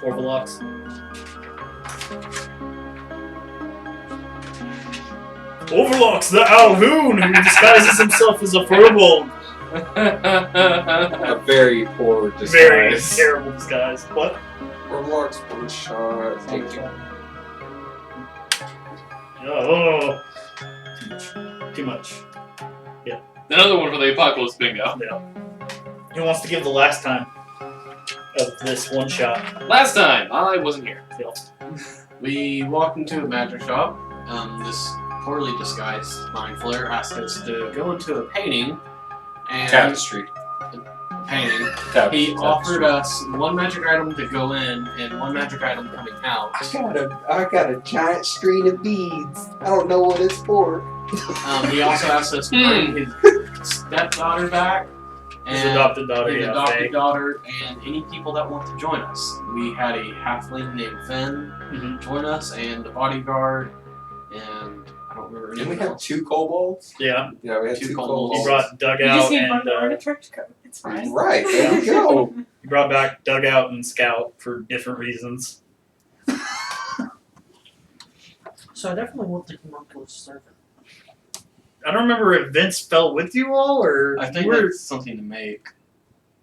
Orvilox. Orvilox, the Alhoon, who disguises himself as a furbolg. A very poor disguise. Very terrible disguise. What? Orvilox, one shot. Thank you. Oh, too much. Yeah. Another one for the Apocalypse Bingo. Yeah. Who wants to give the last time of this one shot? Last time, I wasn't here. Yeah. We walked into a magic shop. This poorly disguised mind flayer asked us to go into a painting. And Tapestry. Painting. Tapestry. He offered us one magic item to go in and one magic item coming out. I got a giant string of beads. I don't know what it's for. He also asked us to bring his stepdaughter back. His And adopted daughter, his yeah. adopted Faye. daughter, and any people that want to join us. We had a halfling named Finn join us, and the bodyguard, and I don't remember Didn't we anyone have else. 2 kobolds? Yeah. Yeah, we had 2 kobolds. He brought You Dugout just need and one more to trench coat. It's fine. Right, there you go. he brought back Dugout and Scout for different reasons. So I definitely want the homunculus servant. I don't remember if Vince fell with you all or I think you were. that's something to make.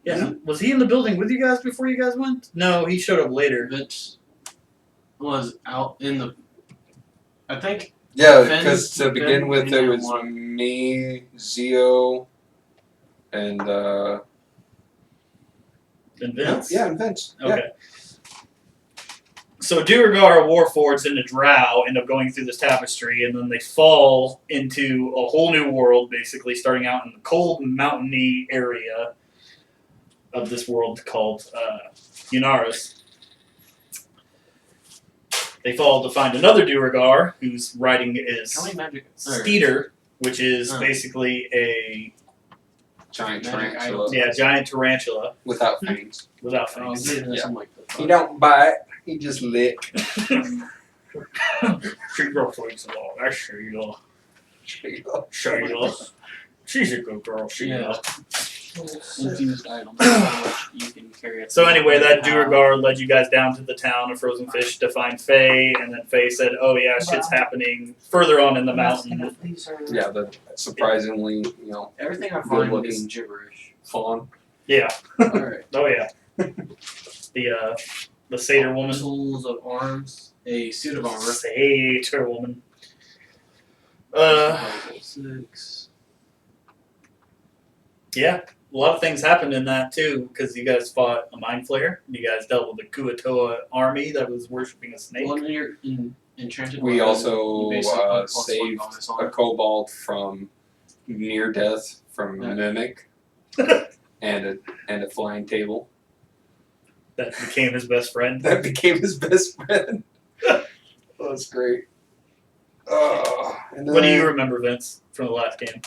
Yeah. Was he in the building with you guys before you guys went? No, he showed up later. Vince was out in the. I think. Yeah, Finn- because to begin Finn with, it and was one. me, Zio, and And Vince? yeah, and Vince. Okay. So Duergar, Warforged, and the Drow end up going through this tapestry, and then they fall into a whole new world, basically, starting out in the cold, mountainy area of this world called Unaris. They fall to find another Duergar, whose riding is How many magic? Steeder, which is Oh. basically a Giant Magic tarantula giant tarantula without fangs. without Oh, fangs. maybe there's Yeah. something like that. He don't bite. He just lick. She grows wings along. That's Sheila. Sheila. She's a good girl, Sheila. Infused items. Which you can carry it. So anyway, that Duergar led you guys down to the town of Frozen Fish to find Faye, and then Faye said, "Oh yeah, shit's happening further on in the mountain." These are Yeah, the surprisingly, Everything I Good find looking. is gibberish. fawn. Yeah. Alright. Oh yeah. The satyr woman. Tools of arms. A suit of armor. Satyr woman. Level 6. Yeah. A lot of things happened in that too, because you guys fought a mind flayer. You guys dealt with the Kuatoa army that was worshipping a snake. Well, you're in enchanted. We weapon, also you basically put +1 saved bonus on a it. kobold from near death from Yeah. mimic, and a flying table That became his best friend. that became his best friend. That's great. And What do then- you remember, Vince, from the last game?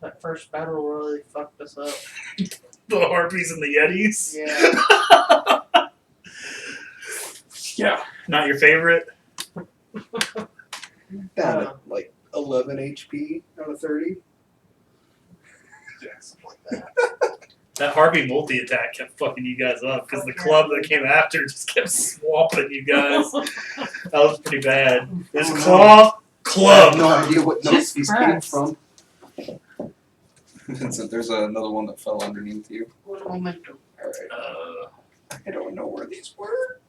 that first battle really fucked us up. The Harpies and the Yetis? Yeah. Yeah, Not your favorite? down at like 11 HP out of 30. Yeah, something like that. That Harpy multi-attack kept fucking you guys up because the club that came after just kept swamping you guys. That was pretty bad. This claw I club. have no idea what notes Jesus these came Christ. from. Vincent, there's another one that fell underneath you. What a momentum. Alright. I don't know where these were.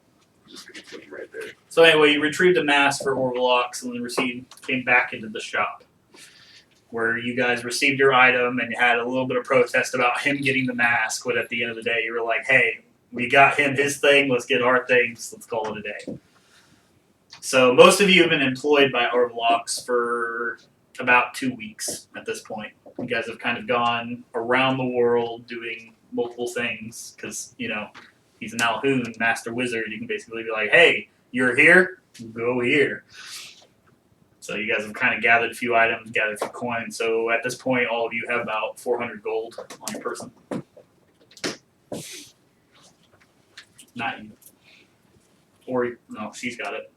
I'm just gonna put them right there. So anyway, you retrieved a mask for Orvilox and then came back into the shop where you guys received your item and you had a little bit of protest about him getting the mask, but at the end of the day you were like, hey, we got him his thing, let's get our things, let's call it a day. So most of you have been employed by Orvilox for about 2 weeks at this point. You guys have kind of gone around the world doing multiple things because, he's an Alhoon, master wizard. You can basically be like, hey, you're here, go here. So you guys have kind of gathered a few items, gathered a few coins. So at this point, all of you have about 400 gold on your person. Not you. Or, no, she's got it.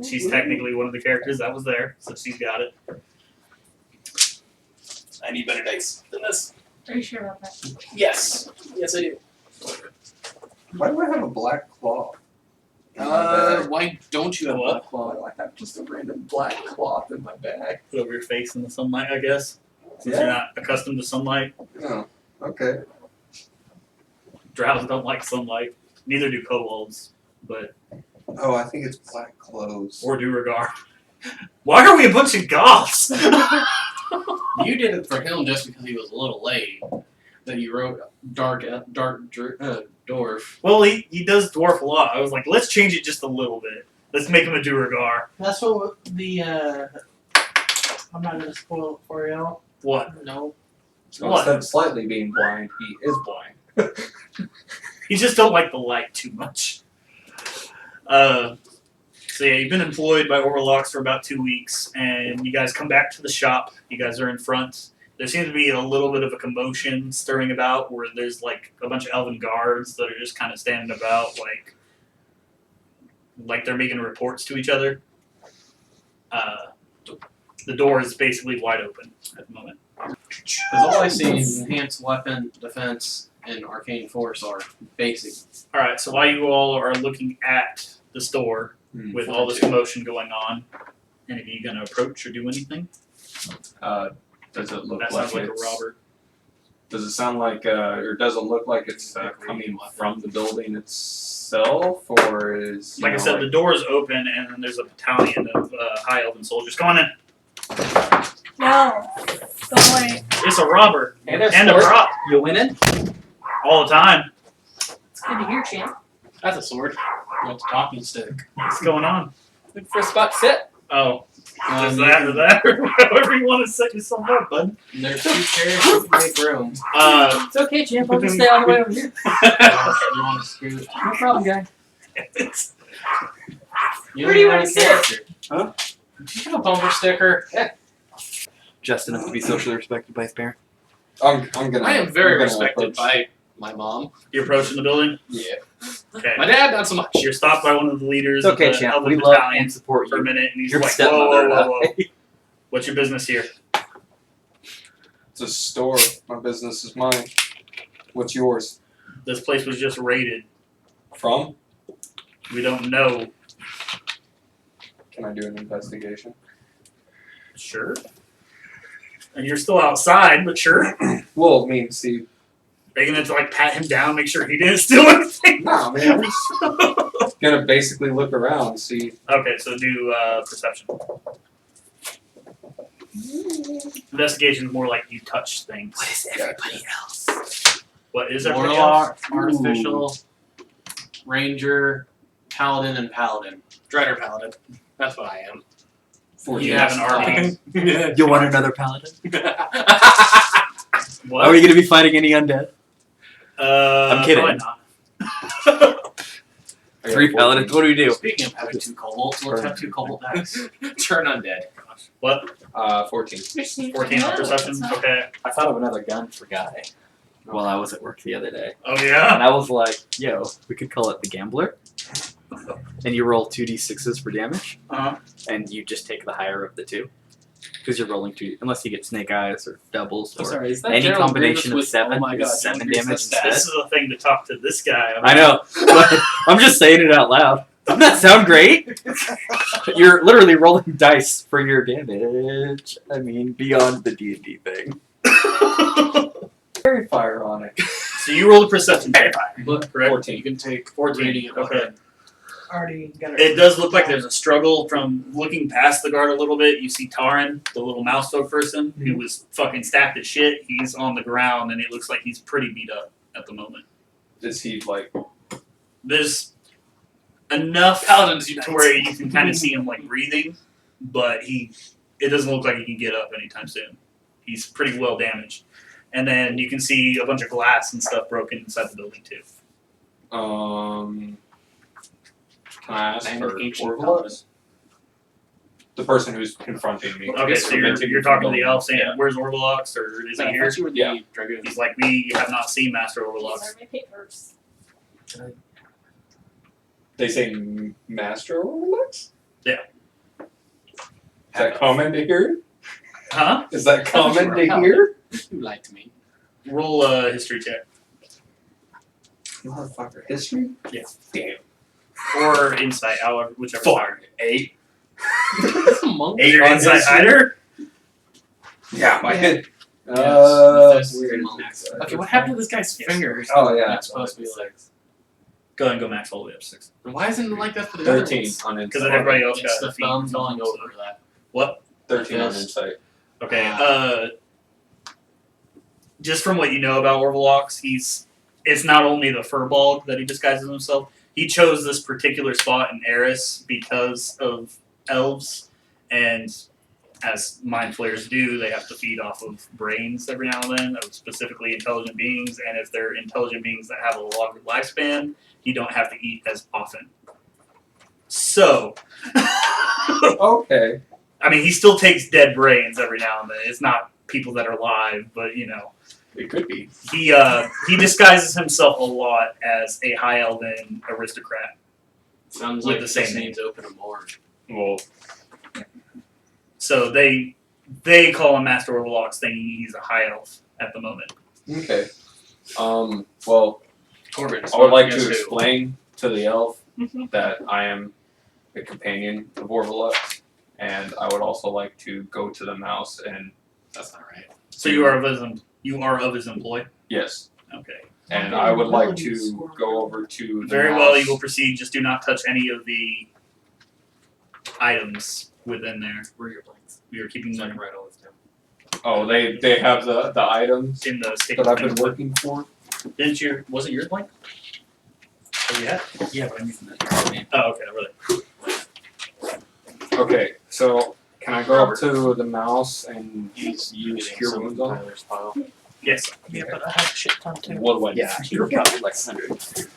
She's technically one of the characters that was there, so she's got it. I need better dice than this. Are you sure about that? Yes. Yes, I do. Why do I have a black cloth? in my bag? Why don't you have What? black cloth? Why do I have just a random black cloth in my bag? Put over your face in the sunlight, I guess. Since you're not accustomed to sunlight. Oh, okay. Drows don't like sunlight. Neither do kobolds. But Oh, I think it's black clothes. or Duergar. Why are we a bunch of goths? You did it for him just because he was a little late. That you wrote dwarf. Well, he does dwarf a lot. I was like, let's change it just a little bit. Let's make him a Duergar. That's what the. I'm not gonna spoil it for y'all. What? No. So What? instead of slightly being blind, he is blind. You just don't like the light too much. So yeah, you've been employed by Orvilox for about 2 weeks, and you guys come back to the shop. You guys are in front. There seems to be a little bit of a commotion stirring about, where there's like a bunch of elven guards that are just kind of standing about, like they're making reports to each other. The door is basically wide open at the moment. Because all I see is enhanced weapon, defense, and arcane force are basic. All right, so while you all are looking at the store with all this commotion going on, any of you gonna approach or do anything? Does it look That like sounds like a it's, robber. Does it sound like, or does it look like it's coming from the building itself, or is Like I said, the door is open, and then there's a battalion of high elven soldiers. Come on in. No. Don't wait. It's a robber And a and a sword. prop You winning? all the time. It's good to hear, champ. That's a sword. What's a talking stick? What's going on? Look for a spot to sit. Oh, is that or that or however you want to set yourself up, bud? There's 2 chairs to make room. It's okay, champ. I'll just stay all the way over here. You want to scoot? No problem, guy. You Where do you don't wanna have a sit? character. Huh? Do you have a bumper sticker? Just enough to be socially respected by his parent. I'm gonna. I am very I'm gonna respected approach- by my mom. You're approaching the building. Yeah. Okay. My dad, not so much. You're stopped by one of the leaders It's okay, of the champ. elven We love battalion and support for a you. minute, and he's Your like, stepmother. whoa, and whoa, whoa, I. whoa. What's your business here? It's a store. My business is mine. What's yours? This place was just raided. From? We don't know. Can I do an investigation? Sure. And you're still outside, but sure. Well, I mean, see. Are you gonna like pat him down, make sure he didn't steal anything? No, man. I'm just gonna basically look around, see. Okay, so do perception. Investigation is more like you touch things. What is everybody else? What is everybody else? Warlock, artificial, ranger, paladin, and paladin. Dreader paladin. That's what I am. You have an arcane. You want another paladin? What? Are we gonna be fighting any undead? I'm kidding. Probably not. 3 paladins. What do we do? Speaking of having 2 kobolds, let's have 2 kobold dice. Turn undead. What? 14. 14 on perception? Okay. I thought of another gun for Guy while I was at work the other day, Oh yeah? and I was like, "Yo, we could call it the Gambler." And you roll 2d6s for damage, Uh-huh. and you just take the higher of the 2, because you're rolling 2, unless you get snake eyes or doubles or sorry, is that any Gerald combination Grievous of with- 7 oh my is God, 7 Gerald Grievous damage is instead. This is the thing to talk to this guy about. I know, but I'm just saying it out loud. Doesn't that sound great? You're literally rolling dice for your damage. I mean, beyond the D&D thing. Very ironic. So you rolled a perception check, But correct? 14. you can take 14. radiant Okay. weapon. Already got It does look like there's a struggle from looking past the guard a little bit. You see Darren, the little mouse folk person, who was fucking stacked as shit. He's on the ground, and it looks like he's pretty beat up at the moment. Is he like. There's enough Paladins to unite. where you can kind of see him like breathing, but it doesn't look like he can get up anytime soon. He's pretty well damaged. And then you can see a bunch of glass and stuff broken inside the building too. Can I ask And for ancient Orvilox? The person who's confronting me. Okay, so you're talking to the elf saying, Yeah. "Where's Orvilox?" or is he I here? thought you were the Yeah. dragoon. He's like, "We have not seen Master These Orvilox." are my papers. They say Master Orvilox? Yeah. Is that common to hear? Huh? Is that common to Sure. hear? You lied to me. Roll a history check. Motherfucker. History? Yeah. Damn. Or insight, however, whichever. Fuck. 8. It's a monkey. 8 or On insight history? hider? Yeah, my head. Yes, Weird. Okay, what happened to this guy's Yes. fingers? Oh, yeah. That's supposed to be like. Go ahead and go max all the way up to 6. Why isn't it like that for the other 13 ones? on Because insight. then everybody else It's got the a feat. thumb going over that. What? 13 on Yes. insight. Okay. Just from what you know about Orvilox, it's not only the furball that he disguises himself. He chose this particular spot in Eris because of elves, and as mind flayers do, they have to feed off of brains every now and then of specifically intelligent beings. And if they're intelligent beings that have a longer lifespan, you don't have to eat as often. So, Okay. I mean, he still takes dead brains every now and then. It's not people that are alive, but you know. It could be. He disguises himself a lot as a high elven aristocrat. Sounds With like the same this name. needs open a morgue. Well, So they call him Master Orvilox, thinking he's a high elf at the moment. okay. Well, Corbin, I would like guess to who? explain to the elf that I am a companion of Orvilox, and I would also like to go to the mouse and That's not right. So you are of his employ. yes, Okay. and I would like to go over to the Very mouse. well. You will proceed. Just do not touch any of the items within there. Where are your blanks? We are keeping So I them can write all this down. Oh, they have the items in the sticky that I've been thing. working for. Wasn't yours blank? Oh, you had? Yeah, but I'm using that. Oh, okay. Really. Okay, so can I go up to the mouse and He's use using cure some wounds of on? Tyler's pile. Yes. Yeah, but I have a shit ton too. What do I? Yeah, you're probably like 100.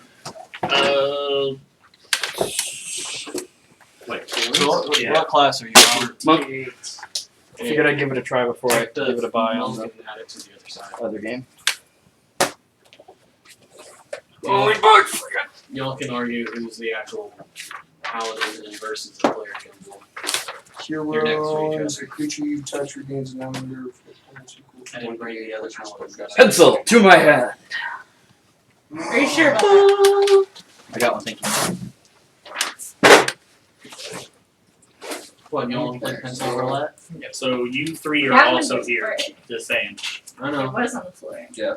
Like, So, what, yeah. what class are you on? Monk. T8. Figured I'd give it a try before I Take the give it a buy on monk the and add it to the other side. other game. Holy bugs! Y'all can argue who's the actual paladin versus the player symbol. Cure You're next to each wounds. other. A creature you touch regains an number. I didn't bring the other paladin. Pencil to my hand. Are you sure about that? I got one, thank you. What, y'all play pencil roulette? Yeah. So you three are That one also was here. great. Just saying. I It know. was on the floor. Yeah,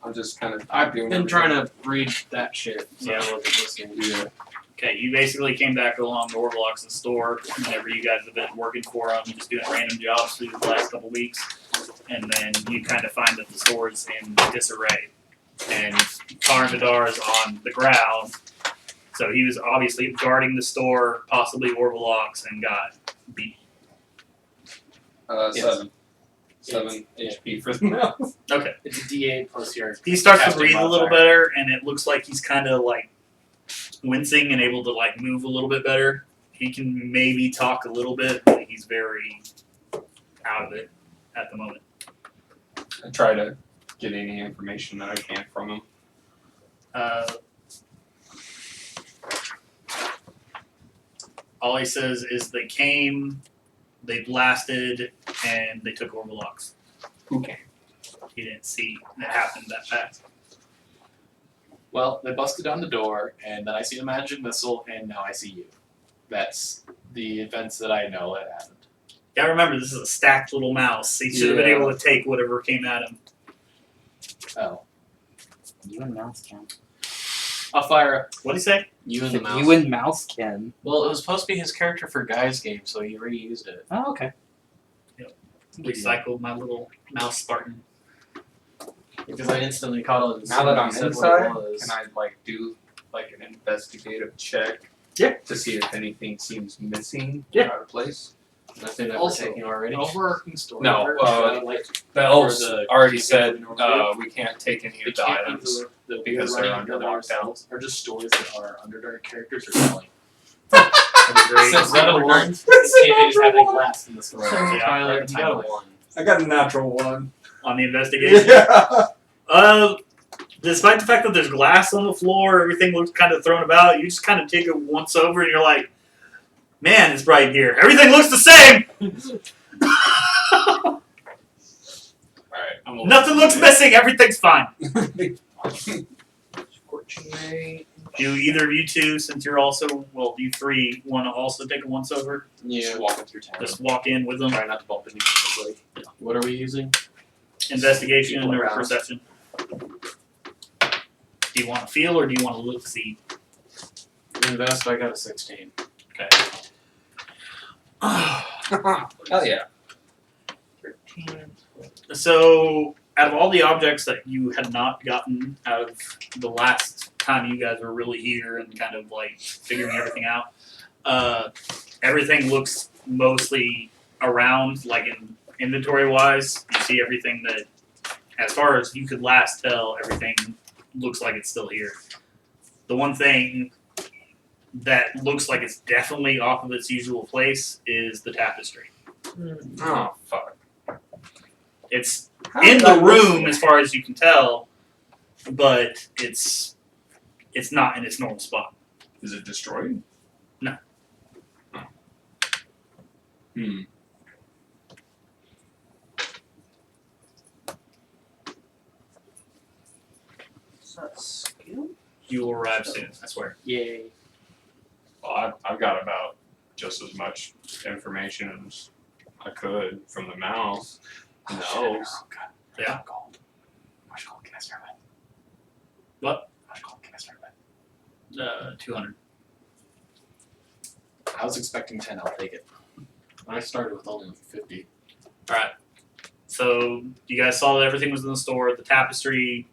I'm just kind of. I've been trying to read that shit, so Yeah. I wasn't listening. Yeah. Okay, you basically came back along to Orvilox's store whenever you guys have been working for him, just doing random jobs through the last couple weeks, and then you kind of find that the store is in disarray, and Karnadar is on the ground, so he was obviously guarding the store, possibly Orvilox, and got beat. Yes. 7. 7 HP for the mouse. Okay, It's a D8 plus your. he starts to casting breathe a little modifier. better, and it looks like he's kind of like wincing and able to like move a little bit better. He can maybe talk a little bit, but he's very out of it at the moment. I try to get any information that I can from him. All he says is they came, they blasted, and they took Orvilox. Who can? He didn't see it happen that fast. Well, they busted down the door, and then I see a magic missile, and now I see you. That's the events that I know that happened. Yeah, remember this is a stacked little mouse. He should have been Yeah. able to take whatever came at him. Oh. You and Mouse can. I'll fire What'd he say? You and the mouse. You and Mouse can. Well, it was supposed to be his character for Guy's game, so he reused it. Oh, okay. Recycled my little mouse Spartan. Because I instantly caught it. Now that I'm said inside, what it was. can I like do like an investigative check? Yeah. To see if anything seems missing Yeah. or out of place. Nothing that we're Also, taking already. overarching story. No, like The elves the- already the said Northfield? we can't take any the of the items. because they're under lockdown. Are just stories that are Underdark characters are telling. Since number one, Can't they just have a glass in the story? Yeah, Tyler, right, you got a timeless. one. I got a natural one. On the investigation. Despite the fact that there's glass on the floor, everything looks kind of thrown about, you just kind of take it once over and you're like, man, it's bright here. Everything looks the same! Alright, I'm Nothing looks missing. Everything's fine. Do either of you two, since you're also, well, you three, want to also take a once over? Yeah. Just walking through town. Just walk in with them. Try not to bump into anybody. What are we using? Investigation People or around. perception? Do you want to feel or do you want to look, see? Invest. I got a 16. Okay. Hell yeah. 13. So, out of all the objects that you had not gotten out of the last time you guys were really here and kind of like figuring everything out, everything looks mostly around, like in inventory wise. You see everything that, as far as you could last tell, everything looks like it's still here. The one thing that looks like it's definitely off of its usual place is the tapestry. Oh fuck. It's How in did the I miss room that? as far as you can tell, but it's not in its normal spot. Is it destroyed? No. Oh. Hmm. Is that skill? You will arrive soon, I swear. Yay. Well, I've got about just as much information as I could from the mouse. And the elves. Yeah. Gold. How much gold can I start with? What? How much gold can I start with? 200. I was expecting 10. I'll take it. I started with only 50. All right. So you guys saw that everything was in the store. The tapestry,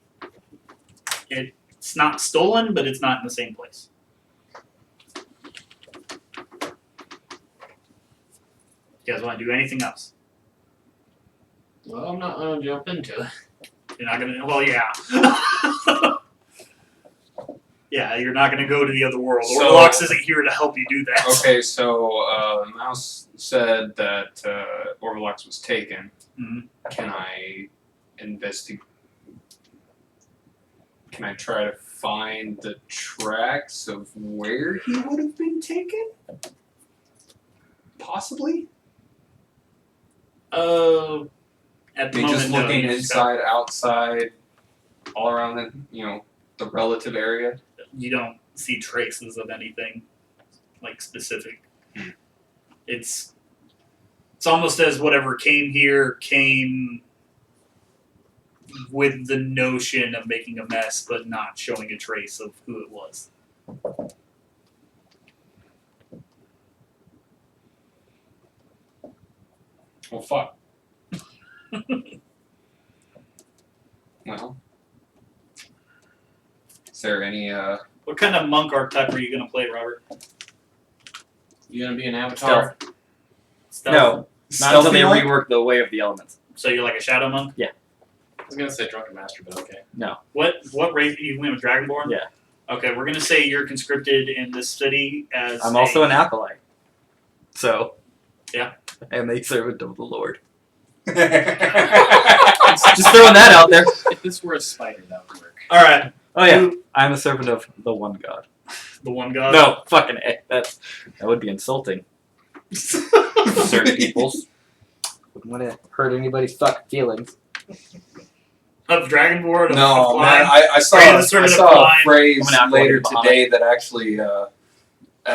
it's not stolen, but it's not in the same place. You guys want to do anything else? Well, I'm not gonna jump into it. You're not gonna. Well, yeah. Yeah, you're not gonna go to the other world. So- Orvilox isn't here to help you do that. Okay, so Mouse said that Orvilox was taken. Mhm. Can I investigate? Can I try to find the tracks of where he would have been taken? Possibly. At the I mean, moment, just no, looking you just got- inside, outside, all around the the relative area. you don't see traces of anything like specific. Hmm. It's almost as whatever came here came with the notion of making a mess, but not showing a trace of who it was. Well, fuck. Well, is there any What kind of monk archetype are you going to play, Robert? You gonna be an avatar? Stealth? No, not until they monk? rework the way of the elements. So you're like a shadow monk? I was gonna say drunken master, but okay. What race you went with? Dragonborn? Yeah. Okay, we're gonna say you're conscripted in this city as I'm also an acolyte. So. Yeah. I am a servant of the Lord. Just Just throwing that out there. If this were a spider, that would work. Alright, Oh yeah, I'm a servant of the one God. the one god. No, fucking A. That would be insulting. Certain peoples. Wouldn't want to hurt anybody's fucking feelings. Of Dragonborn? Of No, flying? man, I saw, Are you the I servant of saw a flying? phrase I'm an acolyte later of Bahamut. today that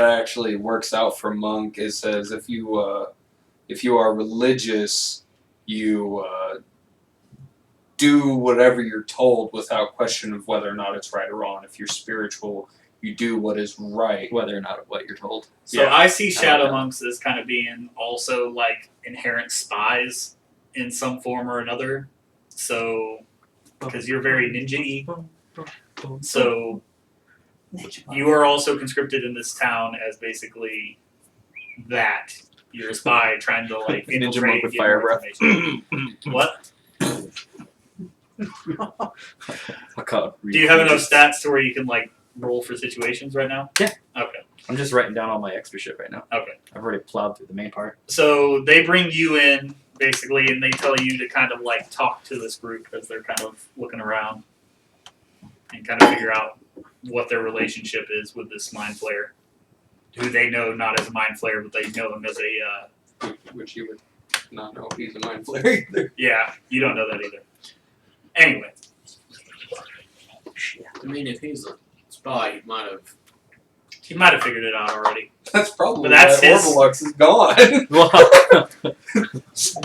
actually works out for monk. It says if you are religious, you do whatever you're told without question of whether or not it's right or wrong. If you're spiritual, you do what is right, whether or not what you're told. So I see I shadow like that. monks as kind of being also like inherent spies in some form or another. So, because you're very ninja-y, so you are also conscripted in this town as basically that. You're a spy trying to like Ninja infiltrate monk and with get fire more breath. information. What? I can't Do you have read. enough stats to where you can like roll for situations right now? Yeah. Okay. I'm just writing down all my extra shit right now. Okay. I've already plowed through the main part. So they bring you in basically, and they tell you to kind of like talk to this group as they're kind of looking around and kind of figure out what their relationship is with this mind flayer, who they know not as a mind flayer, but they know him as a Which you would not know if he's a mind flayer either. yeah. You don't know that either. Anyway, I mean, if he's a Oh, he might have. He might have figured it out already. That's probably But that's why his- Orvilox is gone. Well,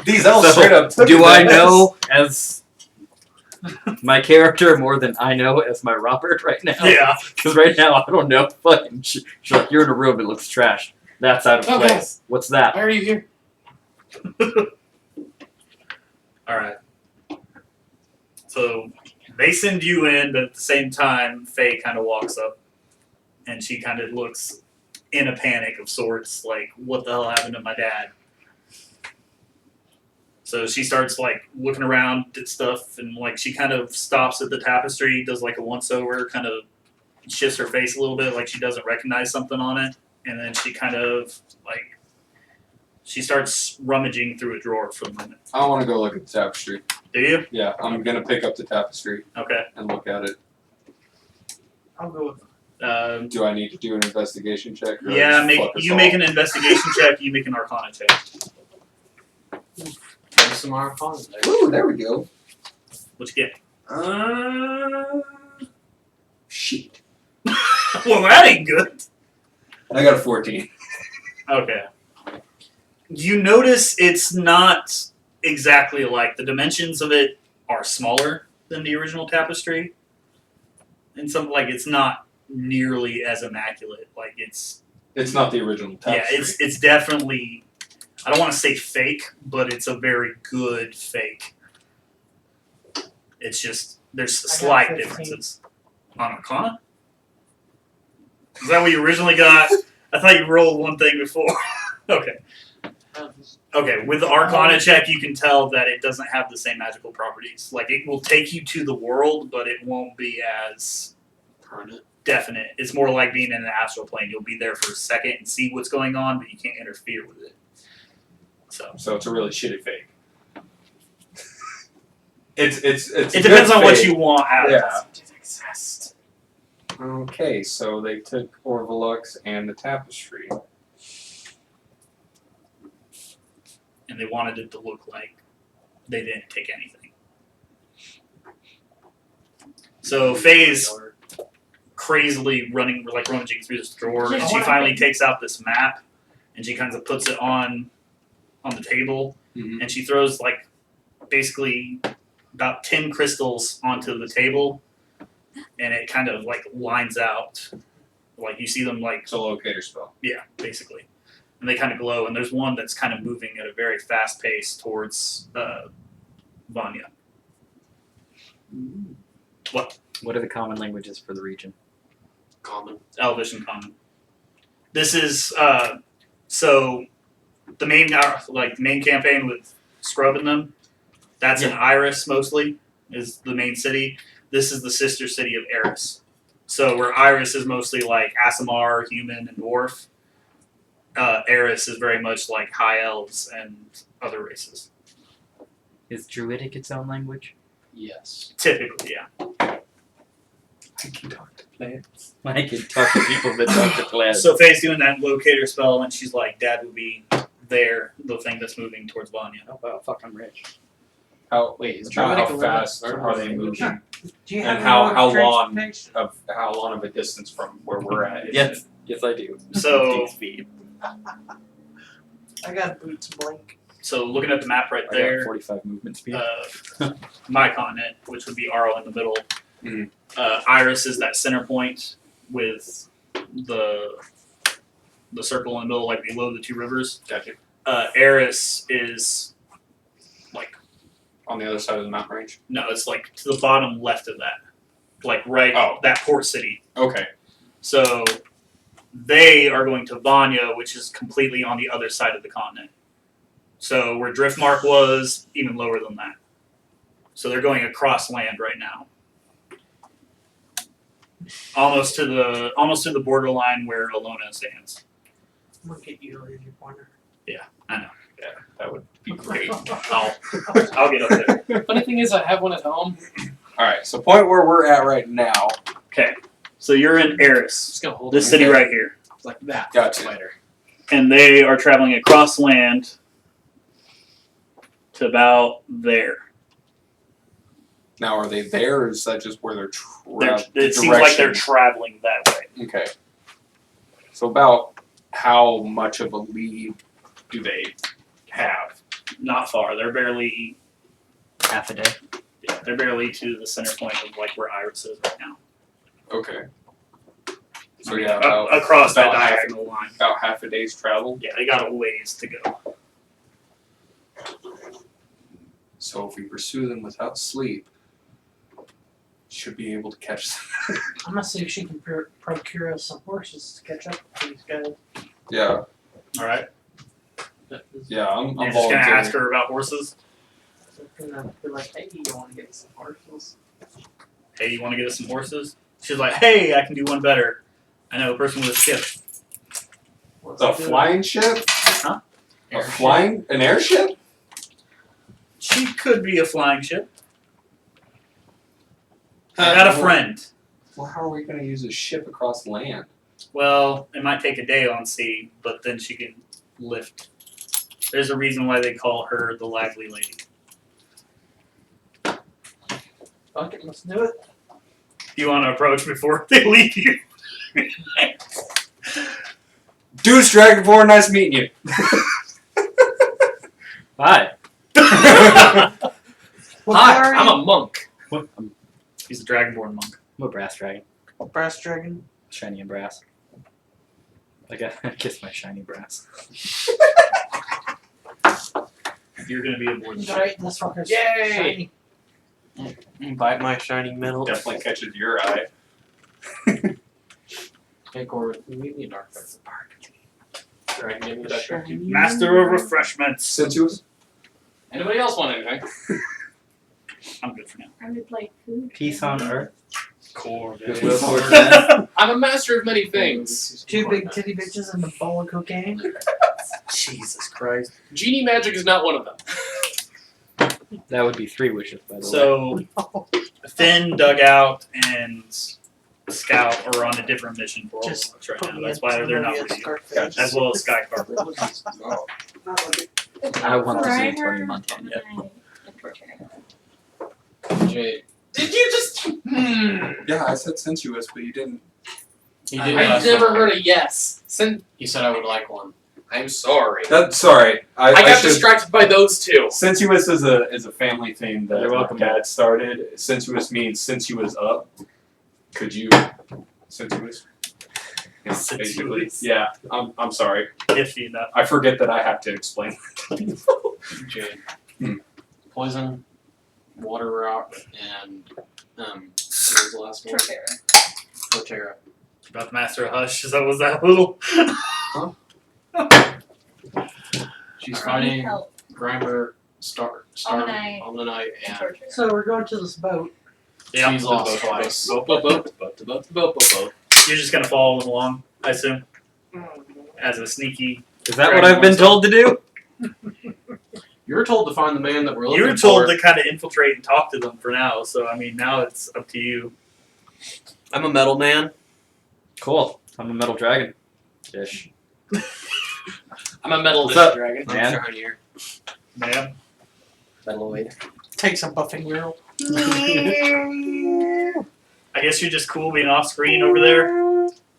These elves so, straight up took do his I ass. know as my character more than I know as my Robert right now? Yeah. Because right now I don't know. Fucking she's like, you're in a room. It looks trash. That's out of Oh, place. guys. What's that? Why are you here? All right. So they send you in, but at the same time, Faye kind of walks up, and she kind of looks in a panic of sorts, like, "What the hell happened to my dad?" So she starts like looking around at stuff, and like she kind of stops at the tapestry, does like a once over, kind of shifts her face a little bit, like she doesn't recognize something on it, and then she kind of like she starts rummaging through a drawer for a moment. I want to go look at the tapestry. Do you? Yeah, I'm gonna pick up the tapestry Okay. and look at it. I'll go with Do I need to do an investigation check? Or Yeah, just fuck us you all? make an investigation check. You make an Arcana check. Maybe some Arcana there. Ooh, there we go. What you get? Shit. Well, that ain't good. I got a 14. Okay. You notice it's not exactly alike. The dimensions of it are smaller than the original tapestry, and some like it's not nearly as immaculate. Like it's It's not the original tapestry. yeah, it's definitely. I don't want to say fake, but it's a very good fake. It's just there's got slight 15. differences on Arcana. Is that what you originally got? I thought you rolled one thing before. Okay. Okay, with the Arcana check, you can tell that it doesn't have the same magical properties. Like, it will take you to the world, but it won't be as Permanent. definite. It's more like being in an astral plane. You'll be there for a second and see what's going on, but you can't interfere with it. So So it's a really shitty fake. It's it depends on what you want out Yeah. of it. Exist. Okay, so they took Orvilox and the tapestry. And they wanted it to look like they didn't take anything. So Faye's crazily rummaging through this drawer, and she finally takes out this map, and she kind of puts it on the table, Mhm. and she throws like basically about 10 crystals onto the table, and it kind of like lines out, like you see them like It's a locator spell. yeah, basically, and they kind of glow, and there's one that's kind of moving at a very fast pace towards Vanya. What? What are the common languages for the region? Common. Elvish and Common. This is so the main main campaign with Scrub and them. That's in Iris mostly is the main city. This is the sister city of Eris. So where Iris is mostly like Aasimar, human, and dwarf. Eris is very much like high elves and other races. Is Druidic its own language? Yes. Typically, yeah. I can talk to plants. I can talk to people that talk to plants. So Faye's doing that locator spell, and she's like, "Dad would be there, the thing that's moving towards Vanya." Oh wow, fuck, I'm rich. How Wait, is how Druidic a fast language? are they moving? Do you And have how- any how more long? transportation? Of how long of a distance from where we're at? Is Yes, it? yes I do. So, 15 feet. I got boots blink. so looking at the map right I got there, 45 movement speed. my continent, which would be Arl in the middle. Mhm. Iris is that center point with the circle in the middle, like below the two rivers. Gotcha. Eris is like On the other side of the mountain range. no, it's like to the bottom left of that, like right Oh. that port city. Okay. So they are going to Vanya, which is completely on the other side of the continent. So where Driftmark was, even lower than that. So they're going across land right now. Almost to the borderline where Alona stands. I'm gonna get you to leave your pointer. That would be great. I'll get up there. Funny thing is, I have one at home. Alright, so point where we're at right now. Okay. So you're in Eris, Just gonna hold this it city right here. like that. Gotcha. Later. And they are traveling across land to about there. Now, are they there, or is that just where they're It seems like they're traveling that way. Okay. So about how much of a lead do they have? Not far. They're barely. Half a day. Yeah, they're barely to the center point of like where Iris is right now. Okay. So I mean, yeah, about, across that about half, diagonal line. about half a day's travel. Yeah, they got a ways to go. So if we pursue them without sleep, should be able to catch them. I'm gonna see if she can procure us some horses to catch up with these guys. Yeah, All right. yeah, I'm You're just gonna volunteering. ask her about horses. So I'm gonna be like, hey, you want to get some horses? Hey, you want to get us some horses? She's like, hey, I can do one better. I know a person with a ship. What's A it doing? flying ship? Huh? An airship? She could be a flying ship. I got a friend. Well, how are we going to use a ship across land? Well, it might take a day on sea, but then she can lift. There's a reason why they call her the lively lady. Fuck it, let's do it. You want to approach before they leave you? Deuce Dragonborn, nice meeting you. Hi. What Hi, color are I'm you? a monk. I'm He's a dragonborn monk. a brass dragon. Brass dragon. Shiny and brass. I kiss my shiny brass. You're gonna be aboard the ship. Right, this fucker's Yay! shiny. Bite my shiny metal. Definitely catches your eye. Take over. We need our park. Dragon, give me that. Shiny. Master of refreshments. Sensuous? Anybody else want anything? I'm good for now. I would like food. Peace on earth. Core. Goodwill towards men. I'm a master of many things. Two big titty bitches and a bowl of cocaine. Jesus Christ. Genie magic is not one of them. That would be 3 wishes, by the way. So, Finn, Dugout, and Scout are on a different mission for Just Orvilox right put now. me That's in why they're not somebody with at you. Scarface. As well as Sky Carver. Oh. I want to see Grimer Tony Montana yet. and Torterra. Jade. Did you just? Yeah, I said sensuous, but you didn't. He did I last never time. heard a yes. He said I would like one. I'm sorry. Sorry. I got should- distracted by those two. Sensuous is a family theme that You're my welcome. dad started. Sensuous means since you was up. Could you sensuous? Yeah, basically. Sensuous. Yeah, I'm sorry. Iffy enough. I forget that I have to explain. Jade. Hmm. Poison, water rock, and what was the last one? Torterra. Torterra. About the Master of Hush. Was that little? She's I need fighting help. Grimer, Omni. Omni, And and Torterra. So we're going to this boat. Yeah. she's lost twice. Boat. You're just gonna follow them along, I assume, as a sneaky. Is that what I've been told to do? You were told to find the man that we're looking You were told for. to kind of infiltrate and talk to them for now. So I mean, now it's up to you. I'm a metal man. Cool. I'm a metal dragon. Ish. I'm a metal What's up? dragon. I'm Man. shinier. Man. Metalloid. Take some buffing girl. I guess you're just cool being off screen over there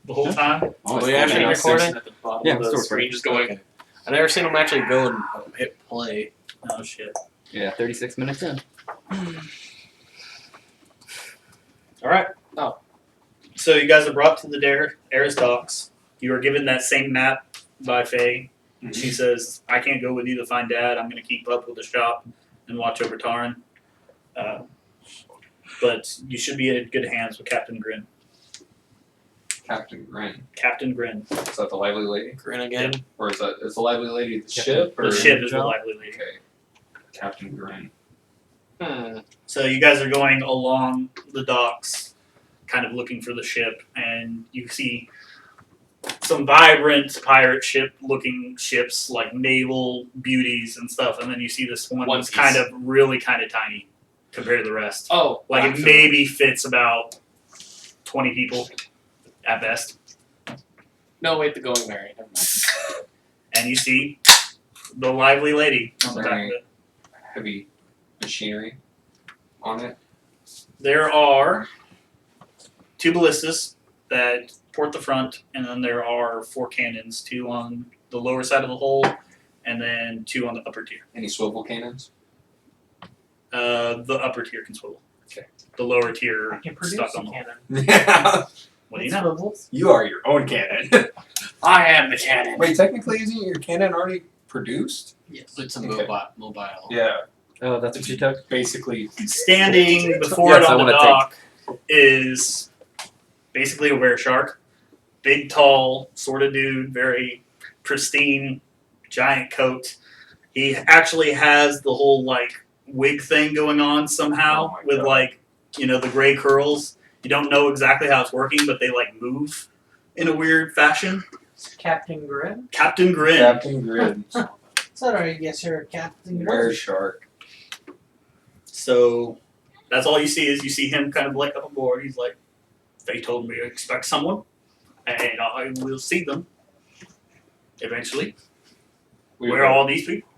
the whole time. Oh, we actually Yeah, recording? At the bottom Yeah, of the still screen, recording. just going. I never seen him actually go and hit play. Oh shit. Yeah, 36 minutes in. All right. Oh. So you guys are brought to the Eris docks. You are given that same map by Faye. She says, "I can't go with you to find Dad. I'm going to keep up with the shop and watch over Tarn. But you should be in good hands with Captain Grin. Captain Grin. Captain Grin. Is that the lively lady? Grin again. Or is the lively lady the Captain- ship? Or? The ship is the lively lady. Okay. Captain Grin. So you guys are going along the docks, kind of looking for the ship, and you see some vibrant pirate ship-looking ships, like naval beauties and stuff, and then you see this one One that's Piece. kind of really kind of tiny compared to the rest. Oh, Like it actually. maybe fits about 20 people at best. No, wait, the Going Merry. Never mind. And you see the lively lady on the back of Right. it. Heavy machinery on it. There are 2 ballistas that port the front, and then there are 4 cannons, 2 on the lower side of the hull, and then 2 on the upper tier. Any swivel cannons? The upper tier can swivel. Okay. The lower tier I can produce stuck a on the hull. cannon. Yeah. What do you It know? swivels. You are your own cannon. I am the cannon. Wait, technically, isn't your cannon already produced? Yes. It's a Okay. mobile. Yeah. Oh, that's what you took? Basically. Standing before Yes, it I on the wanna dock is basically a were shark. Big, tall, sort of dude, very pristine, giant coat. He actually has the whole like wig thing going on somehow Oh my with God. like, the gray curls. You don't know exactly how it's working, but they like move in a weird fashion. Captain Grin. Captain Grin. Captain Grid. So I guess you're a Captain Were Grin. shark. So that's all you see is you see him kind of like up aboard. He's like, they told me to expect someone, and I will see them eventually. Where are all these people?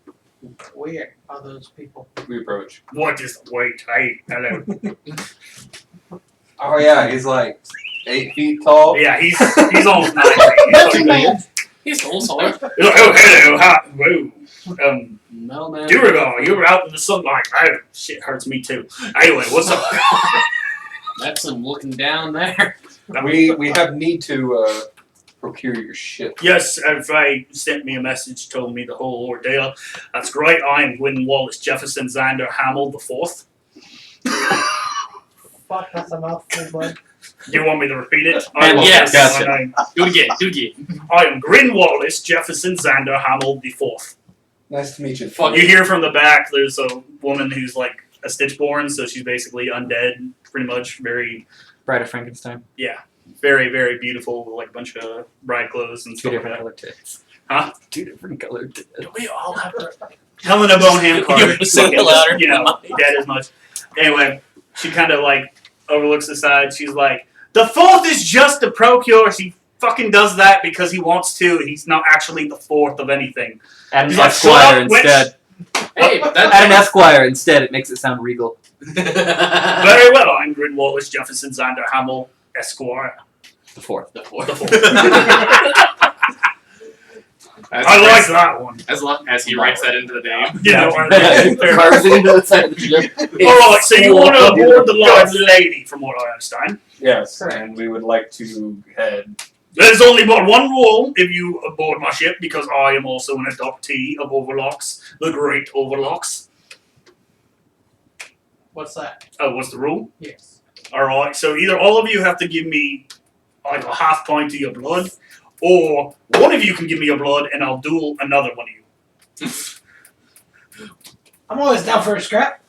Where are those people? We approach. What is the wait? Hey, hello. Oh yeah, he's like 8 feet tall. Yeah, he's almost 9 feet. Metal Man. He's full sword. Oh, hello. Hi. Whoa. Metal Man. Duragar, you're out in the sunlight. Oh, shit hurts me too. Anyway, what's up? That's him looking down there. We have need to procure your ship. Yes, Faye sent me a message, told me the whole ordeal. That's great. I am Gwyn Wallace Jefferson Xander Hamill the Fourth. Fuck, that's a mouthful, bud. Do you want me to repeat it? Hamill, yes. gotcha. My name. Do it again. I am Gwyn Wallace Jefferson Xander Hamill the Fourth. Nice to meet you. Fuck You hear from the back, there's a woman who's like a Stitchborn, so she's basically undead, pretty much. Very, Bride of Frankenstein. very, very beautiful, with like a bunch of bride clothes and 2 stuff like different that. color tits. Huh? 2 different color tits. We all have to. Helena Bonham Carter. You're saying it louder than mine. Dead as much. Anyway, she kind of like overlooks the side. She's like, the Fourth is just a procure. She fucking does that because he wants to. He's not actually the fourth of anything. Add an He's like, Esquire "Shut up, witch." instead. Hey, but Add an Esquire instead. It makes it sound regal. Very well, I'm Grin Wallace Jefferson Xander Hamill Esquire. The 4th. the fourth. The Fourth. I like that one. As long as he writes that into the name. You know, Carves it into the side of the ship. Alright, so you want to aboard the large lady, from what I understand. Yes, Correct. and we would like to head. There's only but one rule if you aboard my ship, because I am also an adoptee of Orvilox, the great Orvilox. What's that? Oh, what's the rule? Yes. Alright, so either all of you have to give me like a half pint of your blood, or one of you can give me your blood and I'll duel another one of you. I'm always down for a scrap.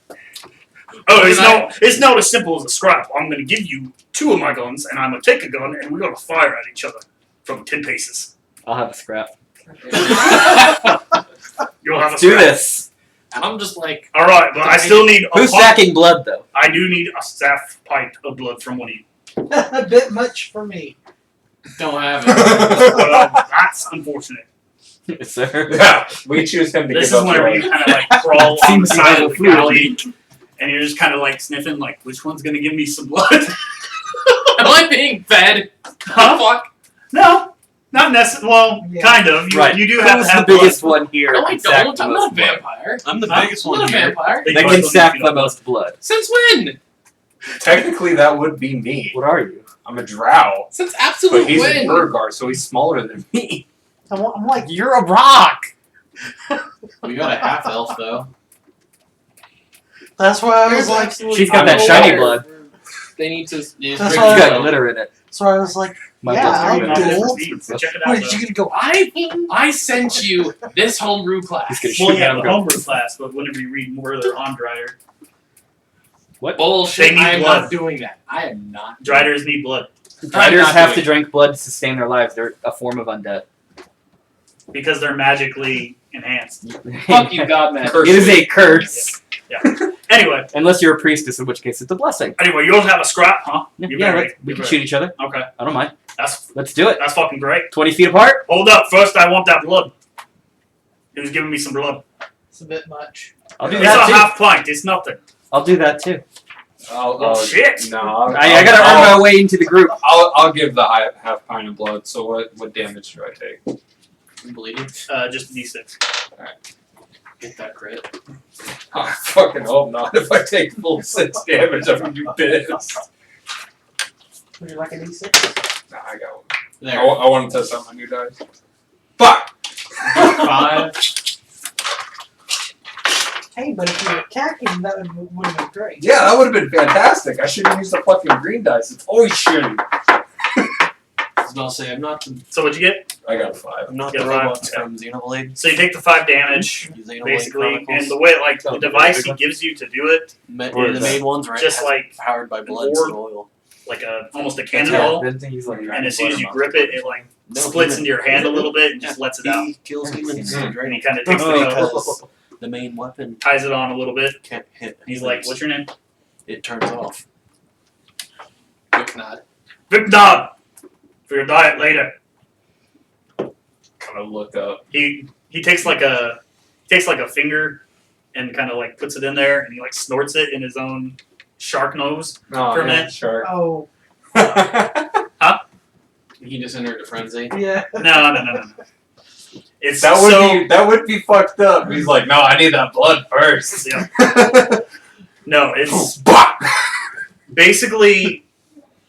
Oh, it's not as simple as a scrap. I'm gonna give you 2 of my guns and I'm gonna take a gun and we're gonna fire at each other from 10 paces. I'll have a scrap. You'll have a Do scrap. this. And I'm just like, Alright, but I still need a Who's pint. stacking blood, though? I do need a half pint of blood from one of you. A bit much for me. don't have it. Well, that's unfortunate. Yes, sir. Yeah, we choose him to This give is up whenever blood. you kind of like crawl on the Seems side so of the fluid. galley, and you're just kind of like sniffing, like, which one's gonna give me some blood? Am I being fed? Huh? Fuck. No, not necessarily. Well, Yeah. kind of. Right. You do have Who's to have the biggest one here? No, I and sack don't. the I'm most not a blood? vampire. I'm the Huh? biggest I'm one not a here. vampire. blood. That can sack the most blood. Since when? Technically, that would be me. What are you? I'm a drow, Since absolute but he's a when? Burgar, so he's smaller than me. I'm like, You're a rock! We got a half elf though. that's why I was There's like, absolute- She's got I'm that a shiny liar. blood. They need to. That's She's why got glitter in it. so I was like, My yeah, blood's I'll green. duel. Check it out. Wait, Though. you gonna go? I sent you this homebrew class. He's gonna shoot Well, me yeah, down the and go, homebrew class, but whenever you read more, they're on Drider. Bullshit. They need I am blood. not doing that. I am not. Driders need blood Riders not have doing to drink blood to sustain their lives. They're a form of undead. because they're magically enhanced. Fuck you, God man. It is a curse. Anyway, Unless you're a priestess, in which case it's a blessing. you all have a scrap, huh? Yeah, You're yeah, very- we you're can very- shoot each other. Okay, I don't mind. that's Let's do it. fucking great. 20 feet apart? Hold up, first I want that blood. Who's giving me some blood? It's a bit much. I'll do It's that a too. half pint. It's nothing. I'll do that too. I'll, Shit. No, I gotta earn my way into the group. I'll give the half pint of blood. So what damage do I take? I'm bleeding. Just a D6. Get that crit. I fucking hope not. If I take full 6 damage, I'm gonna be pissed. Would you like an E6? Nah, I got one. There. I want to test out my new dice. Fuck! 5. Hey, but if you were attacking, that would have been great. Yeah, that would have been fantastic. I should have used the fucking green dice. It's always shitty. I was about to say I'm not the So what'd you get? I got a 5. Get a 5, robots okay. from Xenoblade. So you take the 5 damage, The Xenoblade basically, Chronicles. and the way, like, the Oh, device big he one? gives you to do it, Or The is main ones, right? just has like powered by blood orb- and oil. like almost a cannonball, Then he's like, and as soon as you grip it, it like No, splits human. into your hand a little bit and just lets it out. He kills humans Mhm. and And he dragons kind of takes the cup, because the main weapon ties it on a little bit. can't hit. He's like, humans. "What's your name?" It turns off. Quick nod. Victor, for your diet later. Kind of look up. He takes like a finger and kind of like puts it in there, and he like snorts it in his own shark nose. No, For a yeah, minute. sure. Oh, He just entered a frenzy. yeah. No. It's that would be fucked up. He's like, no, I need that blood first. Yeah. No, it's Bah! basically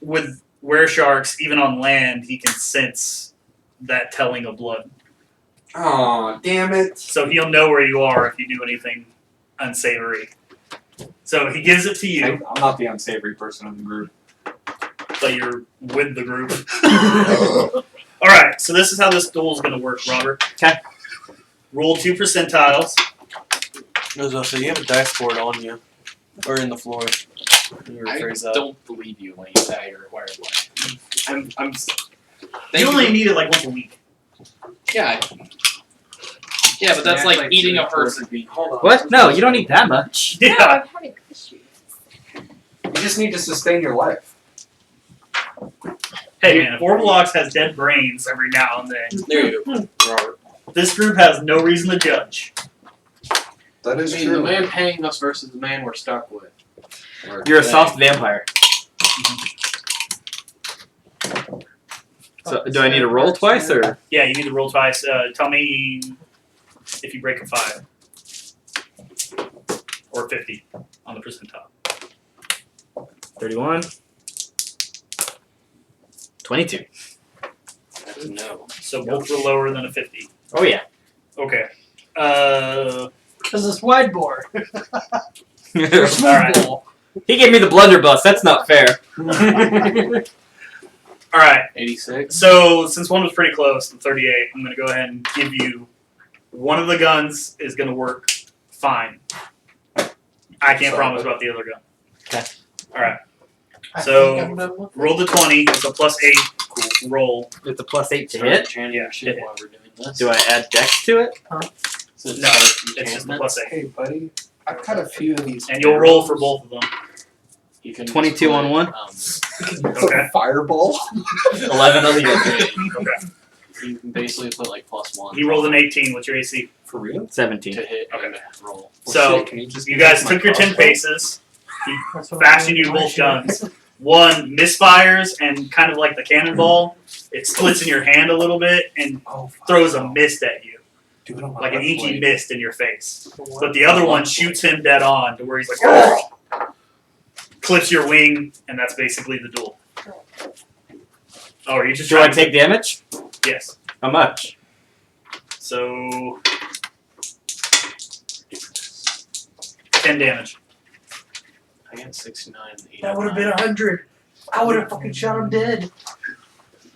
with were sharks, even on land, he can sense that telling of blood. Oh, damn it. So he'll know where you are if you do anything unsavory. So he gives it to you, I'm not the unsavory person in the group. but you're with the group. Alright, so this is how this duel is going to work, Robert. Okay. Roll 2 percentiles. So you have a dice board on you, or in the floor. You I rephrase that. don't believe you when you say you're required blood. I'm. You only need it like once a week. Yeah. Yeah, but that's like eating a person. Hold on. What? No, you don't need that much. No, Yeah. I'm having issues. You just need to sustain your life. Hey man, if Orvilox has dead brains every now and then, There you go, Robert. this group has no reason to judge. That I is mean, the man paying us versus the man we're stuck with. Or You're a they. soft vampire. So, do I need to roll twice or? Yeah, you need to roll twice. Tell me if you break a 5. Or 50 on the percentile. 31. 22. No. So both were lower than a 50. Oh yeah. Okay. Because it's whiteboard. Alright. He gave me the blunderbuss. That's not fair. Alright. 86. So since one was pretty close, the 38, I'm going to go ahead and give you one of the guns is going to work fine. I can't promise about the other gun. Okay. Alright. I So, think I'm done with it. Roll the 20. It's a +8 roll. It's a +8 to Start hit. chanting Yeah, shit hit. while we're doing this. Do I add dex to it? So No, start it's just a enchantments. +8. Hey, buddy. I've got a few of these. And you'll roll for both of them. You can 22 just on put, one? Okay. Fireball. 11 on the other. Okay. You can basically put like +1. He rolled an 18. What's your AC? For real? 17. to hit Okay. and roll. Well, So, shit, can you just You give guys us took my your 10 crossbow? paces. That's what I'm Fashioned doing you with my both shit. guns. One misfires and kind of like the cannonball, it splits in your hand a little bit and Oh, fuck. throws a mist at you, Do it on my like an left inky leg. mist in your face. For what? But the other one shoots him dead on to where he's like, "Ugh!" Clips your wing, and that's basically the duel. Oh, are you just Do I trying to take damage? Yes. How much? So 10 damage. I got 69. That would have been 100. I would have fucking shot him dead.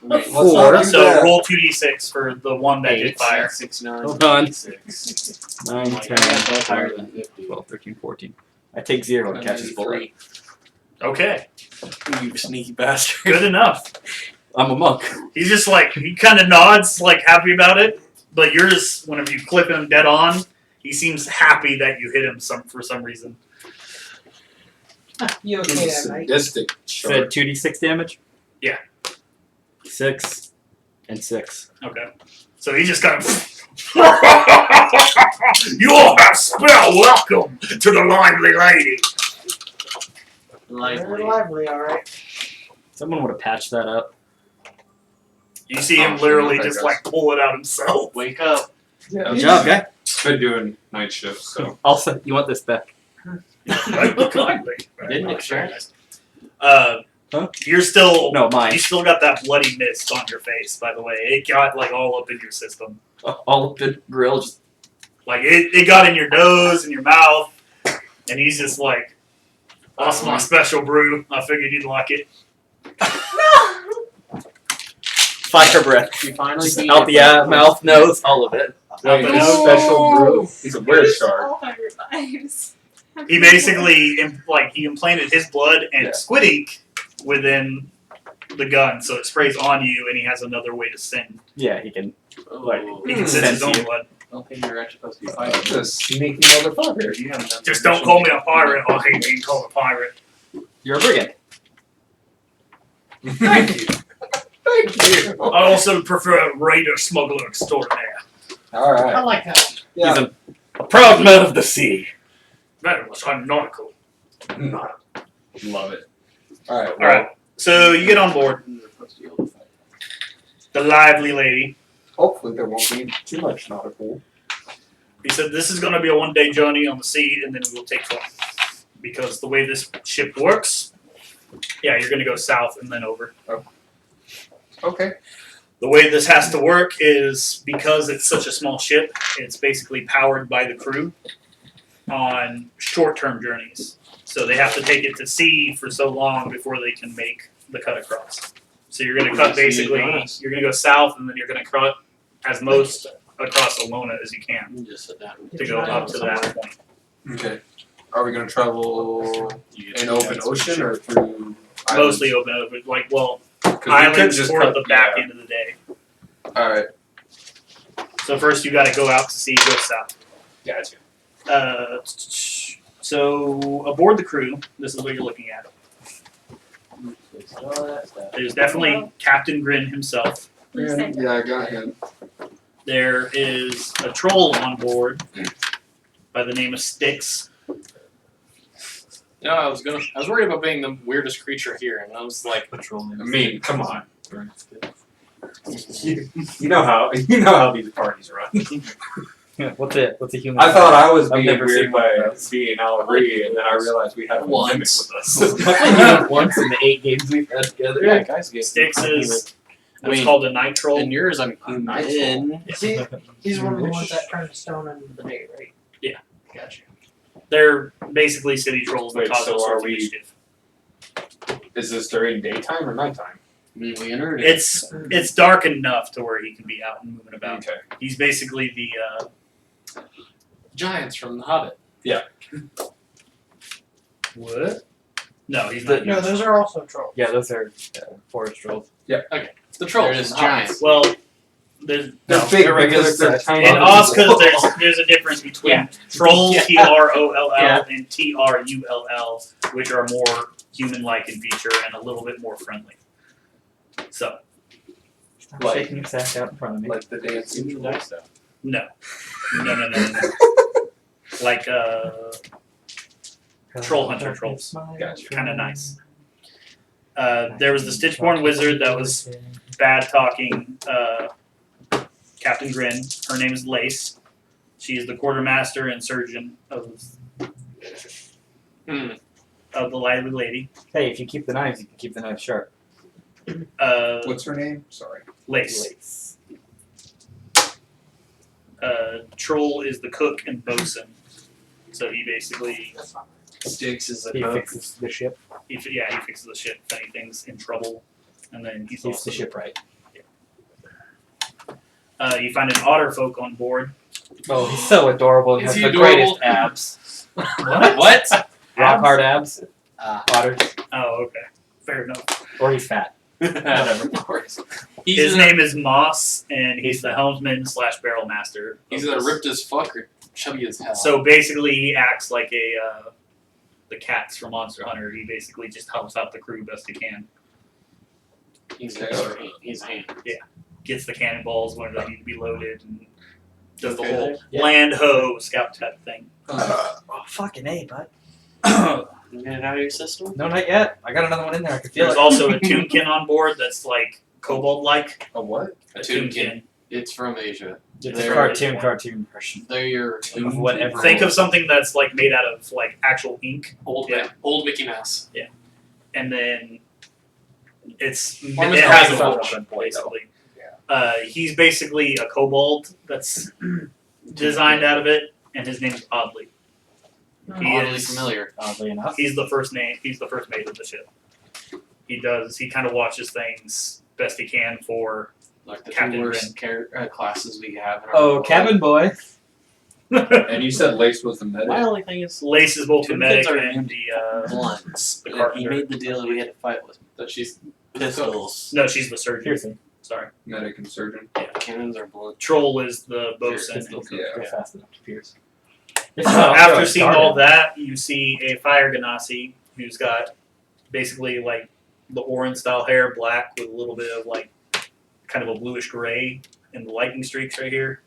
Let's Four. not do So that. roll 2d6 for the one that did 8. fire. 69. Hold on. 6. 9, 10, 11, 12, 13, 14. I take 0 and catch his bullet. Okay, You sneaky bastard. good enough. I'm a monk. He's just like, he kind of nods, like happy about it. But yours, whenever you clip him dead on, he seems happy that you hit him for some reason. You okay He's there, mate? sadistic. Said 2d6 damage? Yeah. 6 and 6. Okay. So he just kind of. You all have spell welcome to the lively lady. Very lively. lively, alright. Someone would have patched that up. You see him Oh, literally okay, just guys. like pull it out himself. Wake up. Yeah, Good job, guy. been doing night shifts, so Also, you want this back? Kindly. Didn't Very expect. nice. Huh? You're still No, mine. You still got that bloody mist on your face, by the way. It got like all up in your system. All of the grill just. Like it got in your nose and your mouth, and he's just like, "That's my special brew. I figured you'd like it." Fire breath. We finally Just beat out it, the but- mouth, nose, all of it. wait, but his no. special brew. He's a weird shark. All my revives. He basically he implanted his blood and Yeah. squid ink within the gun, so it sprays on you, and he has another way to send. Yeah, he can. Oh, He can send his own Sense you. blood. I don't think you're actually supposed to be fighting. He's a sneaky motherfucker. You haven't done Just the don't mission call me yet. a pirate. I hate being called a pirate. You're a brigand. Thank you. Thank you. I also prefer raider smuggler extraordinaire. All I right. like that. Yeah. He's a proud man of the sea. Very much, I'm nautical. Love it. All right. All right. So you get on board. You're supposed to be able to fight. The lively lady. Hopefully there won't be too much nautical. He said, "This is going to be a one-day journey on the sea, and then we will take off. Because the way this ship works, yeah, you're going to go south and then over. Okay. The way this has to work is because it's such a small ship, it's basically powered by the crew on short-term journeys. So they have to take it to sea for so long before they can make the cut across. So you're going to cut basically, you're going to go south, and then you're going to cut as most across Alona as you can You just sit down. to go up to that point. Okay. Are we gonna travel You get in to open that's ocean shit. or through Mostly open, like, well, islands? 'Cause we could islands just toward cut- the back yeah. end of the day. All right. So first you got to go out to sea, go south. Gotcha. So aboard the crew, this is what you're looking at. All that stuff. There's definitely Captain Grin himself. Please say Yeah, I got him. There is a troll on board by the name of Styx. No, I was worried about being the weirdest creature here, and I was like, I mean, come on. You You know how these parties run. What's it? What's a human? I thought I was I've being never weird seen one by of those. being Alri, and then I realized we had a mimic Once. with us. I played you once in the 8 games we've had together. Yeah, guys get. Styx is I what's mean, called a night troll. And yours, I'm nice in. See, he's one of the ones that turned to stone under the day, right? Gotcha. They're basically city trolls that Wait, cause so all are sorts of we- mischief. Is this during daytime or nighttime? I mean, we entered it. It's dark enough to where he can be out and moving about. Okay. He's basically the giants from The Hobbit. what? No, he's The- not. No, those are also trolls. Yeah, those are forest trolls. The trolls. There's from The Hobbit. giants. Well, there's They're No, big they're regular because they're size. tiny. in Oz there's a difference between Yeah. troll Yeah. TROLL Yeah. and TRULL, which are more human-like in feature and a little bit more friendly. So Stop Like- shaking your sack out in front of me. Like the dancing Seems like stuff. no. Like troll hunter trolls. Gotcha. Kinda nice. There was the Stitchborn wizard that was bad talking Captain Grin. Her name is Lace. She is the quartermaster and surgeon of Hmm. the lively lady. Hey, if you keep the knives, you can keep the knives sharp. What's her name? Sorry. Lace. Troll is the cook and bosun. So he basically Styx is He fixes the ship. he fixes the ship if anything's in trouble, and then he's Keeps also the ship right. You find an otter folk on board. Oh, he's so adorable and Is has he the adorable? greatest abs. What? Rock hard abs. Ah. Otters. Oh, okay, fair enough. Or he's fat. Whatever. He's His in name is Moss, and he's the helmsman / barrel master. He's of either this. ripped as fuck or chubby as hell. So basically, he acts like the cats from Monster Hunter. He basically just helps out the crew best he can. he's Okay. extra hand. He's a hand. Gets the cannonballs when they need to be loaded, and does the Okay. whole Yeah. land ho scout type thing. Oh, fucking A, bud. You get it out of your system? No, not yet. I got another one in there. I can feel There's it. also a Toonkin on board that's like kobold-like. A what? A Toonkin. Toonkin. It's from Asia. It's They're- a cartoon version. They're your Of whatever. Think of something that's like made out of like actual ink, old Yeah. old Mickey Mouse. and then it Or Mr. has a Rogers. function basically. He's basically a kobold that's designed out of it, and his name's Oddly. He Oddly is- familiar. Oddly enough. He's the first mate of the ship. He kind of watches things best he can for. Like the Captain two worst classes we have in our Oh, world. cabin boy. And you said Lace was the medic. My only thing is Lace is both the Toonkids medic are and the blunts. the And he carpenter. made the deal that we had to fight with That she's pistols. No, she's the surgeon. Piercing. Sorry. Medic and surgeon. Cannons are blunt. Troll is the bosun. Pistols Yeah. go fast enough to pierce. After seeing all that, you see a fire ganassi who's got basically like the Orin style hair, black with a little bit of like kind of a bluish gray and the lightning streaks right here.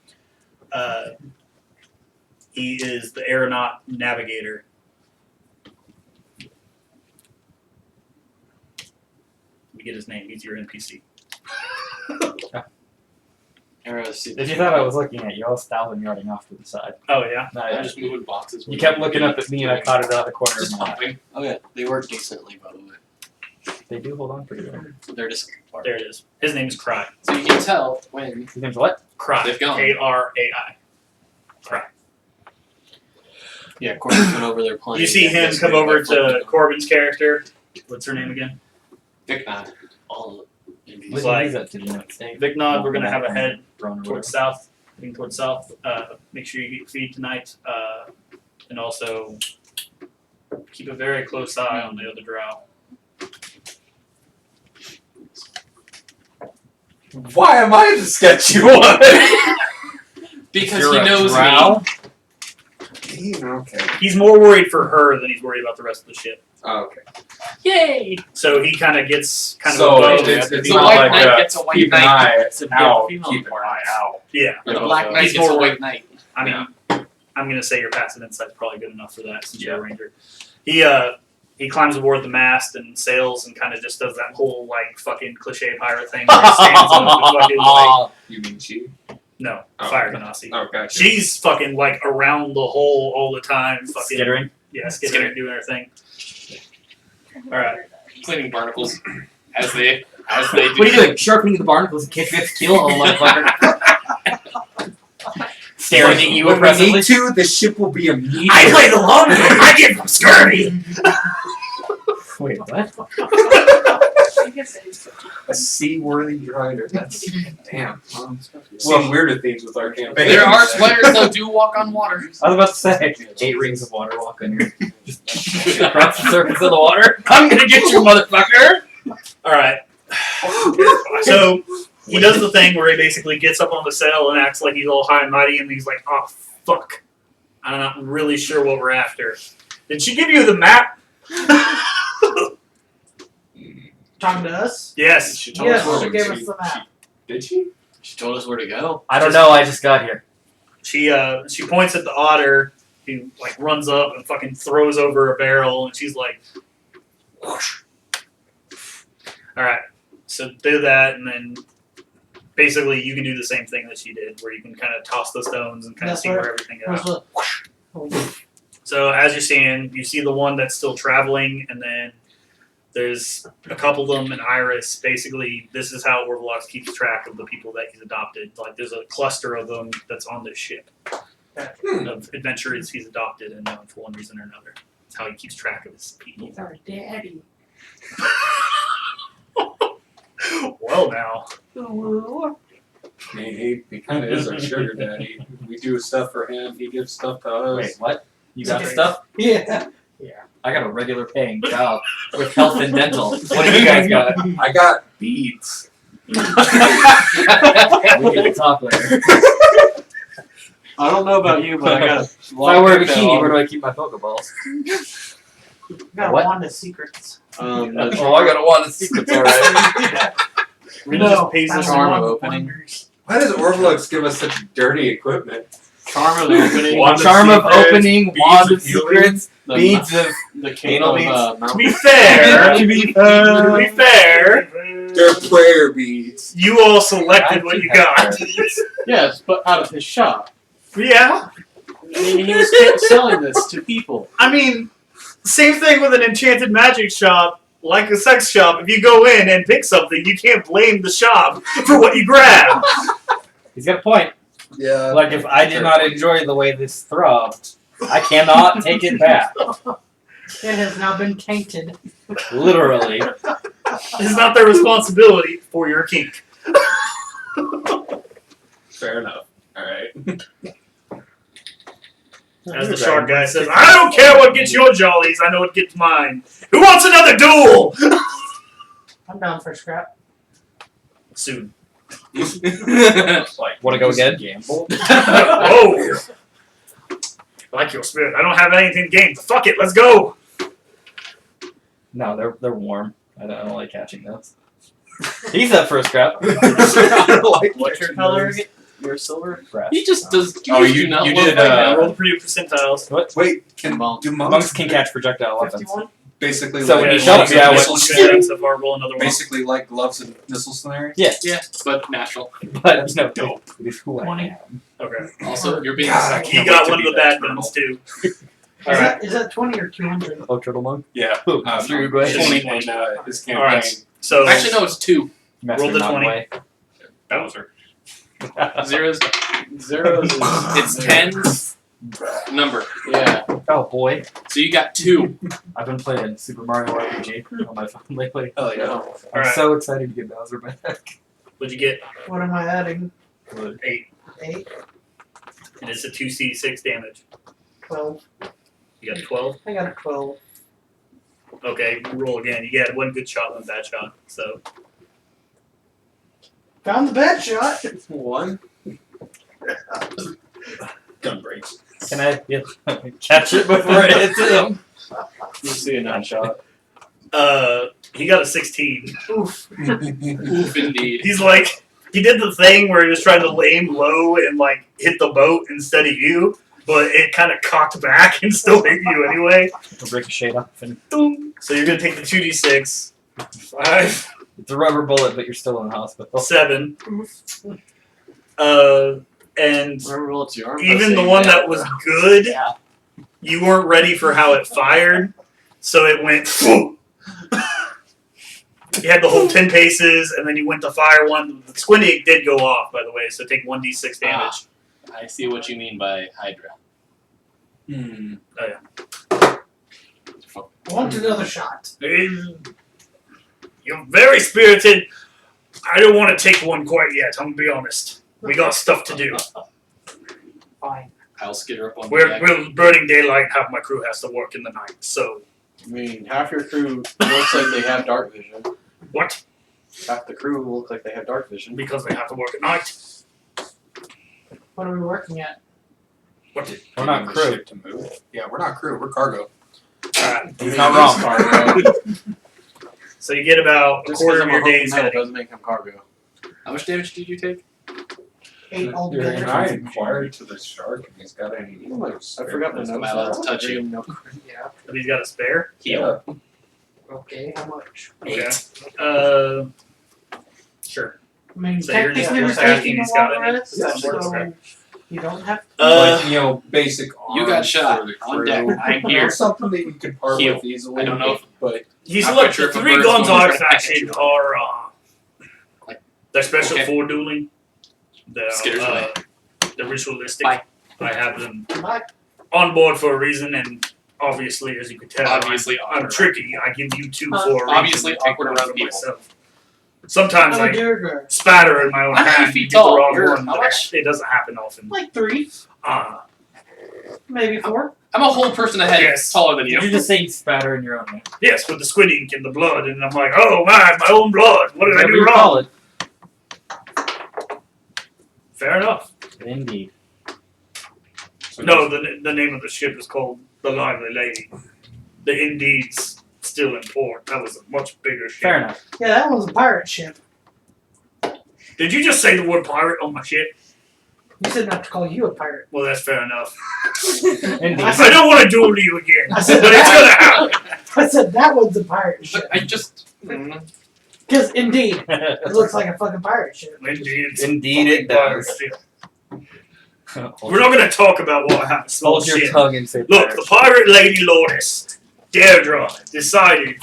He is the aeronaut navigator. Let me get his name. He's your NPC. If you thought I was looking at you, I was 1,000 yarding off to the side. Oh yeah. No, I'm just moving boxes. you kept looking up at me and I caught it out of the corner Just of my eye. pumping. Oh yeah, they work decently by the way. They do hold on pretty well. They're just There it is. His name is Cry. So you can tell when His name's what? Cry. They've gone. K-R-A-I. Cry. yeah. Corbin went over there playing. You see him come over to Corbin's character. What's her name again? Dick Nod. all. He's like, that to the United States. Vic Nod, we're gonna have a head Run towards south, heading towards south. Make sure you get feed tonight, and also keep a very close eye on the other drow. Why am I the sketchy one? Because You're he a knows drow? me. Okay. He's more worried for her than he's worried about the rest of the ship. Oh, okay. Yay! So he kind of gets kind of So a bow. it's The not white like knight a gets a white keep an knight. eye out. female Keep an eye out. Yeah, The black knight He's gets a more white knight. I mean, I'm gonna say your passive insight's probably good enough for that since you're a Yeah. ranger. He climbs aboard the mast and sails and kind of just does that whole like fucking cliche pirate thing where he stands up and fucking like You mean she? no Oh. fire ganassi. Oh, gotcha. She's fucking like around the hole all the time, fucking Skittering. yeah, skittering, doing her thing. All right, Cleaning barnacles as they do. What are you doing? Sharpening the barnacles in case we have to kill a motherfucker. Staring at you when we impressively. need to, the ship will be immediate. I play the long game. I get from scurvy. Wait, what? A seaworthy drider. That's damn. Well, weirder things with our campaign. There are players that do walk on water. I was about to say, 8 rings of water walk on here. Just across the surface of the water. I'm gonna get you, motherfucker! All right, so he does the thing where he basically gets up on the sail and acts like he's all high and mighty, and he's like, "Oh fuck, I'm not really sure what we're after." Did she give you the map? Talking to us? Yes. She told Yes, us she where gave to us the map. Did she? She told us where to go. I don't know, I just got here. She points at the otter, who like runs up and fucking throws over a barrel, and she's like, whoosh. All right, so do that, and then basically you can do the same thing that she did, where you can kind of toss the stones and kind of That's see right. where everything Where's goes. the- So as you're seeing, you see the one that's still traveling, and then there's a couple of them in Iris. Basically, this is how Orvilox keeps track of the people that he's adopted. Like, there's a cluster of them that's on this ship of adventurers he's adopted, and for one reason or another, that's how he keeps track of his people. He's our daddy. Well, now. He kind of is our sugar daddy. We do stuff for him. He gives stuff to us. Wait, what? You got stuff? Yeah. I got a regular paying job with health and dental. What do you guys got? I got beads. We need to talk later. I don't know about you, but I got. If I wear a bikini, where do I keep my Pokeballs? Got What? Wanda secrets. Oh, I got a lot of secrets already. We're gonna just pace that's this charm one of opening. wonders. Why does Orvilox give us such dirty equipment? Charm of opening. Wand of Charm of Secrets, opening, Beads Wand of of Healing. Secrets, The Beads of the king Anal of beads. To mountain. be fair, They're prayer beads. you all selected what you got. Yes, but out of his shop. Yeah, I mean, he was selling this to people. I mean, same thing with an enchanted magic shop, like a sex shop. If you go in and pick something, you can't blame the shop for what you grab. He's got a point. Yeah. Like, if I did not enjoy the way this throbbed, I cannot take it back. It has now been tainted. Literally. It's not their responsibility for your kink. Fair enough. Alright. As the shark guy says, I don't care what gets your jollies, I know what gets mine. Who wants another duel? I'm down for scrap. Soon. Like, Wanna go again? Gamble. Whoa. I like your spirit. I don't have anything to gain. Fuck it, let's go. No, they're warm. I don't like catching those. He's up for a scrap. What's your color again? Your silver scrap. He just does. Oh, just you- do not you love did, right I now. rolled pretty percentiles. What? Wait, can Monk. do Monks can catch projectile weapons. 51? basically So like when he Yeah, shot gloves me, I and went, missile so scenario? far, roll another one. Basically like gloves and missile scenario. Yeah, Yeah, but natural. but no, dope. it is who I 20. am. Okay. Also, you're being. God, I I You can't got wait to one be of the that bad turtle. guns too. Is that 20 or 200? Oh, Turtle Monk? Yeah. Through go ahead. 20 and his campaign. Alright. So Actually, no, it's 2. Master Roll the Not 20. Way. Bowser. Zeros. Zeros is. It's tens. Number. Yeah. Oh boy, So you got 2. I've been playing Super Mario RPG on my phone lately. Hell yeah. I'm Alright. so excited to get Bowser back. what'd you get? What am I adding? 8. 8? And it's a 2c6 damage. 12. You got 12? I got a 12. Okay, roll again. You got one good shot, one bad shot. So Found the bad shot. 1. Gun breaks. Can I catch it before it hits him? You see a 9 shot. he got a 16. Oof. Oof, indeed. He's like, he did the thing where he was trying to aim low and like hit the boat instead of you, but it kind of cocked back and still hit you anyway. I'll ricochet off and Boom. So you're gonna take the 2d6. 5, it's a rubber bullet, but you're still in the hospital. 7. And Remember, well, it's your arm. even the one that was good, Yeah. you weren't ready for how it fired, so it went. You had the whole 10 paces, and then you went to fire one. The squinty did go off, by the way, so take 1d6 damage. I see what you mean by Hydra. Hmm. Want another shot. You're very spirited. I don't want to take one quite yet, I'm gonna be honest. We got stuff to do. Fine. I'll skitter up on the We're deck. burning daylight, half my crew has to work in the night, so. I mean, half your crew looks like they have dark vision. What? Half the crew look like they have dark vision. Because they have to work at night. What are we working at? What? We're not Getting the crew. ship to move. Yeah, we're not crew. We're cargo. Alright, He's not wrong. Cargo. so you get about a Just quarter because of I'm your a day's metal heading. doesn't make him cargo. How much damage did you take? 8 Can altogether. I inquire to the shark if he's got any? I forgot to know. Am I allowed to touch you? Yeah. But he's got a spare. Heal. Okay, how much? Okay. Sure. I mean, So you're technically just we're asking taking a he's got long any? rest, Yeah, so sure. you don't have to. Like, you know, basic You got arms shot for the on crew. deck. I'm You know, here. something that you could part Heal. with easily. I don't know if- but He's I'm look, not sure the if a three bird's guns going to are try to catch faction you. are they're special Okay. for dueling. They're Skitters away. they're ritualistic. Bye. I have them Bye. on board for a reason, and obviously, as you can tell, Obviously I'm awkward. tricky. I give you 2 Huh. for a reason. Obviously and take awkward one around for people. myself. Sometimes I'm a I deer guard. spatter in my own I'm 8 hand. feet and get the tall. wrong You're one, how but much? It doesn't happen often. Like 3, maybe 4. I'm a whole person ahead Yes. taller than you. Did you just say you spatter in your own name? Yes, with the squid ink and the blood, and I'm like, oh my own blood. What did I Whatever do you wrong? call it. Fair enough. Indeed. No, the name of the ship is called the Lively Lady. The Indeed's still in port. That was a much bigger ship. Fair enough. Yeah, that one's a pirate ship. Did you just say the word pirate on my ship? You said not to call you a pirate. Well, that's fair enough. Indeed. I don't want to duel you again, I but said it's gonna happen. I said that one's a pirate ship. I just. Because indeed, it looks like a fucking pirate ship. Indeed, it does. We're not going to talk about what happened. Small Hold your shit. tongue and say Look, the pirate lady Lourdes, Deirdre, decided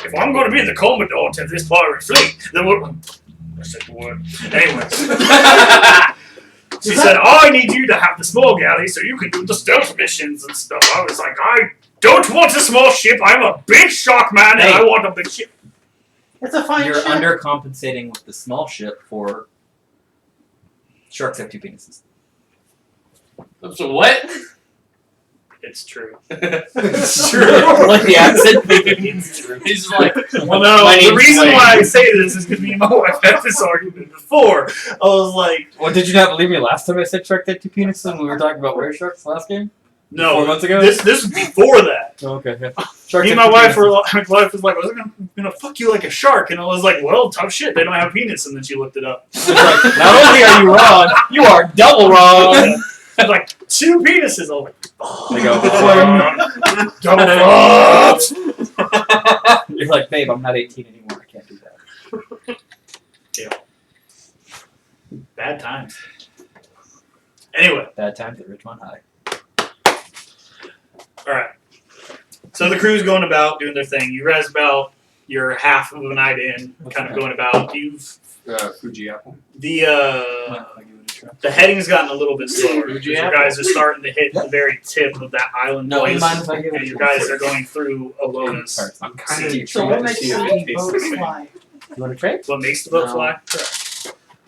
if I'm going to be the commandant of this pirate fleet, then we're. I said the word. Anyways. She said, I need you to have the small galley so you can do the stealth missions and stuff. I was like, I don't want a small ship. I'm a big shark man and I want a big ship. It's a fine You're ship. undercompensating with the small ship for sharks have 2 penises. So what? It's true. It's true. Like the accent means true. He's like, Well, no, My the name's reason Wayne. why I say this is because me and my wife had this argument before. I was like, Well, did you not believe me last time I said shark had 2 penises when we were talking about were sharks last game? no, 4 months ago? this was before that. Oh, okay. Yeah. Me and my wife was like, I was gonna fuck you like a shark, and I was like, well, tough shit, they don't have a penis, and then she looked it up. It's like, not only are you wrong, you are double wrong. She's like, 2 penises. I was like, They go, double fucked. You're like, babe, I'm not 18 anymore. I can't do that. Bad times. Anyway, Bad times at Richmond High. all right. So the crew's going about doing their thing. You guys about you're half of a night in, kind of going about. You've Fuji apple. the heading's gotten a little bit slower. Fuji You apple? guys are starting to hit the very tip of that island No, you place, mind if I give it and a you try? guys are going through Alona's. I'm kind of So what makes the boats fly? You want to trade? What makes the boat No.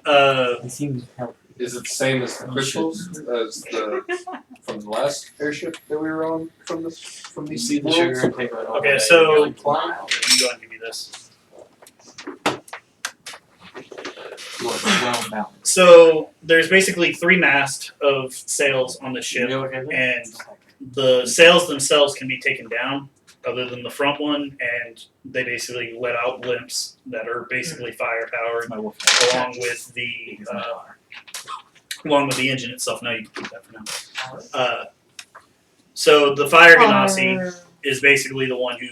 fly? He seems healthy. Is it the same as the crystals as the from the last airship that we were on from You these see the worlds? sugar and paper. Okay, so you go ahead and give me this. Well balanced. So there's basically 3 masts of sails on the ship, You okay there? and the sails themselves can be taken down, other than the front one, and they basically let out blimps that are basically fire powered, My wolf. along with the engine itself. Now you can keep that for now. So the fire ganassi is basically the one who,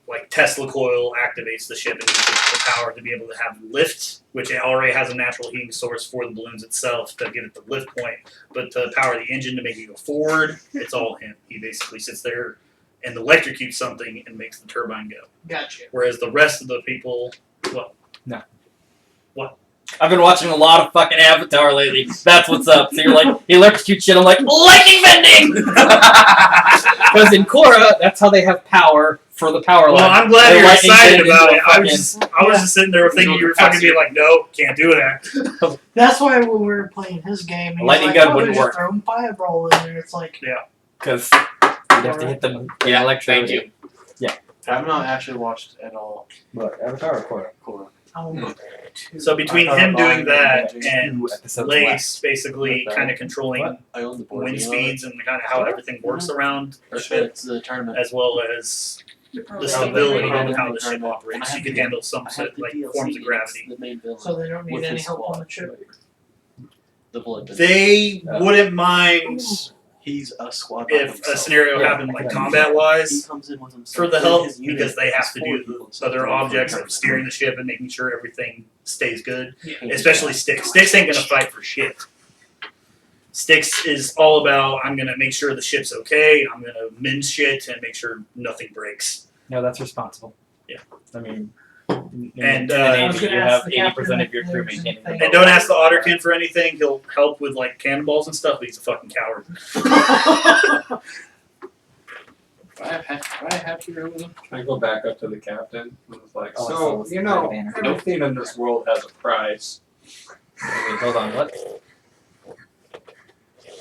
like Tesla coil, activates the ship and uses the power to be able to have lift, which it already has a natural heating source for the balloons itself to give it the lift point, but to power the engine to make it go forward, it's all him. He basically sits there and electrocutes something and makes the turbine go. Gotcha. Whereas the rest of the people, I've been watching a lot of fucking Avatar lately. That's what's up. So you're like, he electrocutes shit. I'm like, lightning bending! Because in Korra, that's how they have power for the power line. well, I'm glad They're you're lightning excited bending about into it. a I was just sitting there thinking you were fucking being like, no, can't do that. That's why when we were playing his game, he Lightning was gun like, wouldn't just work. throw fireball in there. It's like, Because you'd have to hit them. Yeah, electrode. thank you. I've not actually watched at all. What, Avatar or Korra? Korra. oh, So between I him thought doing I that read and 2 episodes Lace left. basically What? kind of controlling What? I own the board. wind game speeds and kind of how everything works around of the it. ship, It's the tournament. as well as the stability of how the ship operates. You can handle some set, like forms of gravity. The main villain. so they don't need With any his help on squad. the ship. The bullet. They wouldn't mind He's a squad. by if a himself. scenario Yeah, happened I like can combat He wise comes in with himself. for the in help his unit, because they have it's to 4 do people, the so other it's objects really of steering the ship and making sure everything stays good. Yeah. Especially Sticks. Sticks ain't gonna fight for shit. Sticks is all about I'm gonna make sure the ship's okay, I'm gonna mend shit and make sure nothing breaks. No, that's responsible. Yeah. I mean, And, in the I was Navy, gonna you ask have the 80% of your captain crew if there's maintaining anything- the And don't ask the Otterkin for anything, he'll help with like cannonballs and stuff, but he's a fucking coward. I have to go with him. Can I go back up to the captain? And was like, Oh, so, it's you know, banner. everything in this world has a price. Wait, hold on, what?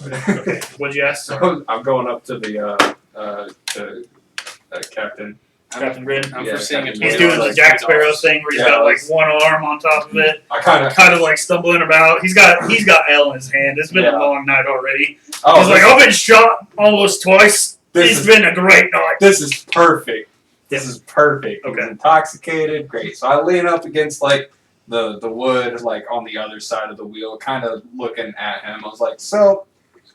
Okay, what'd you ask? So I'm going up to the captain. Captain Grin. I'm Yeah, foreseeing a Captain He's Grin. doing the $20 Jack Sparrow thing where he's Yeah, got like let's- one arm on top of it, I kind of. kind of like stumbling about. He's got L in his hand. It's been Yeah. a long night already. Oh, He's like, I've been shot almost twice. this It's is been a great night. this is perfect. This is perfect. Okay. He's intoxicated. Great. So I lean up against like the wood like on the other side of the wheel, kind of looking at him. I was like, so,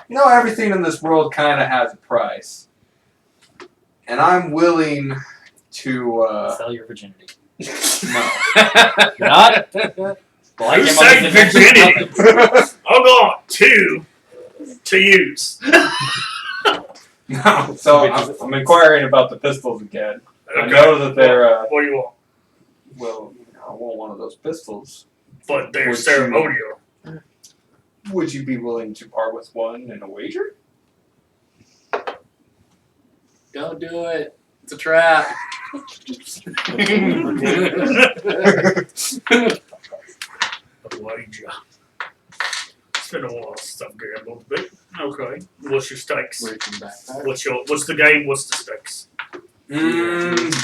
you know, everything in this world kind of has a price, and I'm willing to. Sell your virginity. No. Not? Well, I Who came up said with the virginity? I'll go on 2 to use. No. So I'm inquiring about the pistols again. I know that they're. What do you want? Well, I want one of those pistols. But they're Would you- ceremonial. Would you be willing to part with one in a wager? Don't do it. It's a trap. Wager. It's been a while since I've gambled, but okay. What's your stakes? Reaching back. What's the game? What's the stakes?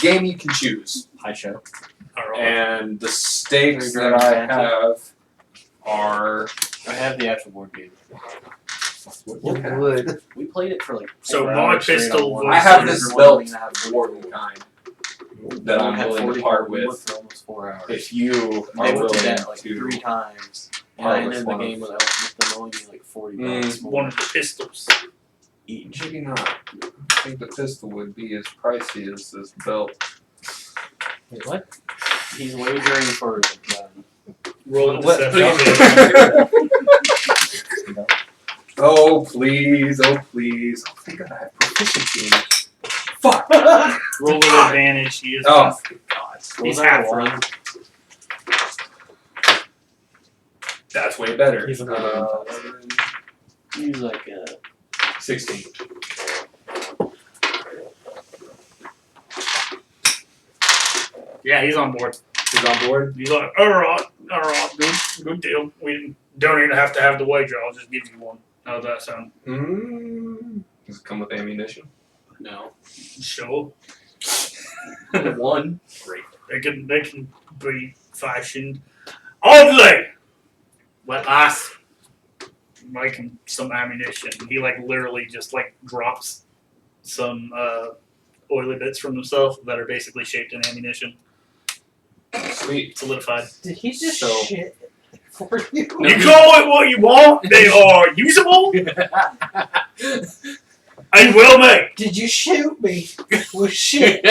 Game you can choose. High show. Alright. And the stakes that I have are. I have the actual board game. Wood. We played it for like. So 4 my hours straight pistol on one. was- I have this Everyone belt had board kind that I'm had willing 40 to part we went with for almost 4 hours. if you They are went willing to that like to. 3 times. And part I with ended the one game of- with them only being like 40 bucks more One of the pistols. each. Maybe not. I think the pistol would be as pricey as this belt. Wait, what? He's wagering for the gun. Roll a What- deception. Oh please, oh please. Oh, thank God I have proficiency in it. Fuck! Roll with advantage. He is Oh, God. He's Was that half a one? right. That's way better. He's another He's like a 16. Yeah, he's on board. He's on board? He's like, alright, good deal. We don't even have to have the wager, I'll just give you one. How's that sound? Does it come with ammunition? no. Sure. One. Great. They can be fashioned oddly. Let us make him some ammunition. He like literally just like drops some oily bits from himself that are basically shaped in ammunition. Sweet. Solidified. Did he just So- shit for you? You call it what you want, they are usable and well made. Did you shoot me with shit?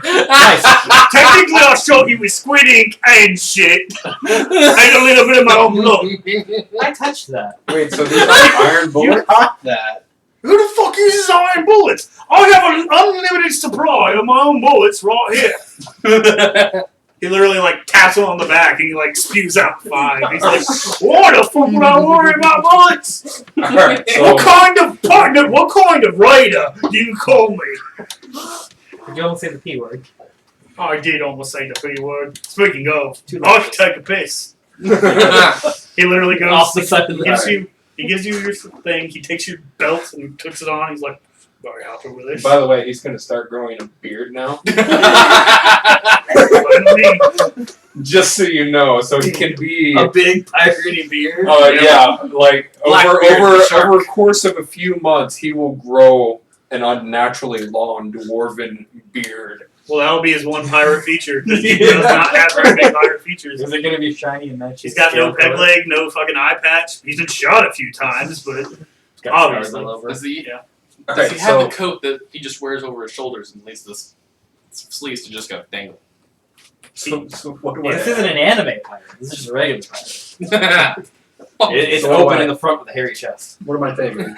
Nice. Technically I'll show you with squid ink and shit. And a little bit of my own blood. I touched that. Wait, so these are iron You bullets? caught that. Who the fuck uses iron bullets? I have an unlimited supply of my own bullets right here. He literally like taps him on the back and he like spews out 5. He's like, why the fuck would I worry about bullets? Alright, so What kind of partner, what kind of raider do you call me? Did you almost say the P word? I did almost say the P word. Speaking of, Too I late. can take a piss. He literally goes, Off the side of he the gives you your thing, he takes your belt and he puts it on, he's like, very happy with this. by the way, he's gonna start growing a beard now. Just so you know, so he can be A big piratey beard. like Blackbeard over the shark. over a course of a few months he will grow an unnaturally long dwarven beard. Well, that'll be his one pirate feature, because he does not have very big pirate features. Is it gonna be shiny and matchy? He's got no peg leg, no fucking eye patch. He's been shot a few times, but obviously. Does he, Yeah. does Alright, he have so a coat that he just wears over his shoulders and leaves the sleeves to just go dangle? so what This isn't an anime pirate. This is just a regular pirate. Oh, It's So open what? in the front with a hairy chest. what am I thinking?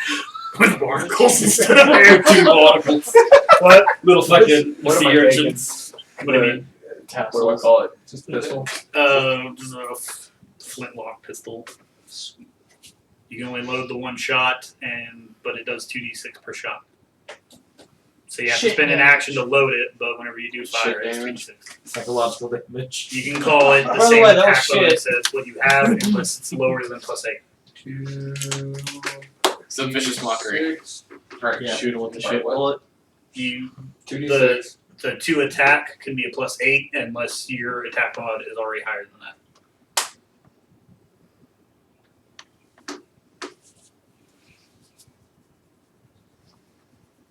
With barnacles instead of hair. Two barnacles. What? Little fucking What am sea I urchins. What do you mean? What do I call it? Just a pistol? Just a flintlock pistol. You can only load the one shot, but it does 2d6 per shot. So you have to Shit spend an damage. action to load it, but whenever you do fire, Shit it's damage. 2d6. Psychological damage. You can call it the By the same way, that was attack bonus shit. as what you have, unless it's lower than +8. It's a vicious mockery. Alright, Yeah. shoot him with the Alright, shit what? bullet. You 2d6. the 2 attack can be a +8 unless your attack mod is already higher than that.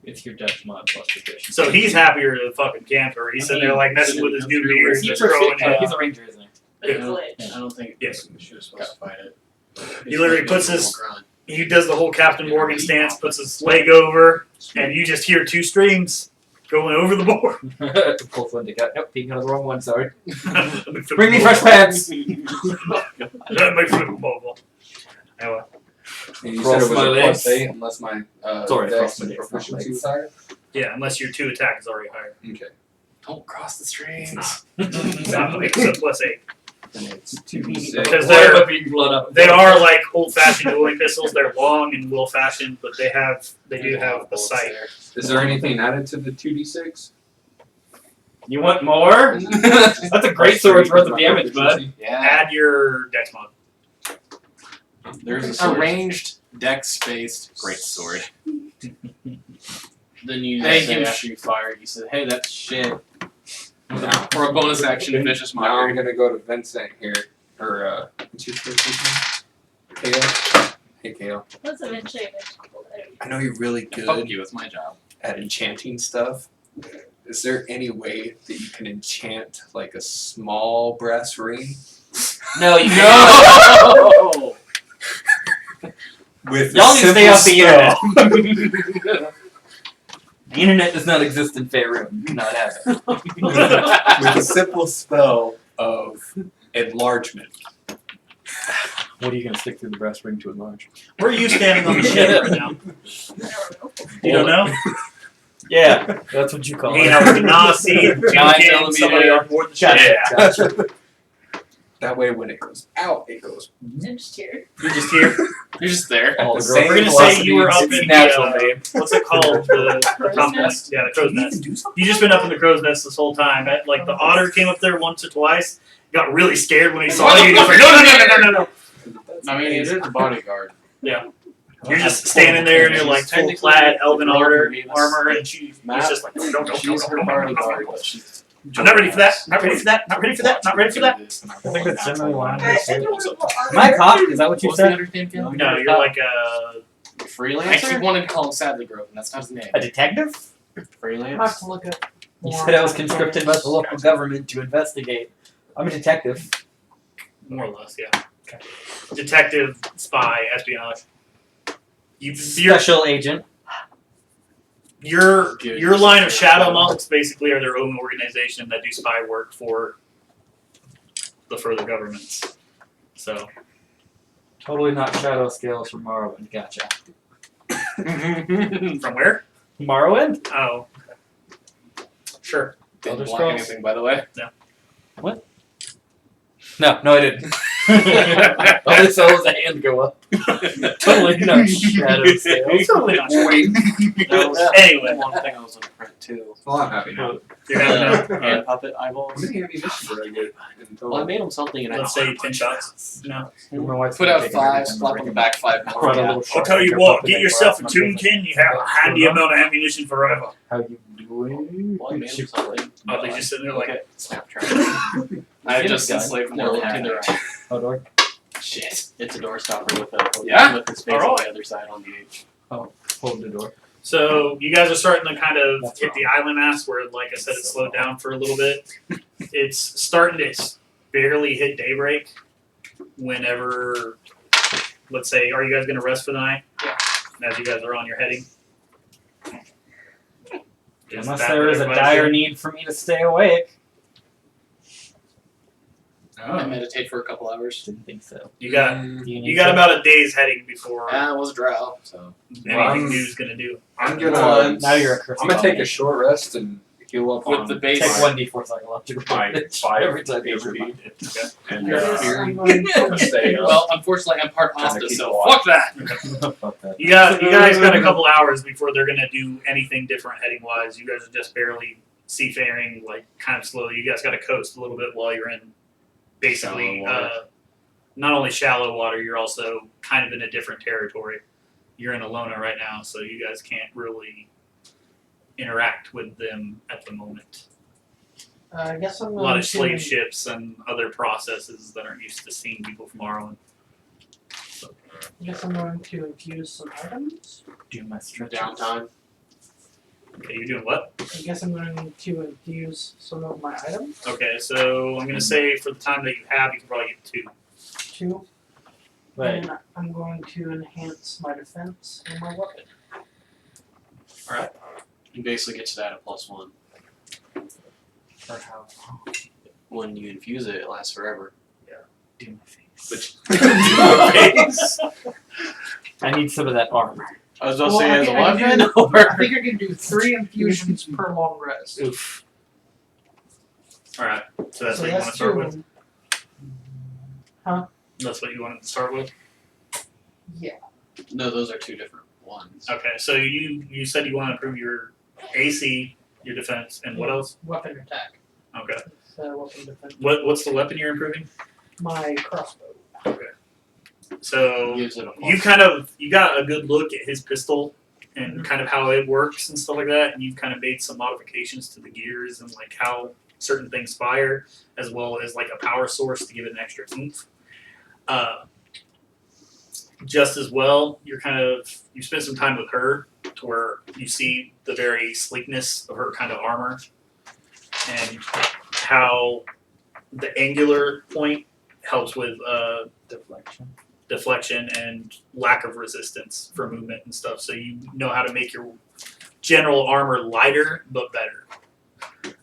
It's your death mod plus proficiency. So he's happier than a fucking camper. He's sitting there like messing with his new beard, He's just a throwing ranger, it. he's a ranger, isn't he? It's Yeah. glitch. I don't think Yes. we should have specified it. He literally It's puts like a his- normal grunt. He does the whole Captain Morgan stance, puts his leg over, and you just hear two streams going over the board. Pulls one to Nope, taking out the wrong one. Sorry. Bring Bring me fresh pants. My foot mobile. Anyway, And you Cross said it was my a legs. +8 unless my Sorry, dex cross my and legs, not proficiency legs. was higher? yeah, unless your 2 attack is already higher. Okay. Don't cross the streams. No, it's a +8. Then it's 2d6. Because Boy, they're- but being blown up. They are like old-fashioned dueling pistols. They're long and well-fashioned, but they do have the sight. Is there anything added to the 2d6? You want more? That's a great sword's worth of damage, bud. Yeah. Add your dex mod. There's a A sword. ranged, dex-based greatsword. Then you Thank just say you. after you fire, you said, "Hey, that's shit." Now, For a bonus action, vicious now I'm mockery. gonna go to Vincent here. Or, what's your first name? Kale? Hey, Kale. Let's eventually vegetable. I know you're really good Fuck you, it's my job. at enchanting stuff. Is there any way that you can enchant, like, a small brass ring? No, you No! With Y'all a need to stay simple off the spell. internet. The internet does not exist in Faerun. Do not have it. With a simple spell of enlargement. What are you gonna stick through the breast ring to enlarge? Where are you standing on the ship right now? I don't know. You don't know? Yeah, that's what you call Hanging it. out with the Nazi, Toucan, somebody on board the ship. Gotcha. That way, when it goes out, it goes. I'm just here. You're just here. You're just there. All The the same We're gonna velocity say you were up it's in natural the name. what's it called? The Crow's top nest? Yeah, the crow's nest. You just been up in the crow's nest this whole time. Like the otter came up there once or twice, got really scared when he saw you. He was like, no. I mean, it is a bodyguard. You're just standing there in your like full Technically, clad elven the armor, Venus- armor, and she's just like, no. She's her bodyguard, but she's. I'm not ready for that. Not ready for that. Not ready for that. Not ready for that. I think that's generally why I'm I said you were a little Am I a cop? Is that what you What's the said? other name again? No, you're like a I keep Freelancer? wanting to call him Sadly Grove, and that's not his name. A detective? I have Freelance? to look at. You more said I was on conscripted the by the local government to investigate. I'm a detective. more or less, yeah. Detective, spy, espionage. Your Special agent. your line of shadow monks basically are their own organization that do spy work for the further governments. So Totally not shadow scales from Morrowind. Gotcha. from where? Morrowind? Oh, sure. Didn't Elder block Scrolls. anything, by the way. No, I didn't. All I saw was a hand go up. Totally not shadow scales. Totally not sure. That was Anyway, one thing I was gonna print too. Well, I'm happy now. you're having a, Hand puppet How eyeballs. many ammunition did I get in total? Well, I made them something and let's say 10 shots. No. My wife's Put gonna out take 5, everything slap and on the back 5 more. Run a Yeah. little I'll short tell you like what, puppet get and yourself a glass, nothing. toonkin, you have a handy amount of ammunition forever. How you doing? Well, I made them something. Oh, they just sitting there like, Okay, Snapchat. I Get just a gun. enslaved No, more it's than either- Oh, door. Shit. It's a door stopper with a Yeah? with his face on the other side on the H. Hold the door. so you guys are starting to kind of That's hit the island mass where, like I said, it slowed down for a little bit. It's starting to barely hit daybreak whenever, let's say, are you guys going to rest for the night? Yeah. As you guys are on your heading? Is Unless that there what is a everybody's dire doing? need for me to stay awake. I meditate for a couple hours. Didn't think so. You got Do you, you got about a day's heading before Yeah, it was a drow, so. anything new is going to do. I'm gonna. Now you're a curse. I'm gonna take a short rest and heal up With on the base. Take 1d4 psychological my damage 5 every time you HP. remind it. And Yes, here I'm going I'm gonna stay up. Well, unfortunately, I'm part Kinda pasta, keep so watch. fuck that. Fuck that. You guys got a couple hours before they're gonna do anything different heading wise. You guys are just barely seafaring, like kind of slowly. You guys got to coast a little bit while you're in basically Shallow water. not only shallow water, you're also kind of in a different territory. You're in Alona right now, so you guys can't really interact with them at the moment. I guess I'm A going lot of to. slave ships and other processes that aren't used to seeing people from Arlen. I guess I'm going to infuse some items. Do my stretches. Downtime. Okay, you're doing what? I guess I'm going to infuse some of my items. Okay, so I'm gonna say for the time that you have, you can probably get 2. 2. Right. And I'm going to enhance my defense and my weapon. You basically get to that at +1. For how long? When you infuse it, it lasts forever. Do my face. But I need some of that armor. I was about to say, as a I can weapon, do- I think I can do 3 infusions per long rest. Oof. Alright, so that's So what you want to that's start 2 with? of them. That's what you wanted to start with? Yeah. no, those are 2 different ones. Okay, so you said you want to improve your AC, your defense, and what else? Weapon attack. Okay. Weapon defense. What's the weapon you're improving? My crossbow. So Gives it a you +1. you got a good look at his pistol and kind of how it works and stuff like that, and you've kind of made some modifications to the gears and like how certain things fire, as well as like a power source to give it an extra oomph. Just as well, you spent some time with her to where you see the very sleekness of her kind of armor and how the angular point helps with deflection and lack of resistance for movement and stuff. So you know how to make your general armor lighter but better.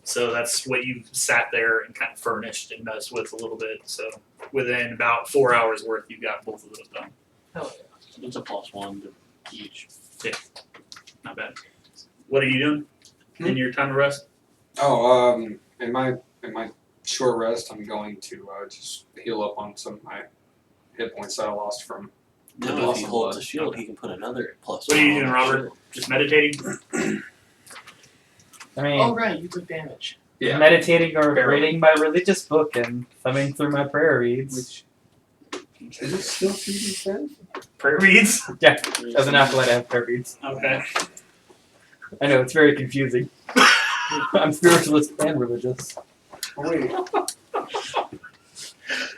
So that's what you sat there and kind of furnished and messed with a little bit. So within about 4 hours worth, you got both of those done. Hell It's a +1 to each. Not bad. What are you doing in your time of rest? Oh, in my short rest, I'm going to just heal up on some of my hit points that I lost from. No, if loss he of holds blood. a shield, he can put another +1. What are you doing, on the Robert? shield. Just meditating? I mean, Oh right, you took damage. Yeah. meditating or Barely. reading my religious book and thumbing through my prayer reads. Is it still 2d10? Prayer reads? As an acolyte, I have prayer reads. Okay. I know, it's very confusing. I'm spiritualist and religious. Oh, wait.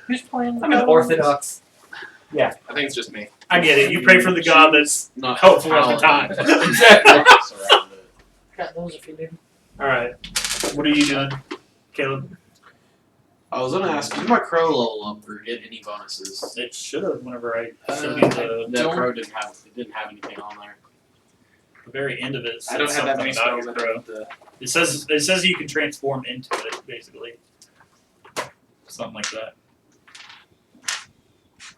Who's playing? I'm an orthodox. I think it's just me. I get it. You pray for the God that's Not helpful at the time. Exactly. Got those if you need. Alright. What are you doing, Caleb? I was gonna ask, did my crow level up or get any bonuses? It should have whenever I showed you That the crow didn't have anything on there. very end of it. I don't said have that many something spells. about your crow. It says you can transform into it, basically. Something like that.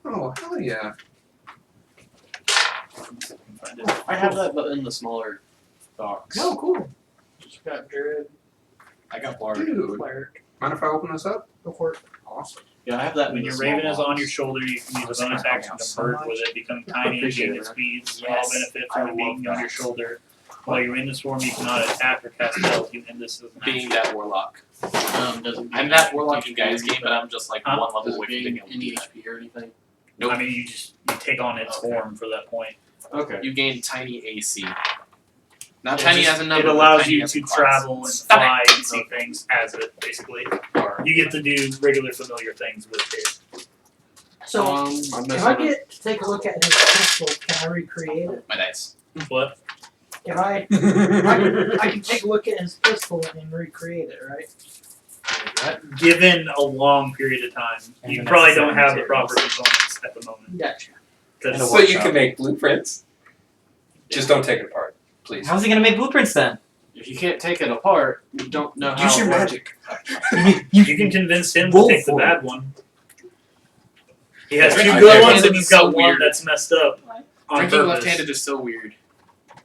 Oh, hell yeah. Find it. I have that, but in the smaller box. Oh, cool. Just got Druid, I got Bard. Dude. Cleric. Mind if I open this up? Go for it. Awesome. Yeah, I have that. When in your the small raven is box. on your shoulder, you can use a bonus action to merge with it, become tiny and Appreciate gain it, its man. speed. Small Yes, benefit I from it being love on that. your shoulder. While you're in this form, you cannot attack or cast spells. You end this as an Being action. that warlock. Doesn't I'm that warlock you guys game, game, but I'm just like Huh? one level Does away it from being gain able to any do that. HP or anything? I mean, you take on its Okay. form for that point. Okay. You gain tiny AC. Not It tiny just- as a number. It but allows tiny you as a to class. travel and Stop fly it. and see things as it, basically. Or, You get to do regular familiar things with it. So, I'm if messing I up. get to take a look at his pistol, can I recreate it? My dice. What? If I can take a look at his pistol and recreate it, right? Given a long period of time, And you the probably necessary don't have the proper materials. components at the moment. Gotcha. And a Because So you workshop. can make blueprints. Just don't take it apart, please. How's he gonna make blueprints then? If you can't take it apart, you don't know how Use your it works. magic. you can convince him to Roll take the for it. bad one. He has two Drinking good ones left-handed and he's is so got one weird. that's messed up on Drinking purpose. left-handed is so weird.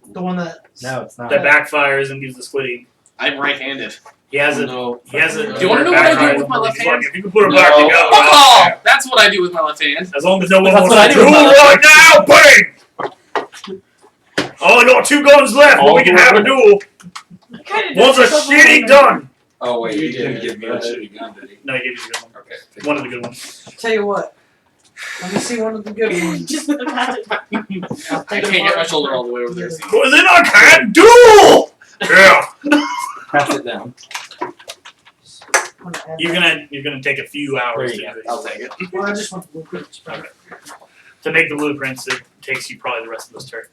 The one that. No, it's not. That backfires and gives the squiddy. I'm right-handed. He has a No. he has a Do you wanna know what I do backfire with my where left he's like, hand? if you can put it No. back together. Fuck off! That's what I do with my left hand. As long as no one That's wants what I to do with my duel left right now, bang! Oh, I got 2 guns left, but we can have a duel. One's a shitty gun. Oh wait, You he didn't did, give me a but- shitty gun, did he? No, he gave you a good one. Okay. One of the good ones. Tell you what. Let me see one of the good ones. Just with the passive. I'll I take can't it get my apart. shoulder all the way over there. See? Well, then I can't duel. Yeah. Pass it down. I'm gonna add You're that. gonna take a few hours There to you do this. I'll take it. Well, I just want the blueprints. Okay. To make the blueprints, it takes you probably the rest of this turn.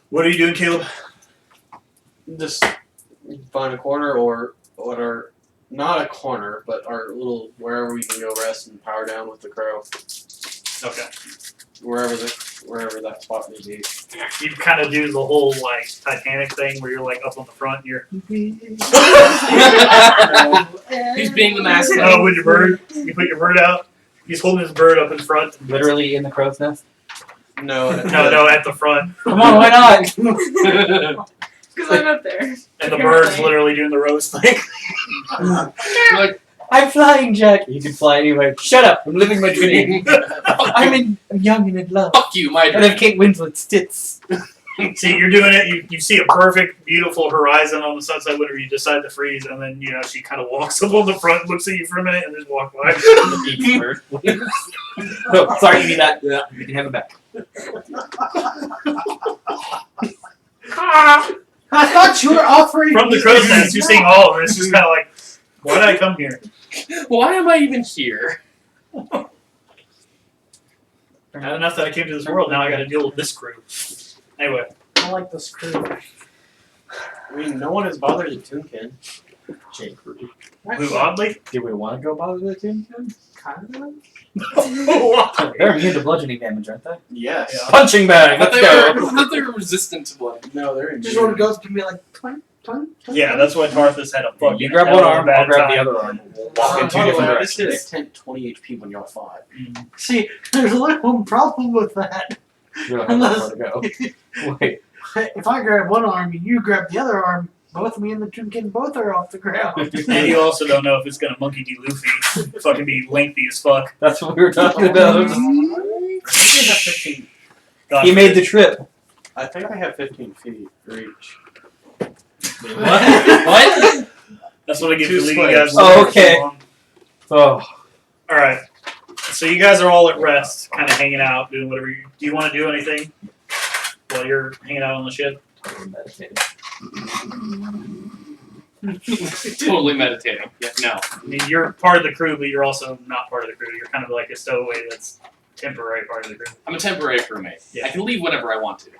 What are you doing, Caleb? Just find a corner or what are not a corner, but our little wherever we can go rest and power down with the crow. Okay. Wherever that spot may be. You kind of do the whole like Titanic thing where you're like up on the front and you're He's being the mascot. oh with your bird. You put your bird out. He's holding his bird up in front. Literally in the crow's nest. No. No, at the front. Come on, why not? Because I'm up there. And the bird's literally doing the rose thing. Like, I'm flying, Jack. You can fly anyway. Shut up. I'm living my dream. I'm young and in love. Fuck you, my And dream. if Kate Winslet's tits. See, you're doing it. You see a perfect, beautiful horizon on the sunset whenever you decide to freeze, and then she kind of walks up on the front, looks at you for a minute, and just walks by. No, sorry, you need that. Yeah, you can have it back. I thought you were offering From the crow's nest, you're seeing all of it. It's just kind of like, why did I come here? Why am I even here? Not enough that I came to this world. Now I got to deal with this crew. Anyway, I like this crew. I mean, no one has bothered the Toonkin. who oddly? Do we want to go bother the team? Kind of. They're immune to bludgeoning damage, aren't they? Yes. Yeah. Punching bag, let's I go. thought they were resistant to blood. No, they're in. Just want to go up and be like, twink, twink, twink. Yeah, that's why Tarthus had a fucking. You grab hell one of a arm, bad I'll grab time. the other arm. We'll walk in two By the different way, this hit directions. a 10, 20 HP when y'all fought. See, there's a little problem with that. You don't have nowhere to go. Wait. If I grab one arm and you grab the other arm, both me and the Toonkin both are off the ground. And you also don't know if it's gonna monkey D. Luffy. Fucking be lengthy as fuck. That's what we were talking about. I think I have 15. God He made forbid. the trip. I think I have 15 feet reach. What? That's what I get for Two leaving you slaves. guys. Oh, alone for okay. so long. Oh. All right. So you guys are all at rest, kind of hanging out, doing whatever. Do you want to do anything while you're hanging out on the ship? Totally meditating. Yeah, no. I mean, you're part of the crew, but you're also not part of the crew. You're kind of like a stowaway that's temporary part of the crew. I'm a temporary crewmate. Yeah. I can leave whenever I want to.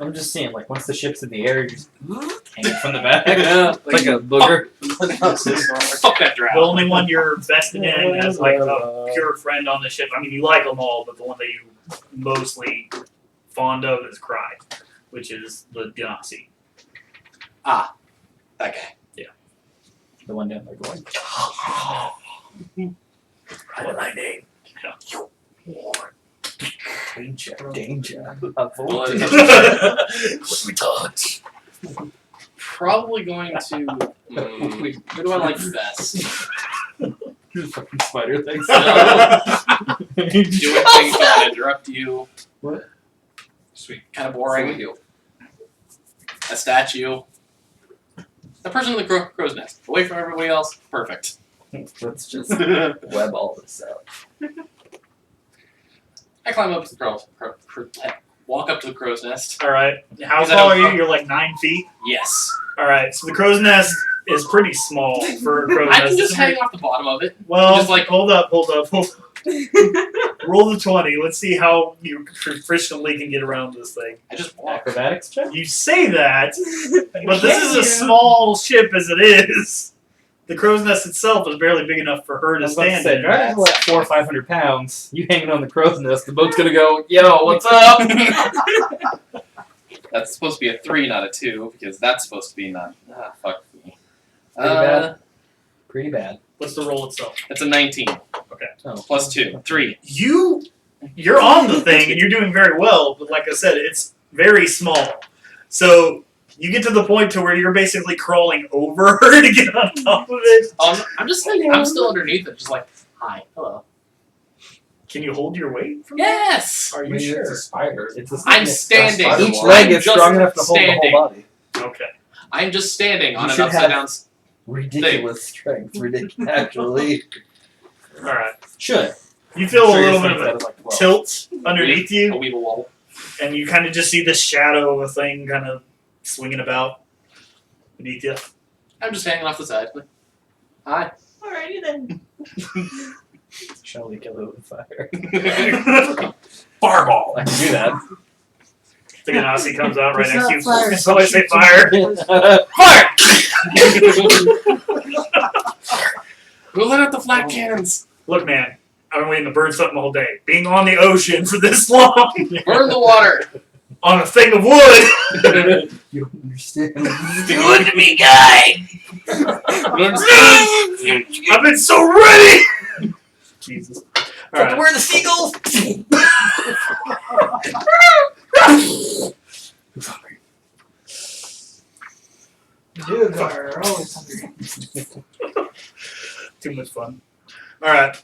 I'm just saying, like, once the ship's in the air, you just hang it from the back. Yeah, It's like a booger. Fuck that The drow. only one you're vested in as like a pure friend on the ship. I mean, you like them all, but the one that you mostly fond of is Cry, which is the Ganassi. That guy. The one down there going. What my name? Danger. Danger. Well, Avoid it's- What we touch. Probably going to. Who do I like best? Fucking spider things. Doing things that interrupt you. What? Sweet. Kind of boring. A statue. The person in the crow's nest. Away from everybody else. Perfect. Let's just web all this out. I climb up to the walk up to the crow's nest. All right. How Because I tall are don't- you? You're like 9 feet. Yes. All right. So the crow's nest is pretty small for a crow's I nest. can just It's hang off the bottom of it. Well, just like- hold up. Roll the 20. Let's see how you proficiently can get around this thing. I just walk. Acrobatics check? You say that, but this is Can a you? small ship as it is. The crow's nest itself is barely big enough for her I to was about to stand say, in. Dragon's like 400 or 500 pounds. You hanging on the crow's nest, the boat's gonna go, yo, what's up? That's supposed to be a 3, not a 2, because that's supposed to be not. Fuck me. Pretty bad. Pretty bad. What's the roll itself? It's a 19. Oh. Plus 2. 3. You're on the thing and you're doing very well, but like I said, it's very small. So you get to the point to where you're basically crawling over her to get on top of it. I'm just thinking, I'm still underneath it, just like, hi, hello. Can you hold your weight? From Yes! Are I you mean, sure? it's a spider. It's a I'm standing. Each I'm leg is just strong enough to hold the standing. whole body. Okay. I'm just standing on You an should upside have- down. Ridiculous strength. Ridiculous. Actually. All right. Should. You feel Sure a your little bit strength of out is like 12. a tilt underneath A you, weeble wobble. and you kind of just see the shadow of a thing kind of swinging about beneath you. I'm just hanging off the side. Like, hi. Alrighty then. Shall we kill it with fire? Fireball. I can do that. The Ganassi comes out right It's next to not you. fire, Can somebody say it's fire? Fire! We'll let out the flak cannons. Look, man, I've been waiting to burn something all day. Being on the ocean for this long Burn the water. on a thing of wood. You don't understand. Do it to me, guy! I've been so ready. Jesus. All right. Where are the seagulls? Dude, are always hungry. Too much fun. All right.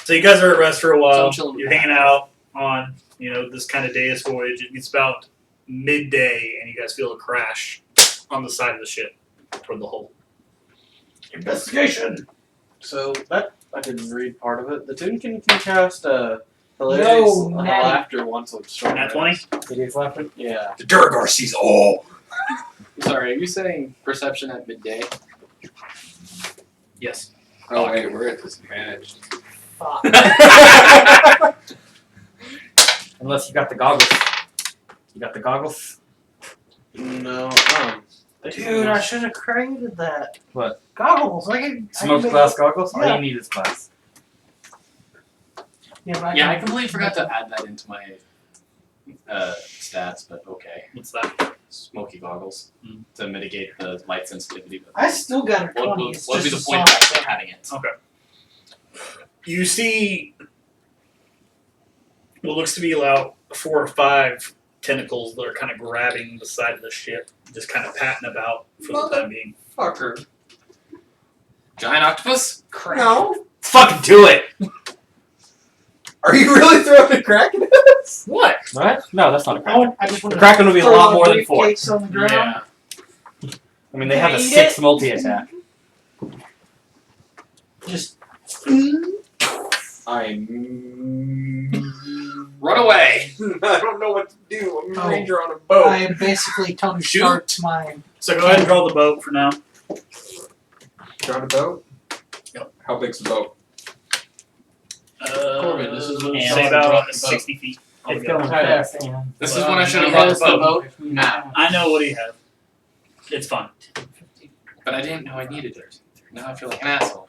So you guys are at rest for a So while. I'm chilling. You're hanging out on, this kind of day's voyage. It gets about midday, and you guys feel a crash on the side of the ship toward the hull. Investigation. So that I didn't read part of it. The Toonkin can cast hilarious No, Natty. laughter once with short Nat rest. 20? It is laughing. Yeah. The Durgar sees all. Sorry, are you saying perception at midday? Yes. Oh wait, we're at disadvantage. Fuck. Unless you got the goggles. You got the goggles? No. Dude, I should have created that. What? Goggles. I can Smoked make glass goggles? All Yeah. you need is glass. Yeah, but Yeah, I can- completely forgot to add that into my stats, but okay. What's that? Smoky goggles Mm. to mitigate the light sensitivity. But I still got a what 20. would It's be the just a point of soft actually having it? You see what looks to be about 4 or 5 tentacles that are kind of grabbing the side of the ship, just kind of patting about for the time being. Fucker. Giant octopus? crap. No. Fucking do it! Are you really throwing a Kraken at us? What? What? No, that's not a I, kraken. I just want The to kraken would be a throw lot the more than 4. briefcase on the ground. I mean, they have a Eat 6 it. multi-attack. Just. Run away! I don't know what to do. I'm a Oh. ranger on a boat. I am basically Tony Shoot. Stark's mind. So go ahead and draw the boat for now. Got a boat? Yep. How big's the boat? Corbin, this is when say someone about brought the 60 feet. It's altogether. going Yeah. fast. Yeah. This is Well, when I should have he brought has the the boat map. I know what he has. It's fun. But I didn't know I needed it. Now I feel like an asshole.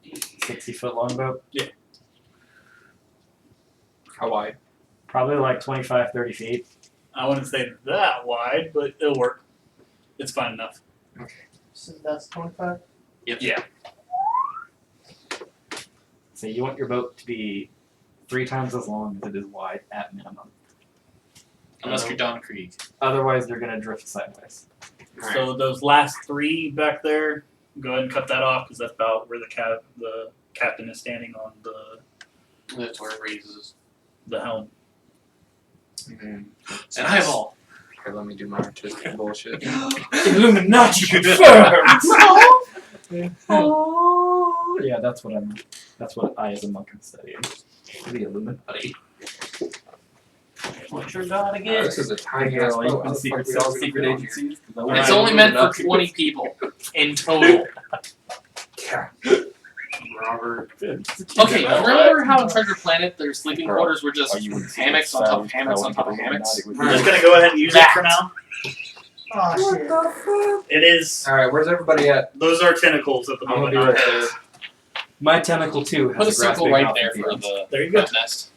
60-foot long boat. How wide? Probably like 25, 30 feet. I wouldn't say that wide, but it'll work. It's fine enough. So that's 25. Yep. Yeah. So you want your boat to be 3 times as long as it is wide at minimum. Unless you're Don Krieg. Otherwise, they're gonna drift sideways. So those last 3 back there, go ahead and cut that off because that's about where the captain is standing on That's where it raises. the helm. And eyeball. Here, let me do my artistic bullshit. Illuminati confirmed. Oh, yeah, that's what I as a monk am studying. The Illuminati. What's your god Oh, again? this is a tiny ass boat. How the fuck we all gonna fit on here? agencies. It's only meant for 20 people in total. Yeah. Robert. Okay, remember how in Treasure Planet their sleeping quarters were just hammocks on top of hammocks on top of hammocks? I'm just gonna go ahead and use it for now. Oh shit. It is. Alright, where's everybody at? Those are tentacles at the I'm moment. gonna be not right heads. My tentacle too has Put a a circle grasping right mouth there and for feet. the There you go. nest.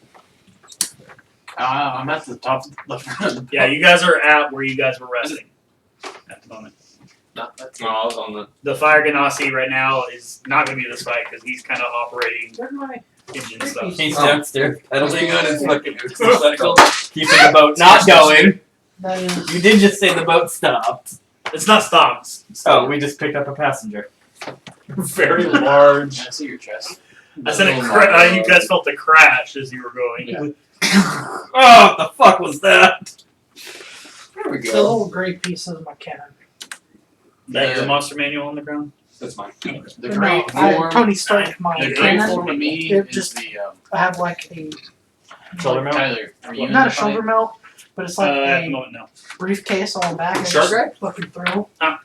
I'm at the top left. Yeah, you guys are at where you guys were resting at the moment. Not that's No, I was on the. The Fire Ganassi right now is not going to be this fight because he's kind of operating Where's my engine stuff. He's Oh. downstairs pedaling on his fucking motorcycle. keeping the boat not going. that is You did just say the boat stopped. It's not stopped. Oh, we just picked up a passenger. Very large. I see your chest. I said it. You guys felt the crash as you were going. Yeah. Oh, what the fuck was that? There we the go. little gray piece of my cannon. That your monster manual on the ground? That's mine. The No, great I form. Tony Stark my The great cannon. form of me It is just- the I have like a Shoulder mount? Tyler. Are you not a in the shoulder mount, but it's like At the a moment, no. briefcase on the back. I Shark just guy? fucking throw. Oh,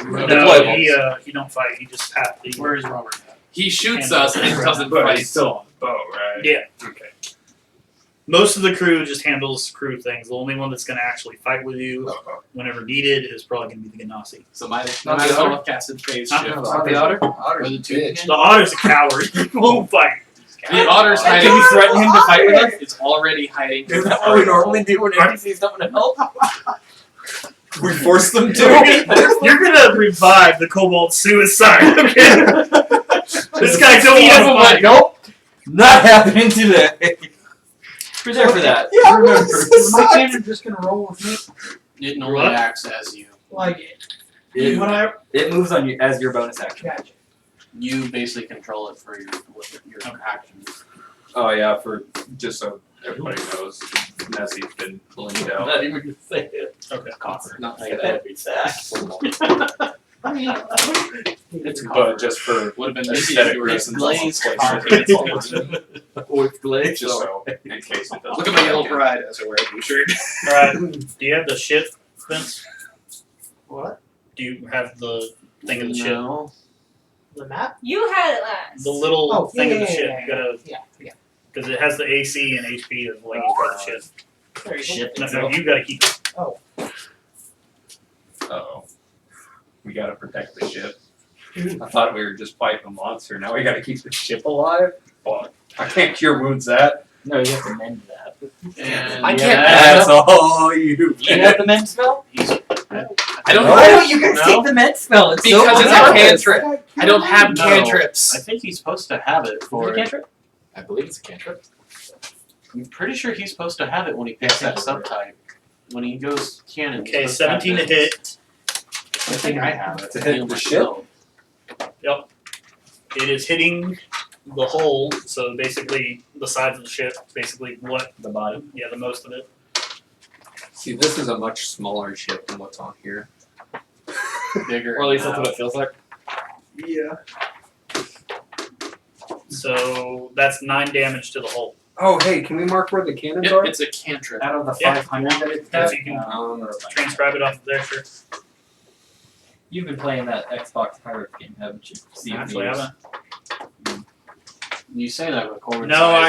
No, deployable. he don't fight. He just have the. Where is Robert? He shoots And us and the- doesn't But fight. he's still on the boat, right? Yeah. Okay. Most of the crew just handles crew things. The only one that's going to actually fight with you whenever needed is probably going to be the Ganassi. So my Not the spell otter? of casted phase Not shift. Not the otter? Or the two again? The otter's a coward. He won't fight. The otter's hiding. Can we threaten him to fight with us? It's already hiding. Is that what we normally do when NPCs don't want to help? We force them You're going to revive the Cobalt suicide, okay? This guy don't He doesn't want want to to go. Not happening today. Who's there for that? Yeah, Remember. Is my cannon just gonna roll with me? It normally What? acts as you. Like, It, when I it moves on you as your bonus action. gotcha. You basically control it for your actions. Oh yeah, for just so everybody knows, Nessie's been blinked out. Not even gonna say it. Okay. Copper. Not like That'd that. be sad. I mean, It's But copper. just for Would have been aesthetic it's reasons, glazed I'll copper. place it. Oh, it's glazed. Just so in case it doesn't. Look at my yellow pride as I wear a blue shirt. Alright. Do you have the ship, Vince? what? Do you have the thing of the ship? No. The map? You had it last. The little Oh, thing yeah, of the yeah, ship. yeah, You gotta, Yeah. because it has the AC and HP of like each part of the ship. There you Ship No, itself. you gotta keep it. Uh-oh. We gotta protect the ship. go. I thought we were just fighting a monster. Now we gotta keep the ship alive? Fuck. I can't cure wounds that. No, you have to mend that. And I can't- That's all you. You have the mend spell? I don't Why know. don't you guys No. take the mend spell? It's Because so it's a hard. cantrip. I don't have No. cantrips. I think he's supposed to have it Is for. it a cantrip? I believe it's a cantrip. I'm pretty sure he's supposed to have it when he picks that subtype. When he goes cannon. he's Okay, supposed to have 17 to it. hit. I think I have it. To hit on the my ship? build. It is hitting the hull, so basically the sides of the ship, basically what, The body. yeah, the most of it. See, this is a much smaller ship than what's on here. Bigger. Or at least that's what it feels like. Yeah. So that's 9 damage to the hull. Oh, hey, can we mark where the cannons Yep, are? it's a cantrip. Out of the Yeah. 500 that it's Yeah, got. so you can Um, transcribe it off of there, sure. You've been playing that Xbox Pirates game, haven't you? Sea of Actually, I Thieves. haven't. You say that with Corbin. No,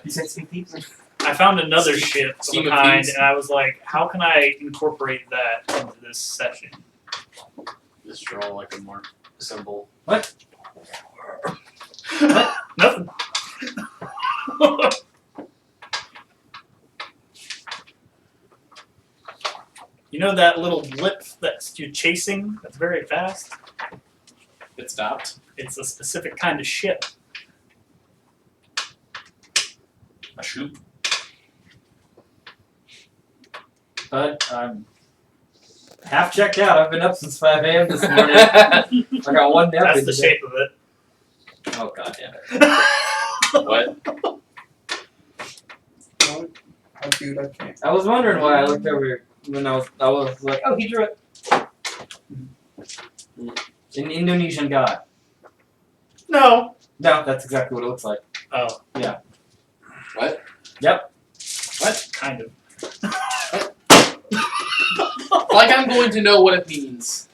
You said Sea of Thieves? I found another ship of Scheme a of kind, Thieves. and I was like, how can I incorporate that into this session? Just draw like a more symbol. Nothing. You know that little blip that you're chasing that's very fast? It stopped. It's a specific kind of ship. A shoop. But I'm half checked out. I've been up since 5 a.m. this morning. I got one nap That's in the today. shape of it. Oh, god damn it. What? Oh, dude, I can't. I was wondering why I looked over when I was like, oh, he drew it. An Indonesian guy. No. No, that's exactly what it looks like. Oh. Yeah. What? Yep. What? Kind of. Like I'm going to know what it means.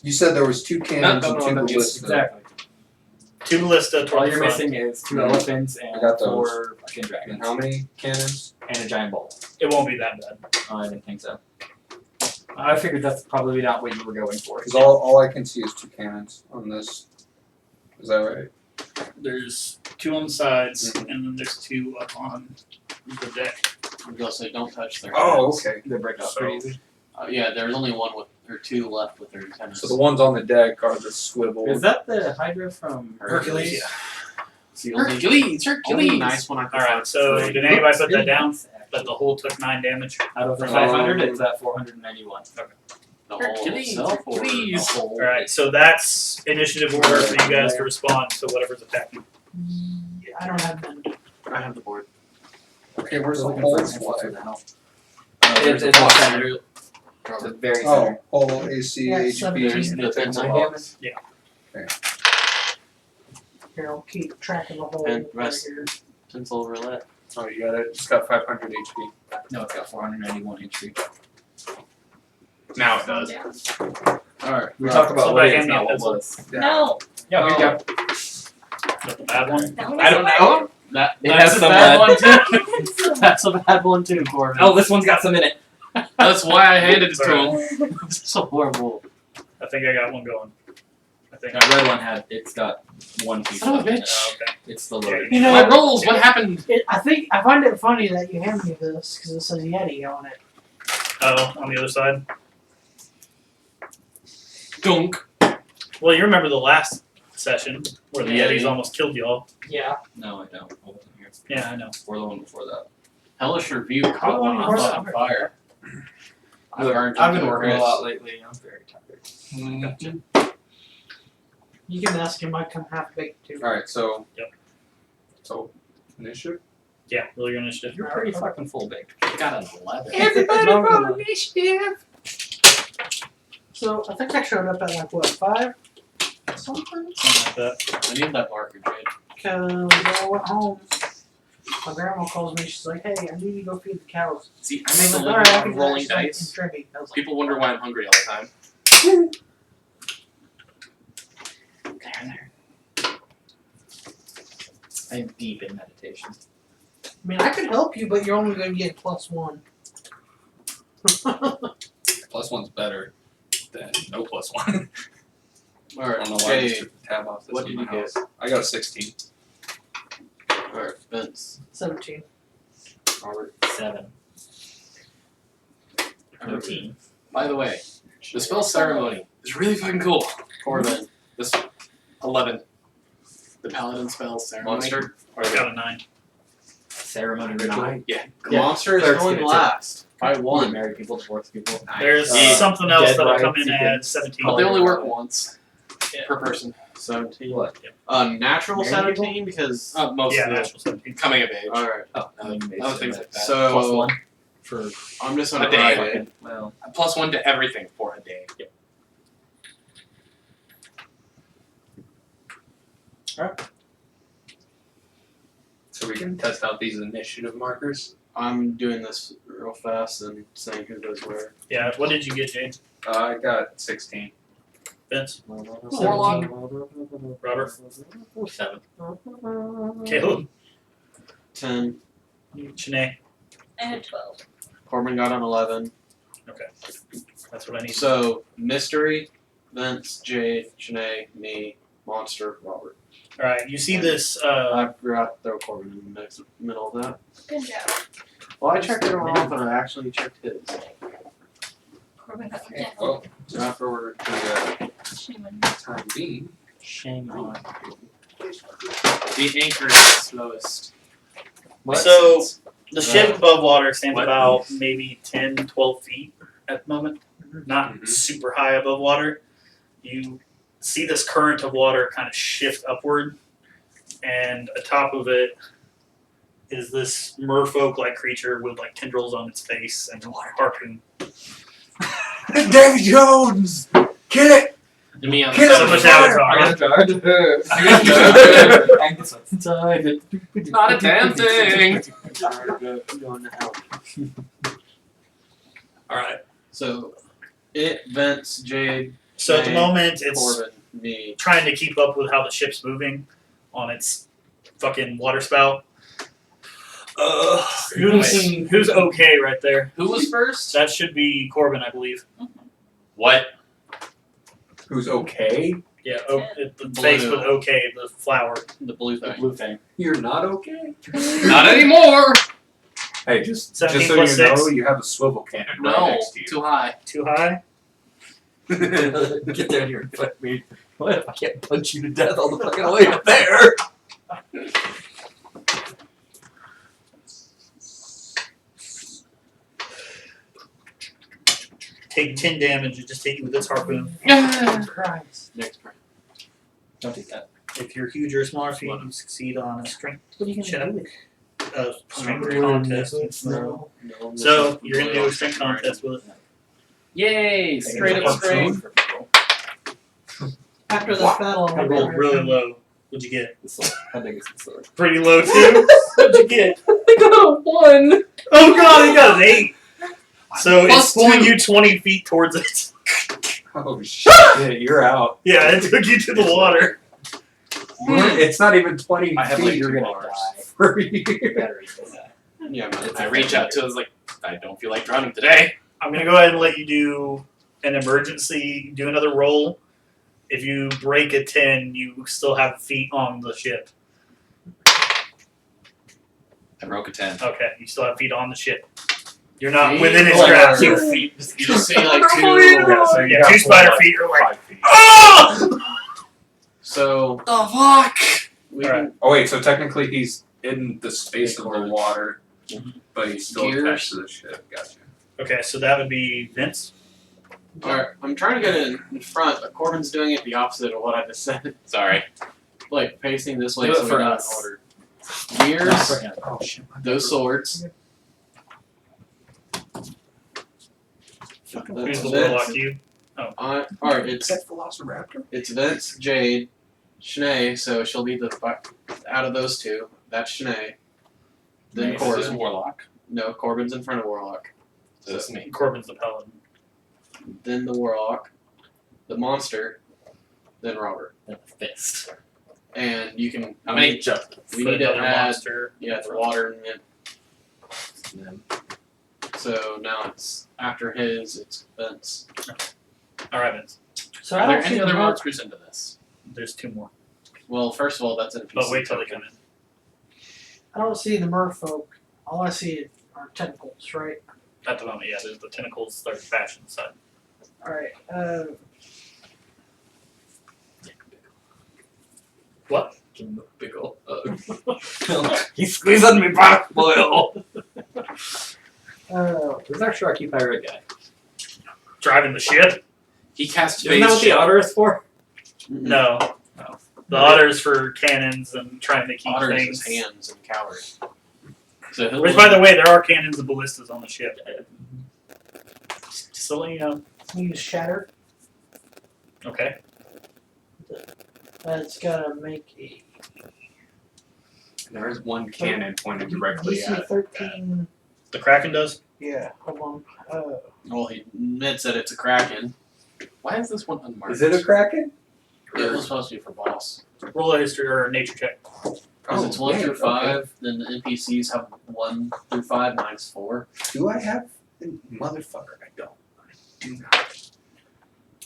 You said there was 2 cannons No, and no, 2 no, that's ballistas. Exactly. 2 ballista All toward the you're front. missing is 2 elephants and I got those. 4 fucking And dragons. how many cannons? And a giant bowl. It won't be that bad. Oh, I didn't think so. I figured that's probably not what you were going for. Because all I can see is 2 cannons on this. Is that right? There's 2 on the sides, and then there's 2 up on the deck. I'm gonna say don't touch their Oh, heads. okay. They break up So- pretty easy. Yeah, there's only one with or 2 left with their antennas. So the ones on the deck are the swivel. Is that the Hydra from Hercules. It's the only, Hercules, only Hercules. nice one I could Alright, find. so Great. did anybody put that down? That the hull took 9 damage? Out of the Um, 500, it's at 491. The whole Hercules, itself or the Hercules. whole. Alright, so that's initiative order for you guys to respond to whatever's attacking. Yeah, I don't have them. I have the board. Okay, where's the Looking whole for info for slide? the help. There's It's a the box. center. The very center. Oh, whole AC, Yeah, HP. 17. The take pencil nine box. Here, I'll keep track of the whole And right rest. here. Pencil roulette. Oh, you got it. It's got 500 HP. No, it's got 491 HP. Now it does. Alright. We talked about Somebody what is, hand me a not what pencil. was. No. Yeah, we Oh. go. Is that the bad one? That was I don't the know. That, It that's has a some bad lead. one too. That's a bad one too, Corbin. Oh, this one's got some in it. That's why I handed it to Alright. him. This is so horrible. I think I got one going. I think. That red one it's got one piece Son of a left in it. bitch. Okay. It's still loaded. You know, My rolls, what happened? I find it funny that you hand me this because it says Yeti on it. Oh, on the other side. Dunk. Well, you remember the last session where the Yeah, Yetis yeah. almost killed y'all. Yeah. No, I don't. I wasn't here. Yeah, I know. Or the one before that. Hellish Review caught one Oh, on fire. I burned I've been into working a Chris. lot lately. I'm very tired. You can ask him. I come half baked too. Alright, so. Yep. So, initiative? Yeah, roll your initiative. You're pretty fucking full baked. I got an 11. Everybody roll initiative. So I think I showed up at like what 5? Something. Something like that. I need that marker, Jade. Cause I went home. My grandma calls me. She's like, "Hey, I need you to go feed the cows." See, I I'm make a like, living "Alright, I on can do rolling that." She's like, dice. "Trim me." I was like, People wonder why I'm hungry all the time. There. I'm deep in meditation. I mean, I could help you, but you're only going to get +1. +1's better than no +1. I Alright, don't know why I just Jade. took the tab off this What in did my you house. I got a 16. Alright, Vince. 17. Robert. 7. 13. By the way, the spell ceremony is really fucking cool. Corbin. This 11. The paladin spell ceremony. Monster? I got a 9. Ceremony ritual. Yeah. Yeah, Monster is clerics going get it too. last. By One. one. Married people, divorced people. There's Yeah. something else Dead that'll come rights, in you can- at 17. But they only work Yeah. once Yeah. per person. 17. What? Natural Married 17 because. Most Yeah, of the natural 17. coming of age. Alright. Oh, Other things like that. So. +1 for I'm just gonna A day. write fucking. it. Well, +1 to everything for a day. So we can test out these initiative markers. I'm doing this real fast and saying who goes where. Yeah, what did you get, James? I got 16. Vince? Warlock. Robert? 7. Caleb? 10. Shanae? I had 12. Corbin got an 11. That's what I need. So, Mystery, Vince, Jade, Shanae, me, Monster, Robert. Alright, you see this, I forgot to throw Corbin in the next middle of that. Good job. Well, I checked it all off, but I actually checked his. Corbin got the 10. Well, after we're to Shame on the time being. Shame on. The anchor is the slowest. So, the ship above water stands What? about maybe 10, 12 feet at the moment. Not Mhm. super high above water. You see this current of water kind of shift upward, and atop of it is this merfolk-like creature with like tendrils on its face and a harpoon. Davy Jones! Kill it! To me, on Kill the it So with much fire! avatar. I got charge. I got inside. Not a damn thing. Going to hell. Alright. So, it, Vince, Jade, So at the Hey, moment, it's Corbin, me. trying to keep up with how the ship's moving on its fucking water spout. Who's okay right there? Who was first? That should be Corbin, I believe. What? Who's okay? Yeah, the Blue. face with okay, the flower. The blue thing. Blue thing. You're not okay? Not anymore. Hey, just 17 so plus you know, 6. you have a swivel cannon right No, next to you. too high. Too high? Get down here and fight me. What if I can't punch you to death all the fucking way up there? Take 10 damage and just take you with this harpoon. Christ. Next turn. Don't take that. If you're huge or smaller feat, you succeed on a strength What are you check. gonna do? Strength Oh, contest. no. No, So you're gonna do a strength contest with it. Yay! Straight up straight. After this battle, I rolled really low. What'd you get? I think it's the sword. Pretty low too. What'd you get? I got a 1. Oh god, he got an 8. So Plus it's pulling 2. you 20 feet towards it. Oh shit, you're out. Yeah, it took you to the water. It's not even 20 I have feet. like You're 2 gonna bars. die. for you. Yeah, man. I reach out to it, like, I don't feel like drowning today. I'm gonna go ahead and let you do an emergency. Do another roll. If you break a 10, you still have feet on the ship. I broke a 10. Okay, you still have feet on the ship. You're not See? within its Like, grasp. You just see like two. Yeah, so You yeah, got 2 full, spider like, feet are like, 5 feet. oh! So Oh fuck! we Alright. can Oh wait, so technically he's in the space of the Correct. water, but he's still Gears. attached to the ship. Gotcha. Okay, so that would be Vince. Alright, I'm trying to get it in front, but Corbin's doing it the opposite of what I just said. Sorry. Like facing this way Do it so we for got us. in order. Gears, Oh shit. those swords. Who's the Vince. warlock? You. Alright, it's Velociraptor? Vince, Jade, Shanae, so she'll be out of those two. That's Shanae. Then This is Corbin. Warlock. No, Corbin's in front of Warlock. So that's me. Corbin's the paladin. Then the Warlock, the monster, then Robert. And a fist. And you can. How many? We need to Another add. monster. Yeah, the water and then. So now it's after his. It's Vince. All right, Vince. So Are I there don't see any the other mer- monsters into this? There's 2 more. Well, first of all, that's an NPC. But wait till they token. come in. I don't see the merfolk. All I see are tentacles, right? At the moment, yeah, there's the tentacles that are fashion side. Alright, What? Give him a big ol' hug. He's squeezing me back, boil. Who's our Sharky pirate guy? Driving the ship? He cast Isn't that what the otter is for? No. The otter's for cannons and trying to keep Otter is things. his hands and coward. So he'll. Which, by the way, there are cannons and ballistas on the ship. Just so let you know. use shatter. Okay. It's gotta make a There is one cannon pointed directly DC at it. 13. The Kraken does? Yeah, hold on. Well, he admits that it's a Kraken. Why is this one unmarked? Is it a kraken? It was supposed to be for boss. Roll a history or a nature check. Because it's 1 through 5, then the NPCs have 1 through 5, mine's 4. Do I have? Motherfucker, I don't. I do not.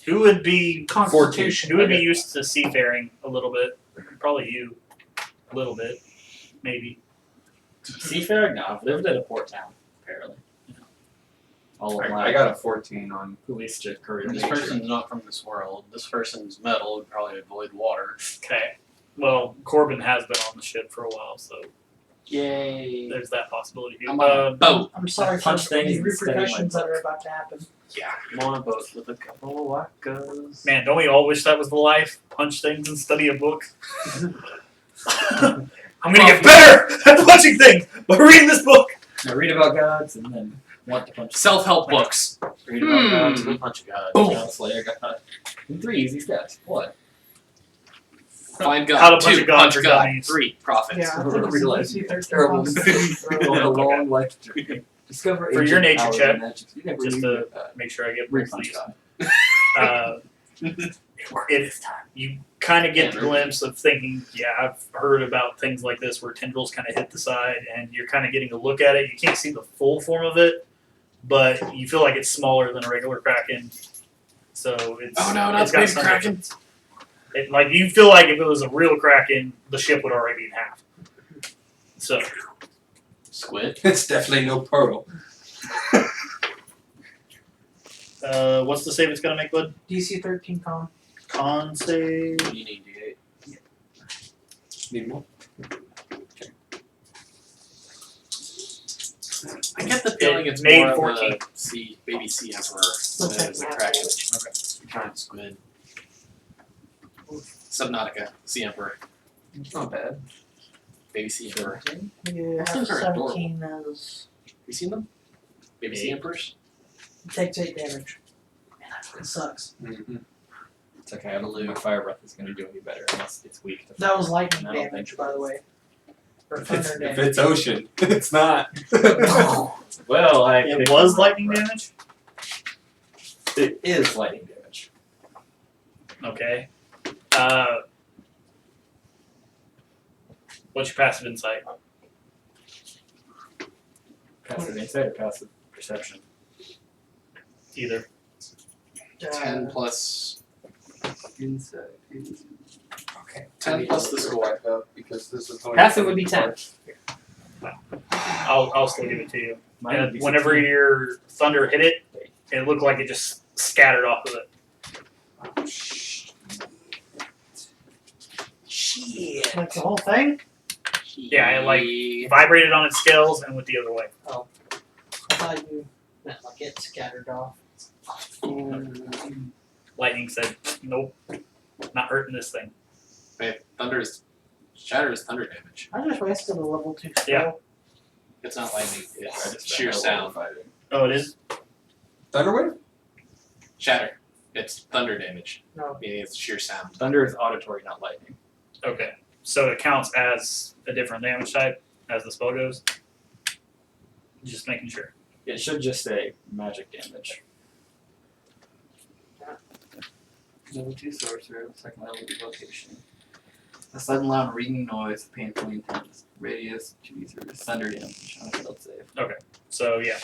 Who would be Constitution. Who would be used to seafaring a little bit? Probably you. A little bit. Maybe. Seafaring? No, I've lived in a port town, apparently. All of I got a 14 on. police to career. This person's not from this world. This person's metal would probably avoid water. Okay. Well, Corbin has been on the ship for a while, so Yay. there's that possibility. I'm on a boat. I'm sorry for Punch things the and study my repercussions that book. are about to happen. I'm on a boat with a couple of wackos. Man, don't we all wish that was the life? Punch things and study a book. I'm gonna get better at punching things by reading this book. I read about gods and then want to punch. Self-help books. Read about gods and a bunch of gods. Boom! Slayer god. And 3 easy steps. What? Find God. How to punch 2. a god Punch for God. dummies. 3. Profit. Yeah, I think it's Realize DC 13. terrible Constitution. On a long life journey. Discover For your ancient nature powers check, and magics you never just knew to you had. make sure I get Read both of punch these. god. It is time. You kind of get the Yeah, glimpse of thinking, yeah, I've heard about things like this where tendrils kind of hit the side, and you're kind of getting a look at it. You can't see the full form of it, but you feel like it's smaller than a regular kraken. So it's Oh no, not it's got baby some kraken. difference. Like you feel like if it was a real kraken, the ship would already be in half. So Squid. It's definitely no pearl. what's the save it's gonna make, bud? DC 13 con. Con save. You need D8. Need more? I get the feeling it's made more 14. of a baby sea emperor Let's than it take is a that. kraken. Giant squid. Subnautica, sea emperor, It's not bad. baby sea emperor. Yeah, Those things are 17 is. You seen them? Baby sea emperors. It takes 8 damage. Man, that fucking sucks. Mm-hmm. It's okay, I don't think fire breath is going to do any better unless it's weak to That was lightning I don't damage, think- by the way. Or If it's, thunder if damage. it's ocean, it's not. Well, It was lightning damage. It is lightning damage. Okay. What's your passive insight? passive insight or passive perception? Either. 10 plus Inside. Okay. 10 plus the score. Back up because this is going Passive would be 10. I'll still give it to you. Mine would be Whenever 16. your thunder hit it, it looked like it just scattered off of it. Shit. Like the whole thing? Yeah, it like vibrated on its scales and went the other way. I thought you meant like it scattered off. Lightning said, "Nope, not hurting this thing." Wait, shatter is thunder damage. I just wasted a level 2 spell. Yeah. It's not lightning. I It's just sheer sound. Oh, it is. Thunderwave? Shatter. It's thunder damage. No. Meaning it's sheer sound. Thunder is auditory, not lightning. Okay, so it counts as a different damage type as the spell goes. Just making sure. It should just say magic damage. Level 2 sorcerer, second level evocation. A sudden loud ringing noise, painfully intense. Radius, 2d3, thunder damage on a failed save. So yeah,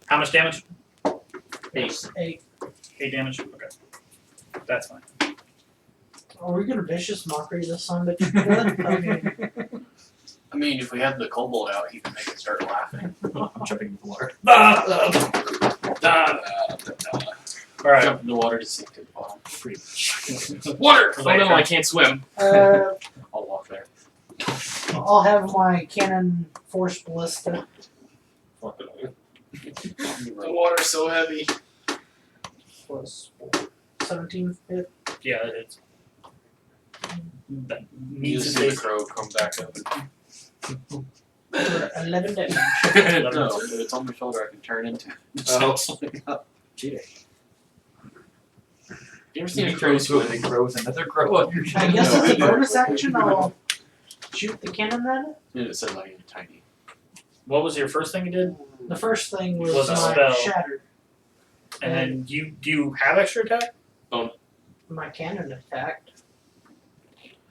how much damage? 8. 8. 8 damage. Okay, that's fine. Are we gonna vicious mockery this son of a bitch? I mean, if we had the kobold out, he could make it start laughing. I'm jumping in the water. All right. Jump in the water to sink to the bottom. Water! Oh no, I can't swim. I'll I'll walk there. have my cannon force ballista. The water's so heavy. Plus 17 hit. Yeah, it's. That You means just to see the say crow come back up. For 11 damage. No, it's on my shoulder. I can turn into. Oh. Cheating. You ever seen a You crow turn into swim? it grows another crow on your I shoulder. guess No, it's a I don't. bonus action. I'll shoot the cannon at it. And it said like tiny. what was your first thing you did? The first thing was Was a my spell. shattered. And then do you have extra attack? My cannon attacked.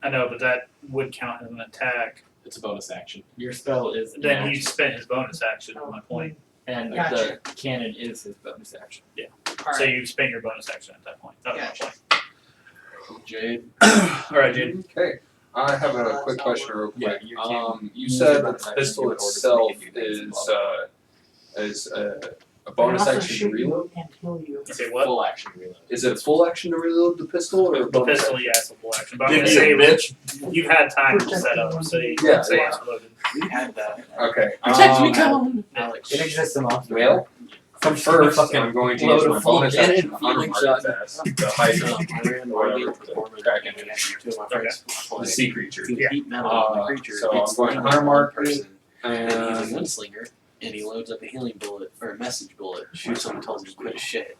I know, but that would count as an attack. It's a bonus action. Your spell is an Then he action, spent his bonus action. Is my point. and Gotcha. the cannon is his bonus action. All So right. you spent your bonus action at that point. That was my Gotcha. point. Jade. All right, Jade. Okay. I have a quick question real Yeah, quick. you can You use said your that bonus the action pistol to order itself to make you things is a I bonus can also action to shoot reload? you and heal you. Okay, what? Full action reload. Is it a full action to reload the pistol or a The bonus pistol, action? yeah, it's a full action. But I'm Give gonna me say a that you've had time to set up, so you Yeah, can say yeah. it's loaded. We had that. Okay. Protect me, Cone! Alex. It exists in Austin. Well, first, fucking I'm going to load use a my full bonus cannon action to feeling unmark shot. its ass. The hydra. I ran the Orville performance. Cracking it. Two of my friends The played. sea creature. Yeah. Heat metal on the Uh, creature. so I'm It's going to one unmark person. And he's a And gunslinger, and he loads up a healing bullet or a message bullet, shoots him, and tells him to quit his shit.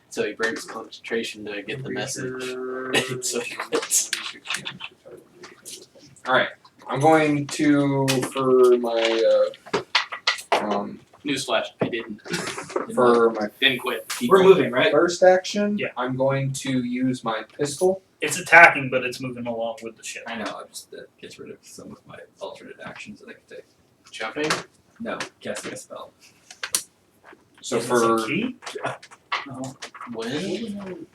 So he breaks concentration to get the message. So he quits. Alright. I'm going to for my Newsflash, I didn't. for my Didn't quit. He We're quit. moving, right? first action, Yeah. I'm going to use my pistol. It's attacking, but it's moving along with the ship. I know. I just that gets rid of some of my alternate actions that I can take. Jumping. No, casting a spell. So Is this for a key? When?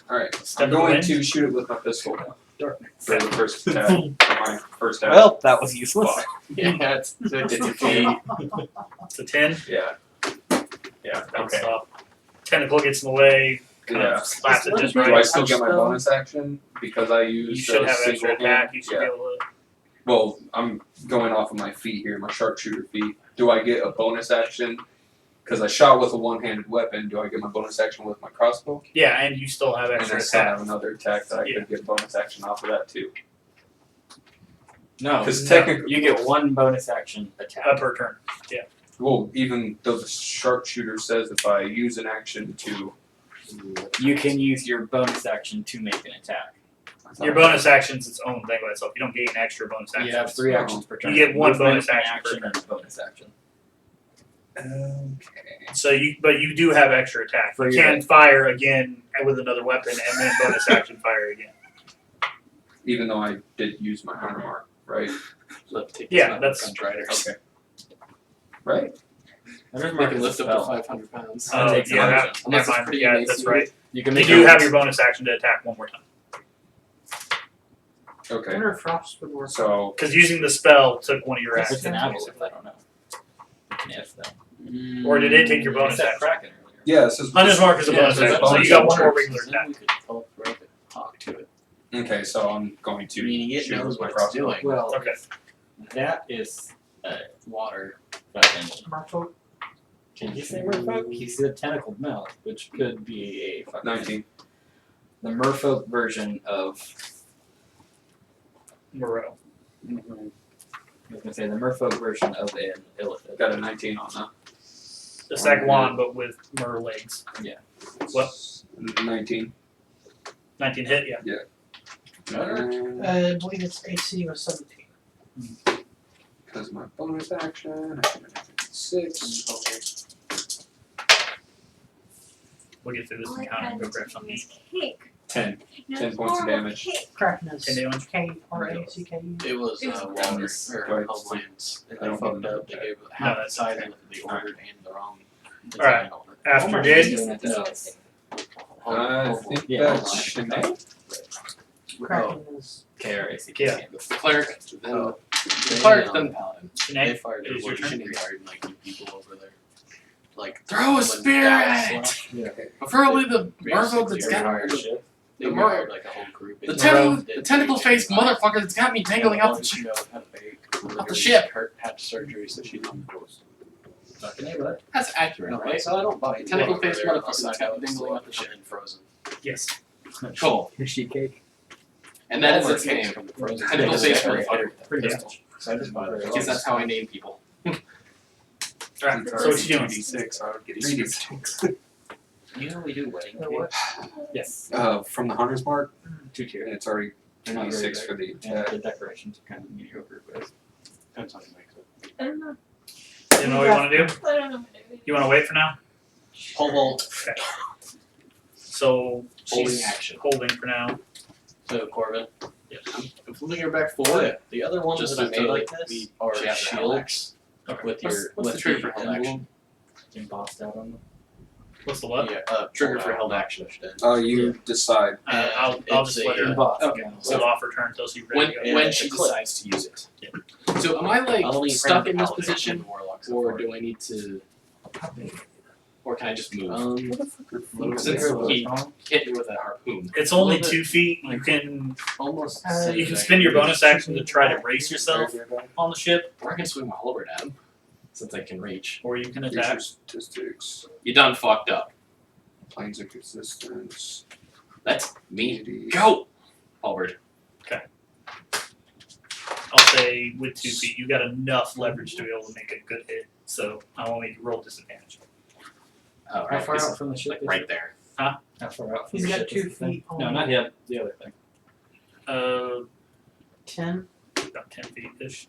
alright, Step I'm going away. to shoot it with my pistol now. Darkness. For the first attack. My first attack. Well, that was useless. Fuck. Yeah, it's a key. It's a 10. Yeah. Yeah, Don't okay. stop. Tentacle gets in the way. Kind Yeah. of slaps it just Do I right. still get my Spell. bonus action because I You used should a have extra single attack. hand? You should Yeah. be able to. Well, I'm going off of my feet here, my sharpshooter feet. Do I get a bonus action? Because I shot with a one-handed weapon. Do I get my bonus action with my crossbow? Yeah, and you still have And extra I still attack. have another attack that I Yeah. could get bonus action off of that too. No, 'Cause technically- you get one bonus action attack. Per turn. Well, even though the sharpshooter says if I use an action to, You can use your bonus action to make an attack. Your bonus action's its own thing by itself. You don't gain extra bonus actions. You have 3 actions per turn. You get one Movement, bonus action per turn. and a bonus action. Okay. So you do have extra attack. For You your- can fire again with another weapon and then bonus action fire again. Even though I did use my armor mark, right? Let's take Yeah, this that's- Guns Riders. Okay. right? There's They mark can as a lift up to spell. 500 pounds. Oh, takes yeah, an that, action. Unless never it's mind. pretty Yeah, amazing. that's right. You can You make do a- have your bonus action to attack one more time. I Okay. wonder if frost would work. So Because using the spell took one of your It's actions. an apple, if I don't know. If though. Or did it take your bonus It's that action? Kraken earlier. yeah, this is Hunter's Mark is a yeah, bonus this is action, so bonus you got one action. more regular Then attack. we could teleport a hawk to it. Okay, so I'm going to Meaning it shoot knows with my what it's crossbow. doing. Well, Okay. that is water. Fucking. Merfolk. Can you say merfolk? He said tentacled mouth, which could be a fucking 19. the merfolk version of. Moreau. I was gonna say the merfolk version of an illithid. Got a 19 on that. The second one, but with mer legs. What? 19. 19 hit, yeah. And I believe its AC was 17. because my bonus action, I should have 6. We'll get through this All I encounter had and go was grab something to this eat. cake. 10. No, 10 points of horrible damage. cake. Kraken is 10 damage. K-R-A-C-K-U. It was It was water gross. or Right. homelands. And I they don't fucked remember up. They that. gave No, half the that's size okay. of the ordered and the wrong Alright. design on it. After Walmart Jade, is doing it No. this. I think Yeah, that's online. Sinead. Kraken is K-R-A-C-K. Yeah. The cleric, then Oh. the cleric, then the paladin. They Sinead, fired it is your everyone turn. shooting hard and like you people over there. Like Throw a when spirit! Dallas left, Yeah. Preferably the Basically, merfolk that's got Fire the, shit. they The fired like a whole group. the, and tentacle, did the tentacle faced everything right. motherfucker that's got me dangling And out the the one she had baked off the ship. Had surgery, so she's on the doors. Fucking A, bud. That's accurate, No, right? so I don't buy it. Tentacle Whatever, faced they're motherfucker outside that's got of me dangling off the ship. and frozen. Yes. Cool. Your sheet cake. And that is Walmart its name. cakes come frozen. Tentacle faced Yeah. motherfucker. Pretty Yeah. much. So I just bought it. I guess that's how I name people. Alright, so what you doing? 2d6, I would get 3d6. You know we do wedding or what? cakes. Yes. From the Hunter's Mark, 2 tier. and it's already They're not very 26 big. for the And attack. the decorations are kind of mediocre, but Depends on who makes it. I don't know. You know what you want to do? I don't know what it is. You want to wait for now? Pole vault. Okay. So Holding she's action. holding for now. So Corbin. Yes. I'm flipping her back forward. The other ones Just that I to made like be- this are she has a held shields Okay. with your What's with the trigger the for held emblem. embossed out on them. What's the what? Yeah, trigger for held action. You decide. I'll It's just let a, her Embossed. Okay. yeah. hold off her turn until she's ready When to go. Yeah, when it's she a clip. decides to use it. So am I like I'll only stuck in this paladin position, and warlocks or before. do I need to, or can I just move? Since he hit me with a harpoon. It's only little bit 2 feet. You can almost. you can spend your bonus action to try to brace yourself on the ship, Or I can swing my halberd at him, since I can reach. or you can Feature attack. statistics, You done fucked up. planes of existence, That's me. deity. Go! Halberd. I'll say with 2 feet, you got enough leverage to be able to make a good hit. So I won't make you roll disadvantage. Oh, How right. far It's out from the ship like is right it? there. How far out from He's the got ship 2 is the thing? feet on No, not him. The other thing. 10. About 10 feet ish.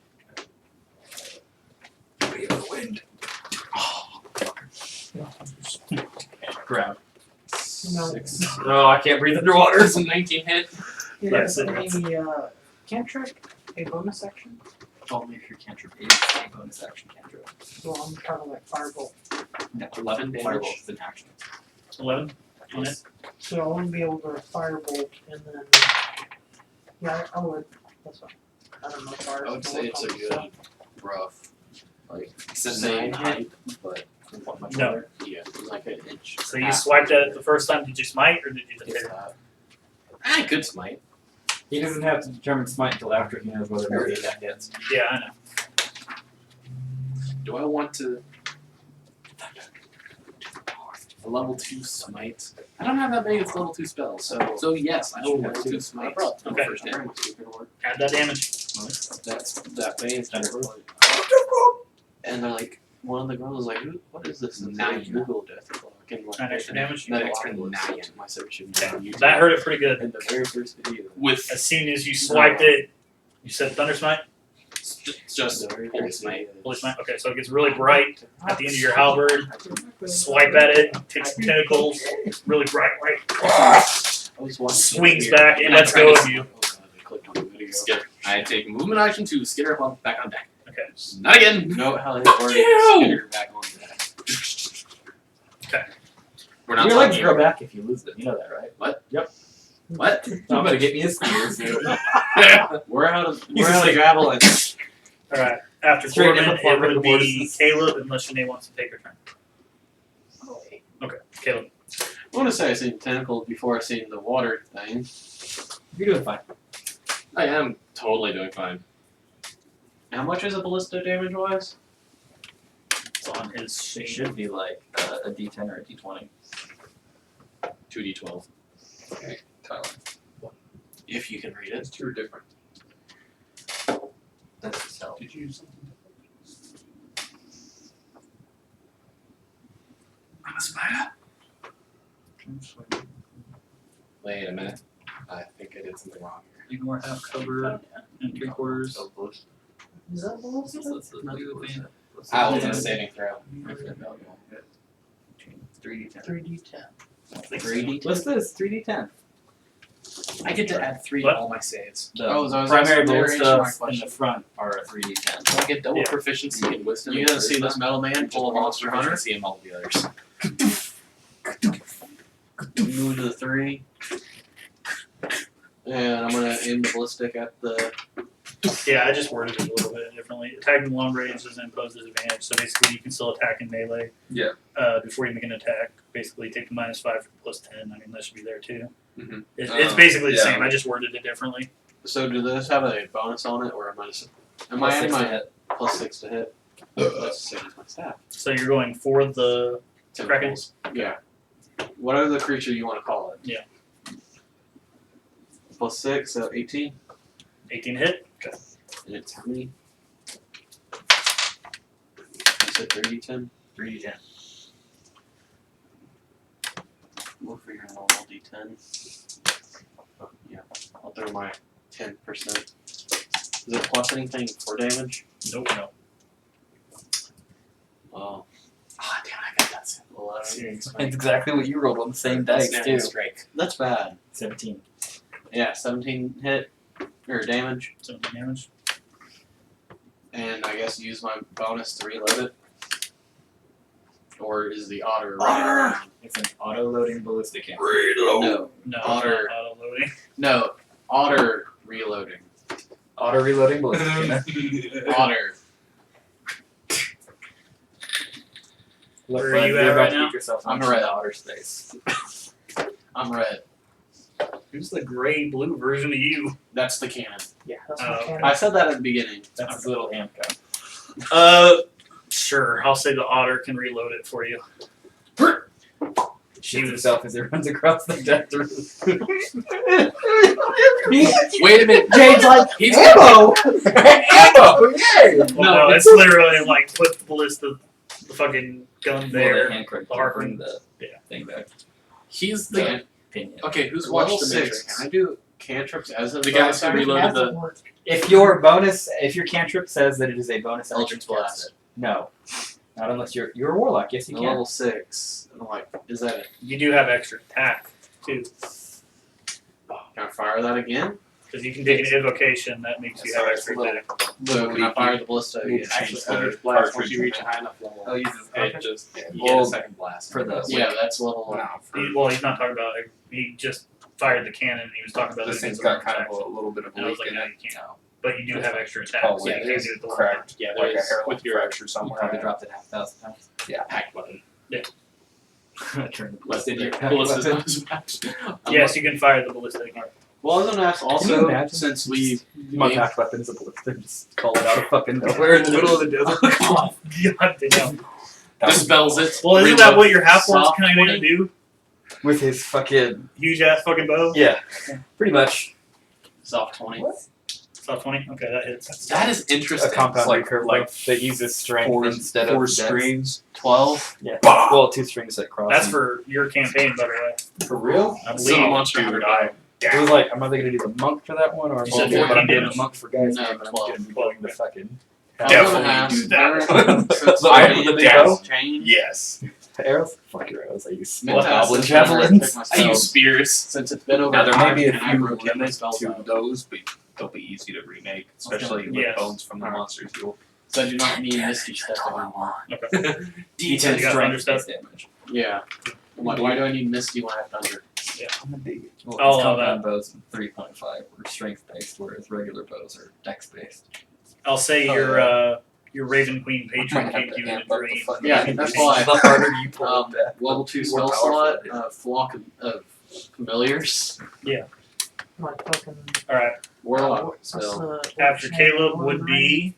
Wind. Grab. No. 6. Oh, I can't breathe underwater. Does a 19 hit? You Yes, have it a cantrip, a bonus action. Only if your cantrip is a bonus action cantrip. Well, I'm talking like firebolt. 11 damage. Firebolt is an action. 11 on it. So I wouldn't be able to firebolt and then. Yeah, I would. That's fine. I don't know if ours I would say it's a good rough, like Said same 9 height, but much No. lower. Yeah, like an inch. So you swiped at it the first time. Did you smite or did you just hit If it? that. I could smite. He doesn't have to determine smite until after he knows whether or not that hits. Yeah, I know. Do I want to. A level 2 smite? I don't have that many level 2 spells, so yes, I will level 2 smite. On the Okay. first damage. Add that damage. That's that phase. And they're like, one of the girls was like, "What is this?" And Nine. they Googled Death Clock and like, 9 extra damage. That An extra extra 9. my search on Okay. YouTube. That hurt it pretty good. In the very first video. With As soon as you swiped it, you said Thunder Smite? just The very holy first smite. video. Holy Smite? Okay, so it gets really bright at the end of your halberd. Swipe at it, takes some tentacles, really bright light. I was watching Swings the back video. and lets go of you. Oh god, they clicked on the video. Skip. I take movement action to skitter up back on deck. Okay. Not again. Note how they already skitter back onto that. Okay. We're not Your legs talking grow back if you lose them. You know that, right? What? I'm gonna get me a spears. We're out of javelin. All right. After Straight Corbin, in the it would be horses. Caleb, unless Shanae wants to take her turn. Okay, Caleb. I want to say I seen tentacles before I seen the water thing. You're doing fine. I am totally doing fine. How much is a ballista damage wise? It's on his It sheet. should be like a D10 or a D20. 2d12. Okay, Tyler. If you can read It's it. two different. That's just help. Did you use something? I'm a spider. Wait a minute. I think I did something wrong here. Ignore half cover and 3/4. Is that ballista? I was in a saving throw. 3d10. 3d10. 3D. What's this? 3D10. I get to add 3 What? to all my saves. The Oh, so I was primary asking bullet Darren to answer my stuff in question. the front are a 3D10. So I get double Yeah. proficiency in wisdom. You and gonna see charisma, this metal man pull a monster hunter? proficiency in all the others. Move to the 3. And I'm gonna aim the ballistic at the. Yeah, I just worded it a little bit differently. Attacking long range doesn't impose disadvantage, so basically you can still attack in melee. Yeah. Before you make an attack, basically take the -5 plus 10. I mean, that should be there too. Mhm. It's basically the yeah. same. I just worded it differently. So do this have a bonus on it, or am I just? Am I adding my +6 to hit? That's 6 with my staff. So you're going for the Tentacles. Yeah. Whatever the creature you want to call it. Yeah. +6, so 18. 18 hit. Okay. And it's how many? You said 3d10? 3d10. Go for your normal d10. Oh, yeah. I'll throw my 10%. Is it plus anything for damage? Nope. No. Oh. Ah, damn, I got that. 11. Serious. It's exactly what you rolled on the same dice too. Strike. That's bad. 17. Yeah, 17 hit. Or damage. 17 damage. And I guess use my bonus to reload it. Or is the otter running around? It's an auto-loading ballistic cannon. No. No. Otter. Auto loading. No. Otter reloading. Auto-reloading ballistic cannon. Otter. Where are Bud, you you're at about right to now? get yourself I'm onto red. the outer space. I'm red. Who's the gray blue version of you? That's the cannon. Yeah, that's Oh, my okay. cannon. I said that at the beginning. That's his little hand gun. Sure. I'll say the otter can reload it for you. Shoots himself as he runs across the death room. Wait a minute. Jade's like, He's ammo! Ammo! Yay! No, it's literally like put the ballista, the fucking gun there. hand crank the to harpoon. bring the Yeah. thing back. He's the. Pinion. Okay, who's Watch level the 6? Matrix. Can I do cantrips as a The guy bonus who action? reloaded Hasn't the- worked. If your cantrip says that it is a bonus action, Eldritch cast Blast. it. No. Not unless you're a warlock. Yes, you The can. level 6. I'm like, is that it? You do have extra attack too, Can I fire that again? because you can take an invocation that makes you have Sorry, extra it's a little- attack. So can I fire the ballista again? Actually, Eldritch Blast, once you reach a high enough level, Oh, use his it just, you get Well, a second blast. for the- Yeah, that's level 1. Well, he's not talking about. He just fired the cannon. And he was talking about This it thing's as got a kind bonus of action. a little bit of a And I was leak like, in no, it. you can't. But you do have extra attack. Probably so you can't do it the one cracked. time. Yeah, Like a there's hairline with your fracture You somewhere. probably dropped it 1,000 times. packed weapon. Turn the Less than your ballistic ballista's weapon. not as much. Yes, you can fire the ballista again. Well, I was gonna ask Can you also, imagine? since we My packed weapon is a ballistic. Just call it out of fucking nowhere in the middle of the desert. God damn. dispels it. Well, isn't that what your half orc's Soft kind of gonna 20? do? With his fucking Huge ass fucking bow. yeah, pretty much Soft 20. Top 20. Okay, that hits. That is a interesting. compound like- recurve like that uses strength Four, instead four of dex. strings. 12. Yeah, well, 2 strings that cross. That's for your campaign, by the way. for real. I So believe. monster hunter die. It was like, am I gonna do the monk for that one, or am You I said gonna but I'm 14 doing damage? the monk for guys? No, but I'm 12. gonna be doing the fucking I was gonna Definitely ask, do Darren, that. since I we have the did bow? change, Yes. arrows. Fuck your arrows. I use Mentas goblin is gonna javelins. pick my I use spells. spears. Since it's been over Now there may time, be a can I few rotate my limits spells to out? those, but they'll be easy to remake, especially with Yes. bones from the Alright. monsters. You'll So I do not need Misty Step anymore. Okay. D10 You got thunder strength step? damage. Yeah. Why do I need Misty when I have Thunder? I'm gonna dig it. Well, I'll these allow compound bows 3.5 were strength based, whereas regular bows are dex based. I'll say your Raven Queen patron Might have gave to you an amp up the brain. fucking- Yeah, that's why. The harder you pull that. Level 2 More spell powerful slot, it is. flock of familiars, Like fucking. Alright. warlock what's spell. the After name? Caleb One would of be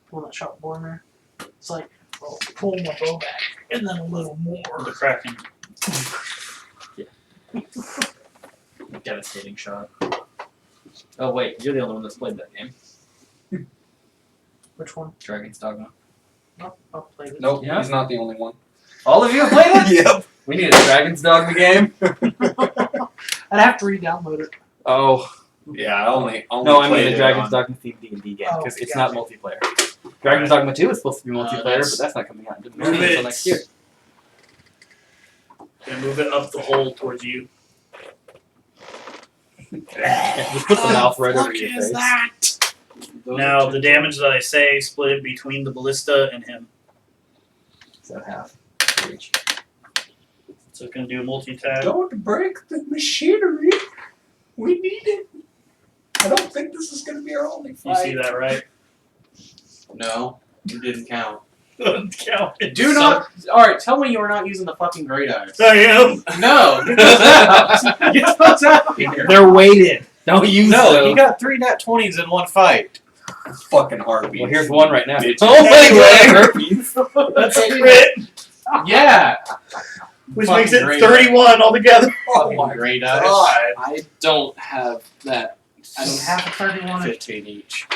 the one that shot Borner. It's like, well, pull my bow back, and then a little the more. Kraken. Devastating shot. Oh wait, you're the only one that's played that game. Which one? Dragon's Dogma. No, I'll play this. Nope, Yeah? he's not the only one. All of you have played it? Yep. We need a Dragon's Dogma game. I'd have to re-download it. Oh. Yeah, I only No, I mean played the it Dragon's on- Dogma themed D&D game, because Oh, it's gotcha. not multiplayer. Dragon's Dogma 2 is supposed to be multiplayer, that's- but that's not coming out Move until it. next year. Gonna move it up the hole towards you. Yeah, just put the mouth right over your face. Those Now are the damage that I say split it between the ballista and him. So half for each. So it's gonna do a multi-attack. Don't break the machinery. We need it. I don't think this is gonna be our only You fight. see that, right? No, it didn't count. Count it. Do not. Alright, tell me you are not using the fucking great eyes. I am. No! Get those out! Get those out here! They're weighted. Don't use No, those. he got 3 nat 20s in one fight. Fucking heartbeat. Well, here's one right now. Bitch. Oh my god, herpes. That's a crit, Yeah! which Fucking makes it great. 31 altogether. Oh my Great eyes. god. I don't have that. I don't have a 31. 15 each.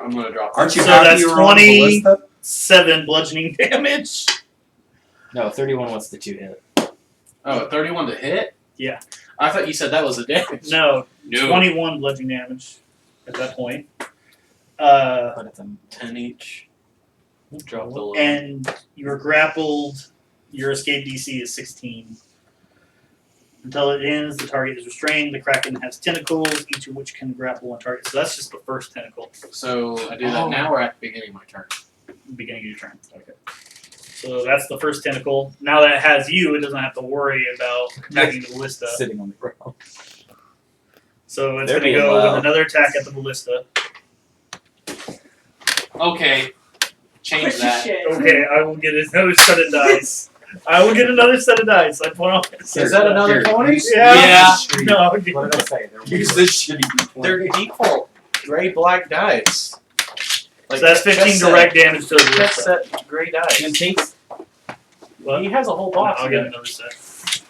I'm gonna drop Aren't you So happy that's you were on 20. the ballista? 7 bludgeoning damage. No, 31 was the 2 hit. Oh, 31 to hit? Yeah. I thought you said that was a damage. No, No. 21 bludgeoning damage at that point. But it's a 10 each. Drop the low. And you're grappled. Your escape DC is 16. Until it ends, the target is restrained. The Kraken has tentacles, each of which can grapple one target. So that's just the first tentacle, So I do that now or at the beginning of my turn? beginning of your turn. Okay. So that's the first tentacle. Now that it has you, it doesn't have to worry about attacking the ballista. sitting on the ground. So it's They're going to being go loud. with another attack at the ballista. Okay. Change that. Okay, I will get another set of dice. I will get another set of dice. I promise. Is that another 20? Yeah. No. What did I say? Use this shitty They're default gray black dice. So that's 15 direct damage to the Just ballista. set gray dice. In case? What? He has a whole box. I'll of get it. another set.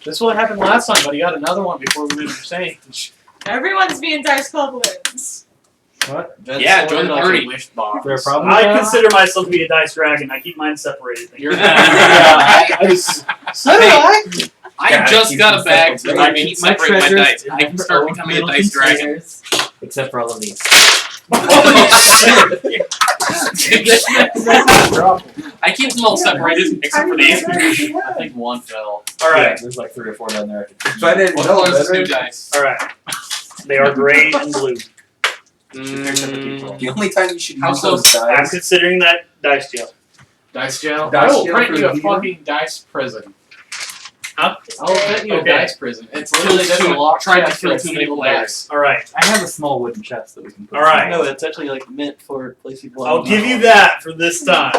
This is what happened last time, but he got another one before we moved to Sage. Everyone's being dice goblins. What? Yeah, join the party. Wish Is box. there a problem? I consider myself to be a dice dragon. I keep mine separated. You're So do I. I Yeah, just keep got them a bag separate. so I can separate my treasures dice. in I can different start old becoming a little dice dragon. containers, except for all of these. I keep them all separated except for these. I think one fell. All right. There's like 3 or 4 down there. If I didn't What know color is this better, new dice? All right. They are gray and blue. the only time you should How use so? those I'm dice. considering that dice gel. Dice gel? Dice I will gel print for you a the fucking dice prison. Huh? I'll print you a Okay. dice prison. It's literally just a lock Trying to chest kill for a too many single players. dice. All right. I have a small wooden chest that we can put. All right. No, it's actually like meant for placing blood. I'll give you that for this time.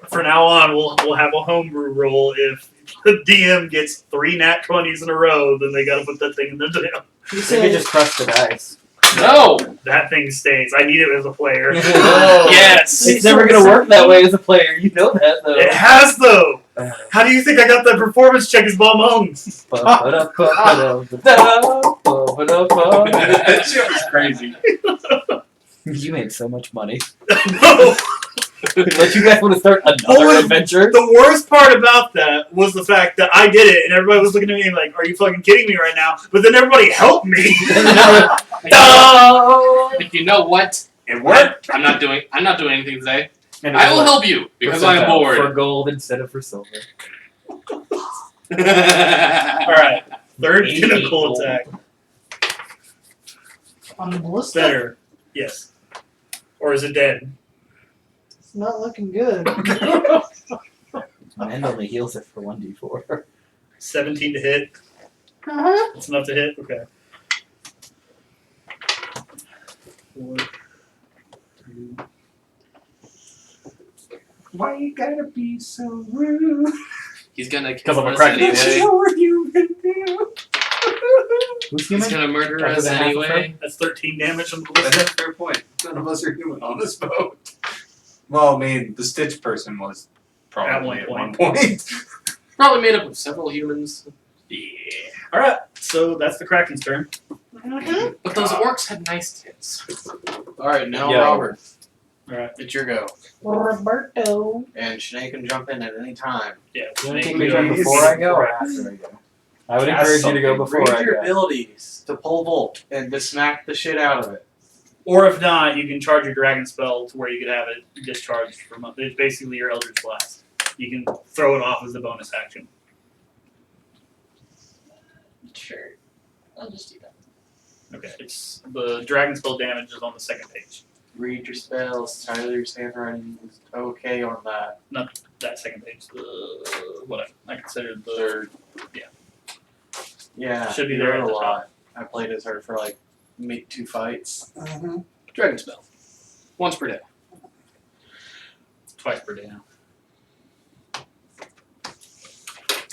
For now on, we'll have a homebrew roll. If the DM gets 3 nat 20s in a row, then they got to put that thing in the deal. Maybe just crush the dice. No! That thing stays. I need it as a player. Yes. It's never gonna work that way as a player. You know that though. It has though. How do you think I got that performance check as Bob Moans? That shit was crazy. You made so much money. No. But you guys want to start another What was- adventure? The worst part about that was the fact that I did it, and everybody was looking at me like, "Are you fucking kidding me right now?" But then everybody helped me. If you know what? It worked. I'm not doing anything today. And I will help you because I am bored. For gold instead of for silver. All right, third 88 tentacle gold. attack. On the ballista. Better. Yes. Or is it dead? It's not looking good. And only heals it for 1d4. 17 to hit. Uh-huh. That's enough to hit? Okay. 4, 2. Why you gotta be so rude? He's gonna Because I'm a us crackhead. anyway. You're human being. Who's He's human? gonna murder After us the half of anyway. That's 13 damage on the That's ballistic. a fair point. None of us are human on this boat. Well, I mean, the Stitch person was probably At at one one point. Probably made up of several humans. Yeah. Alright, so that's the Kraken's turn. Mhm. But those orcs had nice tits. Alright, now Yo. Robert. Alright. It's your go. Roberto. And Sinead can jump in at any time. Yeah, You want to Snake take me goes turn before I go or after I go? I would That's encourage you to go something. before Read I your go. abilities to pole vault and to smack the shit out of it. Or if not, you can charge your dragon spell to where you could have it discharged from. It's basically your Eldritch Blast. You can throw it off as a bonus action. Sure. I'll just do that. Okay, it's the dragon spell damage is on the second page. Read your spells. Tyler, your handwriting is okay on that. That second page, the what I considered the Third. Yeah. Yeah. Should be you there learn at a the lot. I played as her for like 2 fights. Mm-hmm. Dragon spell. Once per day. twice per day now.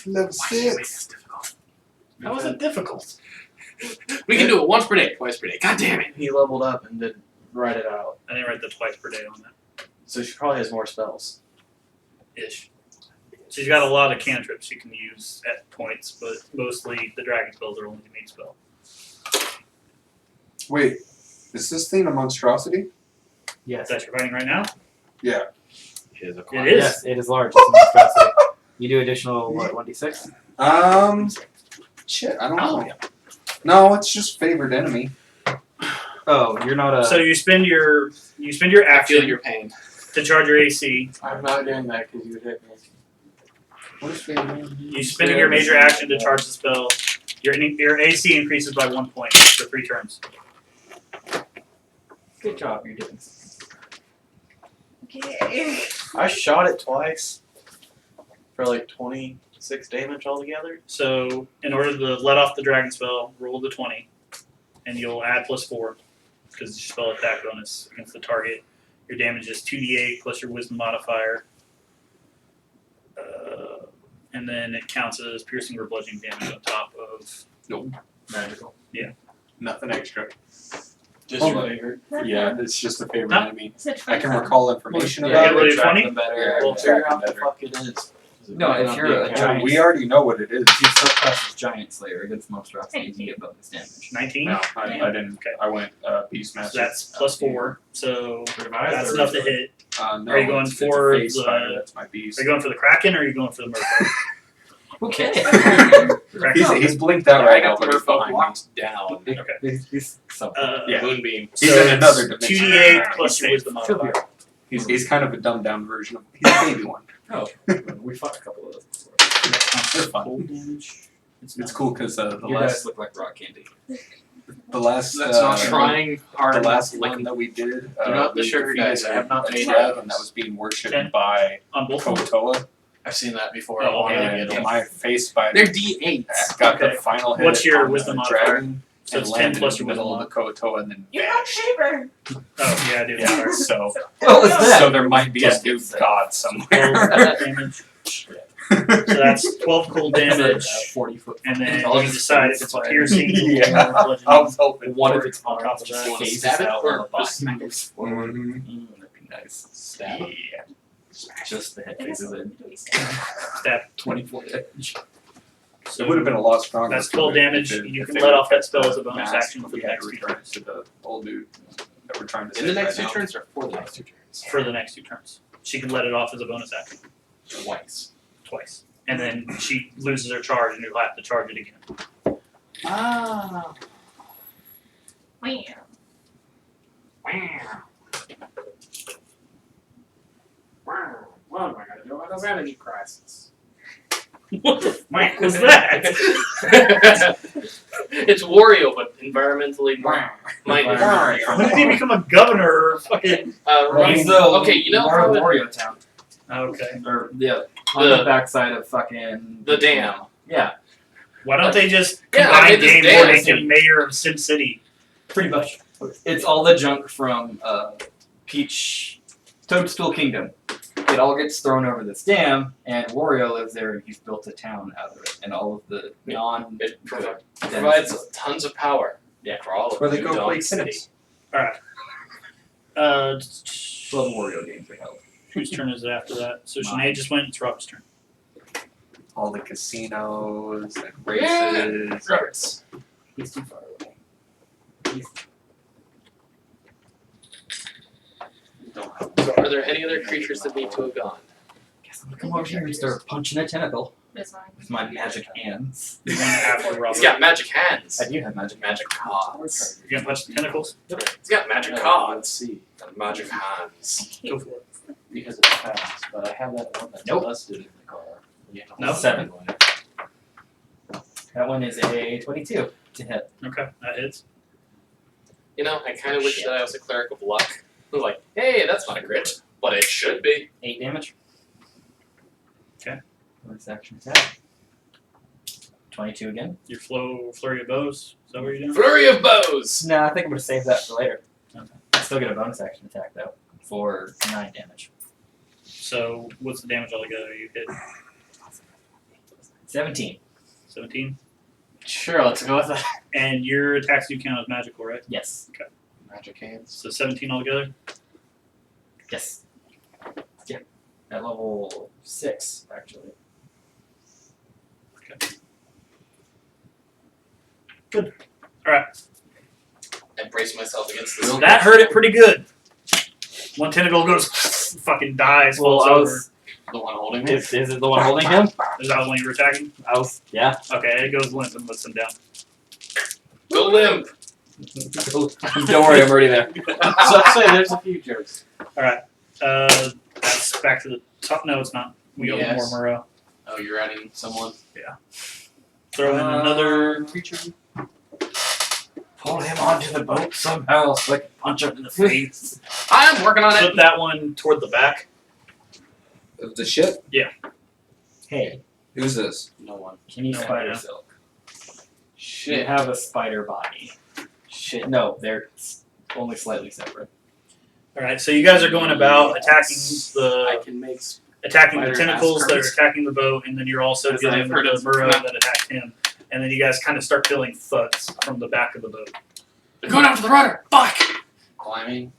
Level Why do you make 6. this difficult? How is it difficult? We can do it once per day, twice per day. God damn it! He leveled up and did write it out. I didn't write the twice per day on that. So she probably has more spells. Ish. She's got a lot of cantrips you can use at points, but mostly the dragon spells are only the main spell. Wait, is this thing a monstrosity? Yes. That you're fighting right now? Yeah. She has a It is. Yes, it is large. It's a monstrosity. You do additional, what, 1d6? Shit, I don't know. No, it's just favored enemy. Oh, you're not a... So you spend your I feel action your pain. to charge your AC. I'm not doing that because you would hit me. What is favored enemy? You spending your major action to charge the spell. Your AC increases by 1 point for 3 turns. Good job, you're doing Okay. I shot it twice for like 26 damage altogether. So in order to let off the dragon spell, roll the 20, and you'll add +4 because it's your spell attack bonus against the target. Your damage is 2d8 plus your wisdom modifier, and then it counts as piercing or bludgeoning damage on top of Magical. Yeah. Nothing extra. Just Hold your on. favorite. Yeah, it's just a favorite Huh? enemy. Is it I can 25? recall information Yeah, about roll it. your 20? them better. Yeah, Well, I can figure track out them the better. fuck it is. No, if you're a Well, giant- we already know what it is. If you subclass as Giant Slayer against monstrosities, you get bonus damage. 19. No, I didn't. Okay. I went So Beastmaster. that's +4. So Revised that's or enough to original? hit. No, Are you going it's for a face the- fighter, that's my beast. Are you going for the Kraken or are you going for the Merfolk? Okay. He's blinked out right now, got but the he's behind me. locked down. He's something. Yeah. Moonbeam. He's so in another it's dimension. 2d8 plus your He's wisdom modifier. He's kind of a dumbed down version of. He's a baby one. Oh, we fought a couple of those before. They're fun. Cold damage. It's cool because the Your dice last look like rock candy. That's not trying hard the enough. last one that we did. Do not the we sugar defeated dice. I have not a made dragon those. that was being worshipped 10. by On both of them? Kotoa. I've seen that before. Oh, I wanted yeah, to And get them. my face spider They're D8s. got Okay. the final hit. What's your on wisdom the modifier? dragon So and it's 10 landed plus in your the wisdom middle of the Kotoa and then You're not shaver. Oh, yeah, I do. yeah. Sorry. So What was that? so there might be a Just new say. god 12 somewhere. damage. So that's 12 cold damage, 40-foot. and then I'll you just decide if say it's it's piercing Yeah. or I bludgeoning. was hoping. One Or of its on top arms of just that. faces Stab it out or while the just body moves forward. Mhm. That'd be nice. Stab. Yeah. Just the head I guess faces I'll in. do it. Stab. 24 damage. So It would have been a lot stronger. That's if 12 it- damage. if it- You if can they let would've off that kept spell the as a bonus mask, action but for we the had next to 2 return turns. to the old dude that we're trying to In the save next right 2 now. turns or for the next 2 turns? For the next 2 turns. She can let it off as a bonus action Twice. twice. And then she loses her charge and you'll have to charge it again. Ah. Wow. What am I gonna do about those enemy crisis? What the fuck was that? It's Wario, but environmentally minded. When did he become a governor or fucking? Right. He's the Okay, you know part how of Wario Town, Okay. or yeah, on the backside of fucking the dam. Yeah, Why don't they just Yeah, combine they made this Game dam Boy and city. make mayor of Sim City? pretty much. It's all the junk from Peach Toadstool Kingdom. It all gets thrown over this dam, and Wario lives there, and he's built a town out of it, and all of the non. It provides tons of power. Yeah. For all of Where they New go Donk play City. tennis. Alright. Well, the Wario games are held. Whose turn is it after that? So Mine. Sinead just went, it's Rob's turn. All the casinos and Yeah. races. Roberts. He's too far away. So are there any other creatures that need to have gone? Guess I'm gonna come over here and start punching a tentacle That's fine. with my magic hands. You're going after Robert. He's got magic hands. I do have magic. Magic cards. You're gonna punch the tentacles? He's got magic Let's cards. see. And magic hands. Go for it. Because it's fast, but I have that one that Nope. us did in the car. You know, No? 7. That one is a 22 to hit. Okay, that hits. You know, I kind of wish that I was a cleric of luck. I was like, hey, that's not a crit, but it should be. 8 damage. Okay. Bonus action attack. 22 again. Your flurry of bows. Is that what you're doing? Flurry of bows. No, I think I'm gonna save that for later. Okay. I still get a bonus action attack though for 9 damage. So what's the damage altogether? You hit 17. 17? Sure, let's go with that. And your attacks do count as magical, right? Yes. Magic hands. So 17 altogether? Yes. Yeah. At level 6, actually. Alright. I brace myself against this. That hurt it pretty good. One tentacle goes, fucking dies, Well, falls I over. was. The one holding me. Is it the one holding him? Is that the one you were attacking? I was. Yeah. Okay, it goes limp and lets him down. Go limp. Don't worry, I'm already there. So I say there's a few jokes. Alright. That's back to the top. No, it's not. We got one Yes. more Moreau. Oh, you're adding someone. Throw in another creature. Pull him onto the boat somehow so I can punch him in the face. I'm working on Flip it. that one toward the back. Of the ship? Hey, Who's this? No one. can you No, spider yeah. silk? You Shit. have a spider body. Shit. No, they're only slightly separate. Alright, so you guys are going about attacking I the can make. attacking the Spider tentacles that are masks. attacking the boat, and then you're also As dealing I've with heard the of- Burrow that attacked him. And then you guys kind of start feeling thuds from the back of the boat. They're going after the rudder. Fuck. Climbing.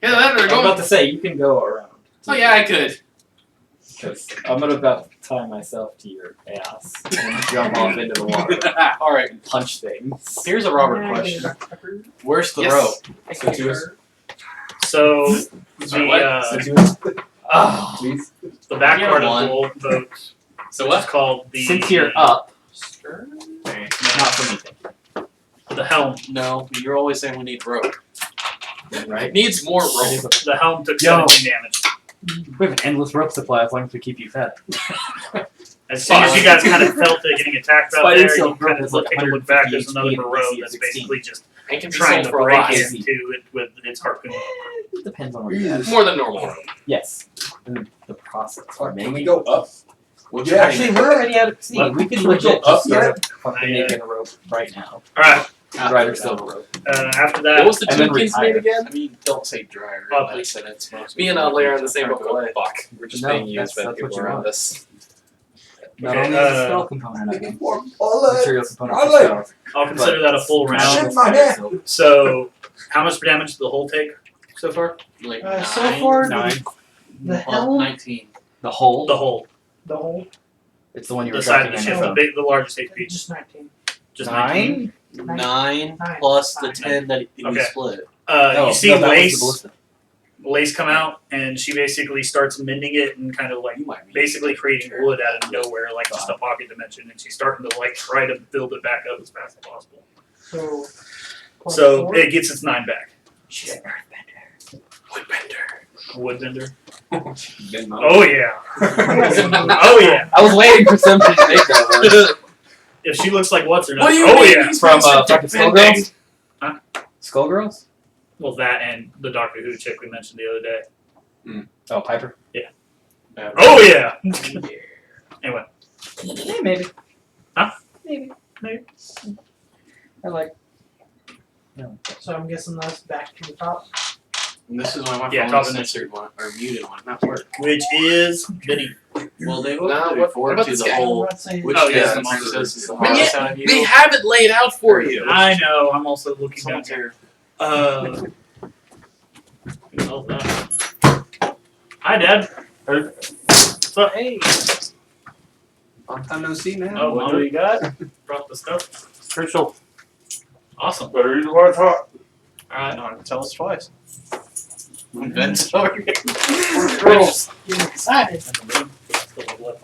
Yeah, they're I was going. about to say, you can go around. Oh yeah, I could. Because I'm about to tie myself to your ass and jump off into the water All right. and punch things. Here's a Robert question. Where's the Yes. rope? So to us. So Sorry, what? Oh, Please. the back Yeah, part one. of the old boat So which is what? called the since you're up, Stern? not for anything, the helm. No, you're always saying we need rope. right? It needs more rope. The helm took Yo. 17 damage. We have an endless rope supply as long as we keep you fed. As soon as you guys kind of felt it getting attacked out Spider there, you silk kind rope of is like take a look back. There's 150 another HP, Moreau DC that's 16. basically just And can be trying sold to for a break lot. into it with its harpoon. It depends on where you're at. More than normal rope. Yes. The process. Fuck, can we go up? Which Yeah, Actually, we're already out of sea. We could Can we go legit up just start yet? fucking making a rope right now. Alright, Rider silver rope. after What that, was the And then Jenkins retire. name again? I mean, don't say dryer. Oh, I please. said it's me and Adley are in the same boat. Fuck. We're just No, being used by the that's what people you around want. us. Not Okay, only is a spell component of it, material component I for like- spells. I'll consider that a full round. Shit, my hand. So, how much damage did the whole take so far? Like So 9, far, 9. the well, helm, 19. The whole. The whole, the whole, It's the one you were the side of tracking the on ship, your the phone. big, the largest HP. just 19. Just 19. 9? 9 Nine. plus the Nine. 10 that we Okay. split. No, You see no, that was the Lace ballista. Lace come out, and she basically starts mending it and kind of like You might be basically creating wood out of nowhere, like just a pocket dimension, and she's starting to like try to build it back up as fast as possible. So, plus So 4. it gets its 9 back. She's an earthbender. Woodbender. Woodbender. Oh yeah. Oh yeah. I was waiting for something to make that word. if she looks like what's her name? What do you Oh mean? yeah. He's From Mr. fucking Defending. Skullgirls? Skullgirls? Well, that and the Doctor Who chick we mentioned the other day. Oh, Piper? Oh yeah. Anyway. Yeah, maybe. Huh? Maybe. Maybe. I like. So I'm guessing that's back to the top. And this is why my Yeah, phone top is of the censored one or muted one, not work. Which is Vinny. Well, they Nah, looked what before about to this the guy? whole Let's say which Oh, yeah, is the the monster. this is the But hardest yet, out of you. they have it laid out for you. I know. I'm also looking down Someone's here. here. Who knows that? Hi, Dad. What's up? Hey. Long time no see, man. Oh, what do you got? Brought the stuff. Crystal, Awesome. better eat it while it's hot. Alright. No, tell us twice. Vince over here. girls getting excited.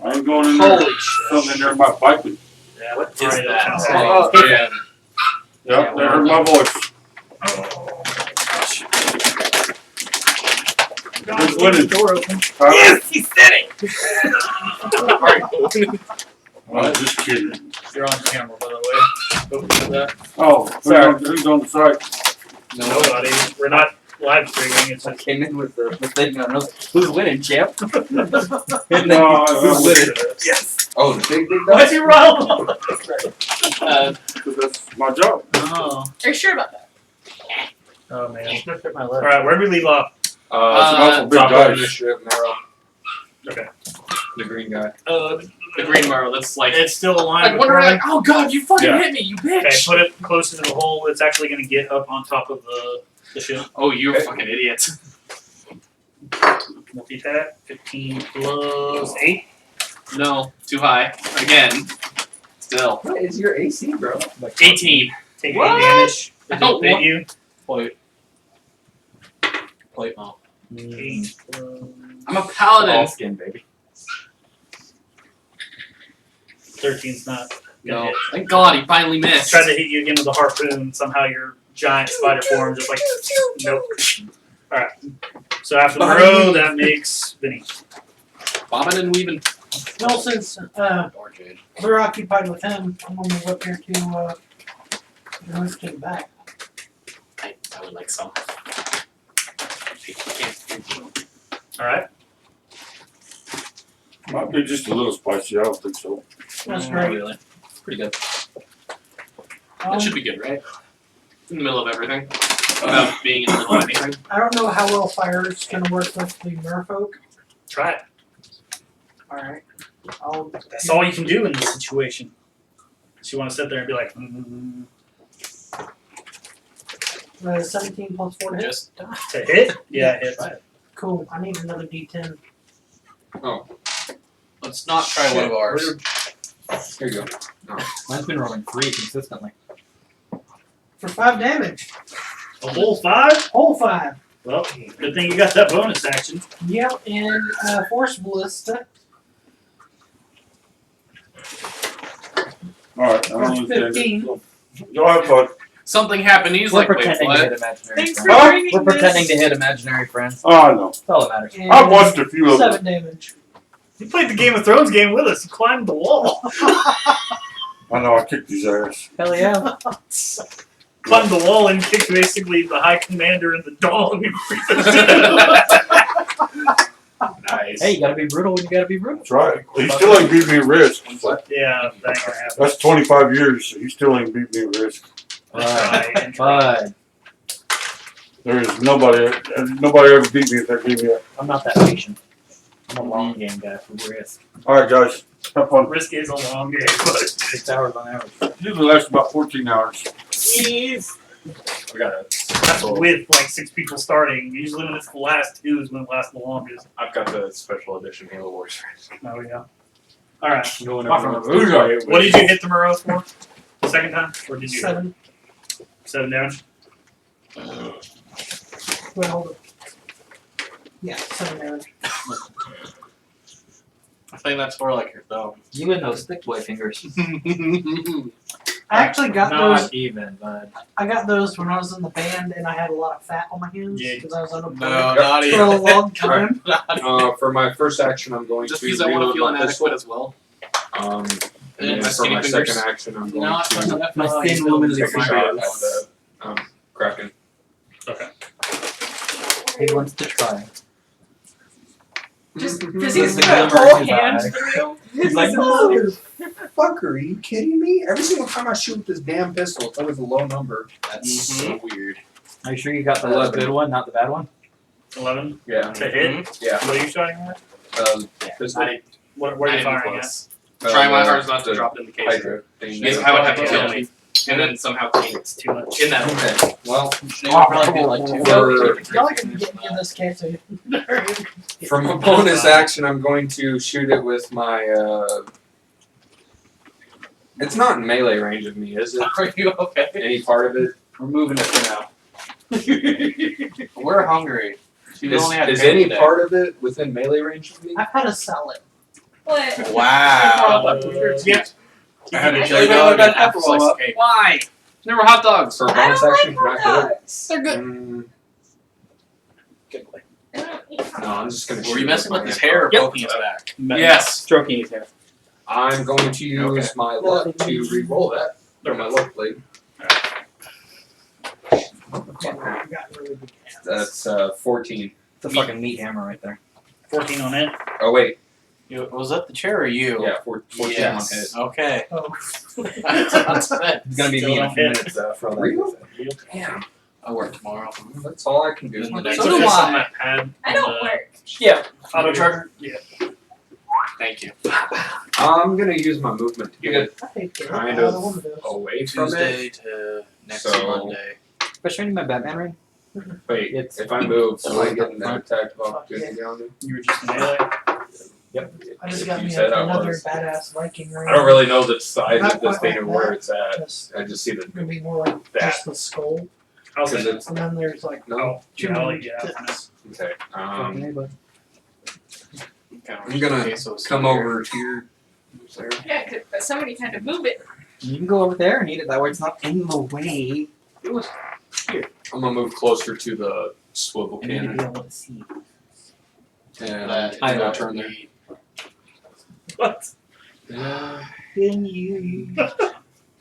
I ain't going in there. Holy shit. Something in there about piping. Yeah, What is alright, that? sounds Oh, good. yeah. Yep, they heard my voice. Who's winning? Door open. Yes, he said it! I'm just kidding. You're on camera, by the way. Open that. Oh, who's on the site? Nobody. We're not live streaming. It's I just came in with the thing on who's winning, champ? No, Who's winning? Yes. Oh, the big Why'd you roll? that's my job. Oh. Are you sure about that? Oh man. Alright, where did we leave off? It's an awful big top dice. initiative, Merrill. Okay. The green guy. The green marrow, that's like It's still aligned Like, with wondering, Brian. like, oh god, you fucking Yeah. hit me, you Okay, bitch! put it closer to the hole. It's actually going to get up on top of the ship. oh, you fucking idiot. Multi-tap. 15 plus 8. No, too high. Again. Still. What is your AC, bro? Like, 18. Take What? 8 damage. Does Oh, it hit what? you? Plate mount. 8 plus... I'm a paladin. all skin, baby. 13's not gonna No. hit. Thank God he finally missed. Tried to hit you again with a harpoon. Somehow your giant spider form just like nope. Alright. So after the row, that makes Vinny. Bobbing and weaving. Well, since Or Jade. we're occupied with him, I'm gonna move up here to the back. I would like some. Alright. Might be just a little spicy. I don't think so. That's Oh, great. really? Pretty good. That should be good, right? In the middle of everything. Without being in the middle of anything. I don't know how well fire is gonna work with the merfolk. Try it. Alright. That's all you can do in this situation. So you want to sit there and be like, 17 plus 4 to hit. Just to hit? Yeah, it hits. Cool. I need another D10. Let's not try one of ours. Here you go. Mine's been rolling 3 consistently. For 5 damage. A whole 5? Whole 5. Well, good thing you got that bonus action. Yep, and Force Ballista. Alright, I Or don't understand 15. it. So, y'all have fun. something happened. He's We're like, wait, pretending to what? hit imaginary Thanks friends. for bringing We're pretending this. to hit imaginary friends. Oh, I know. That's all that matters. And I've watched a few of them. 7 damage. You played the Game of Thrones game with us. You climbed the wall. I know, I kicked his ass. Hell yeah. Climbed the wall and kicked basically the High Commander in the dong. Nice. Hey, you gotta be brutal when you gotta be brutal. That's right. He still ain't beat me at Risk. Yeah, that ain't gonna happen. That's 25 years, so he still ain't beat me at Risk. But There is nobody ever beat me at that game yet. I'm not that patient. I'm a long game guy for risk. Alright, guys. Have fun. Risk is a long game, but 6 hours on average. Usually lasts about 14 hours. jeez. We got it. That's with like 6 people starting. Usually when it's the last 2 is when it lasts the longest. I've got the special edition Halo Wars. Oh yeah. Alright. Going What did you hit the Moreau for? The second time? Or did you 7. 7 damage? Wait, hold up. Yeah, 7 damage. I think that's more like your thumb. You and those thick boy fingers. I actually got Not those. even, bud. I got those when I was in the band and I had a lot of fat on my hands Yeah. because I was unemployed not for a long time. For my first action, I'm going Just to because I want to reload feel my inadequate pistol. as well. And And then my for my skinny second fingers. action, I'm going No, to my thin woman take a fingers. shot at the Kraken. Okay. He wants to try. Just Mhm. does he There's the put a glimmer whole in his hand eye. through? He's like, Fuck, are you kidding me? Every single time I shoot with this damn pistol, it's always a low number. That's so weird. Are you sure you got the 11. good one, not the bad one? 11 Yeah. to hit. Yeah. What are you shooting at? Pistol. Where are you firing at? Try my hardest not to drop it in the case. Hydra thing. I would have to kill me. And then somehow clean it. It's too much. In that Okay. Well, They would probably be like two. Y'all can get in this case. So from a bonus action, I'm going to shoot it with my. It's not in melee range of me, is it? Are you okay? Any part of it? We're moving it for now. We're hungry. You only had Is paper any today. part of it within melee range of me? I've had a salad. What? Wow. Yeah. I had a I jelly know dog and that apple slice of cake. Why? There were hot dogs. For a I bonus don't action, like can I hot hit it? dogs. They're good. I don't eat hot No, I'm just gonna shoot Were you it messing with with my his hair or hand. poking his back? Yes. Stroking his hair. I'm going to use my luck to re-roll that for my luck blade. That's 14. It's a fucking meat hammer right there. 14 on it. Oh wait, Was that the chair or you? yeah, 14 Yes. on hit. Okay. Oh. It's gonna be Still me in a don't few hit. minutes for all that. Really? Damn, I work tomorrow. that's all I can do. So Put do this I. on that pad. I don't work. Yeah. Auto charger. Yeah. Thank you. I'm gonna use my movement to get it I hate it. kind I of don't want those. away from it. Tuesday to next So- Monday. Especially in my Batman ring. Wait, It's- if I move, So will I like get up an front? attack of opportunity on me? You were just melee. Yep. I just If got you me said I another was- badass Viking ring. I don't really know the size Not of this quite thing and like where that. it's at. Just I just see the gonna be more like that. just the skull, How's because it? it's and then there's like no. two Yeah, I'll more let you out for now. tips. Okay. Okay, but I'm gonna come over here. There. Yeah, but somebody had to move it. you can go over there and eat it. That way it's not in the way. It was I'm gonna move closer to the swivel I need to cannon. be able to see. And That I'm is gonna turn there. the- What? in you.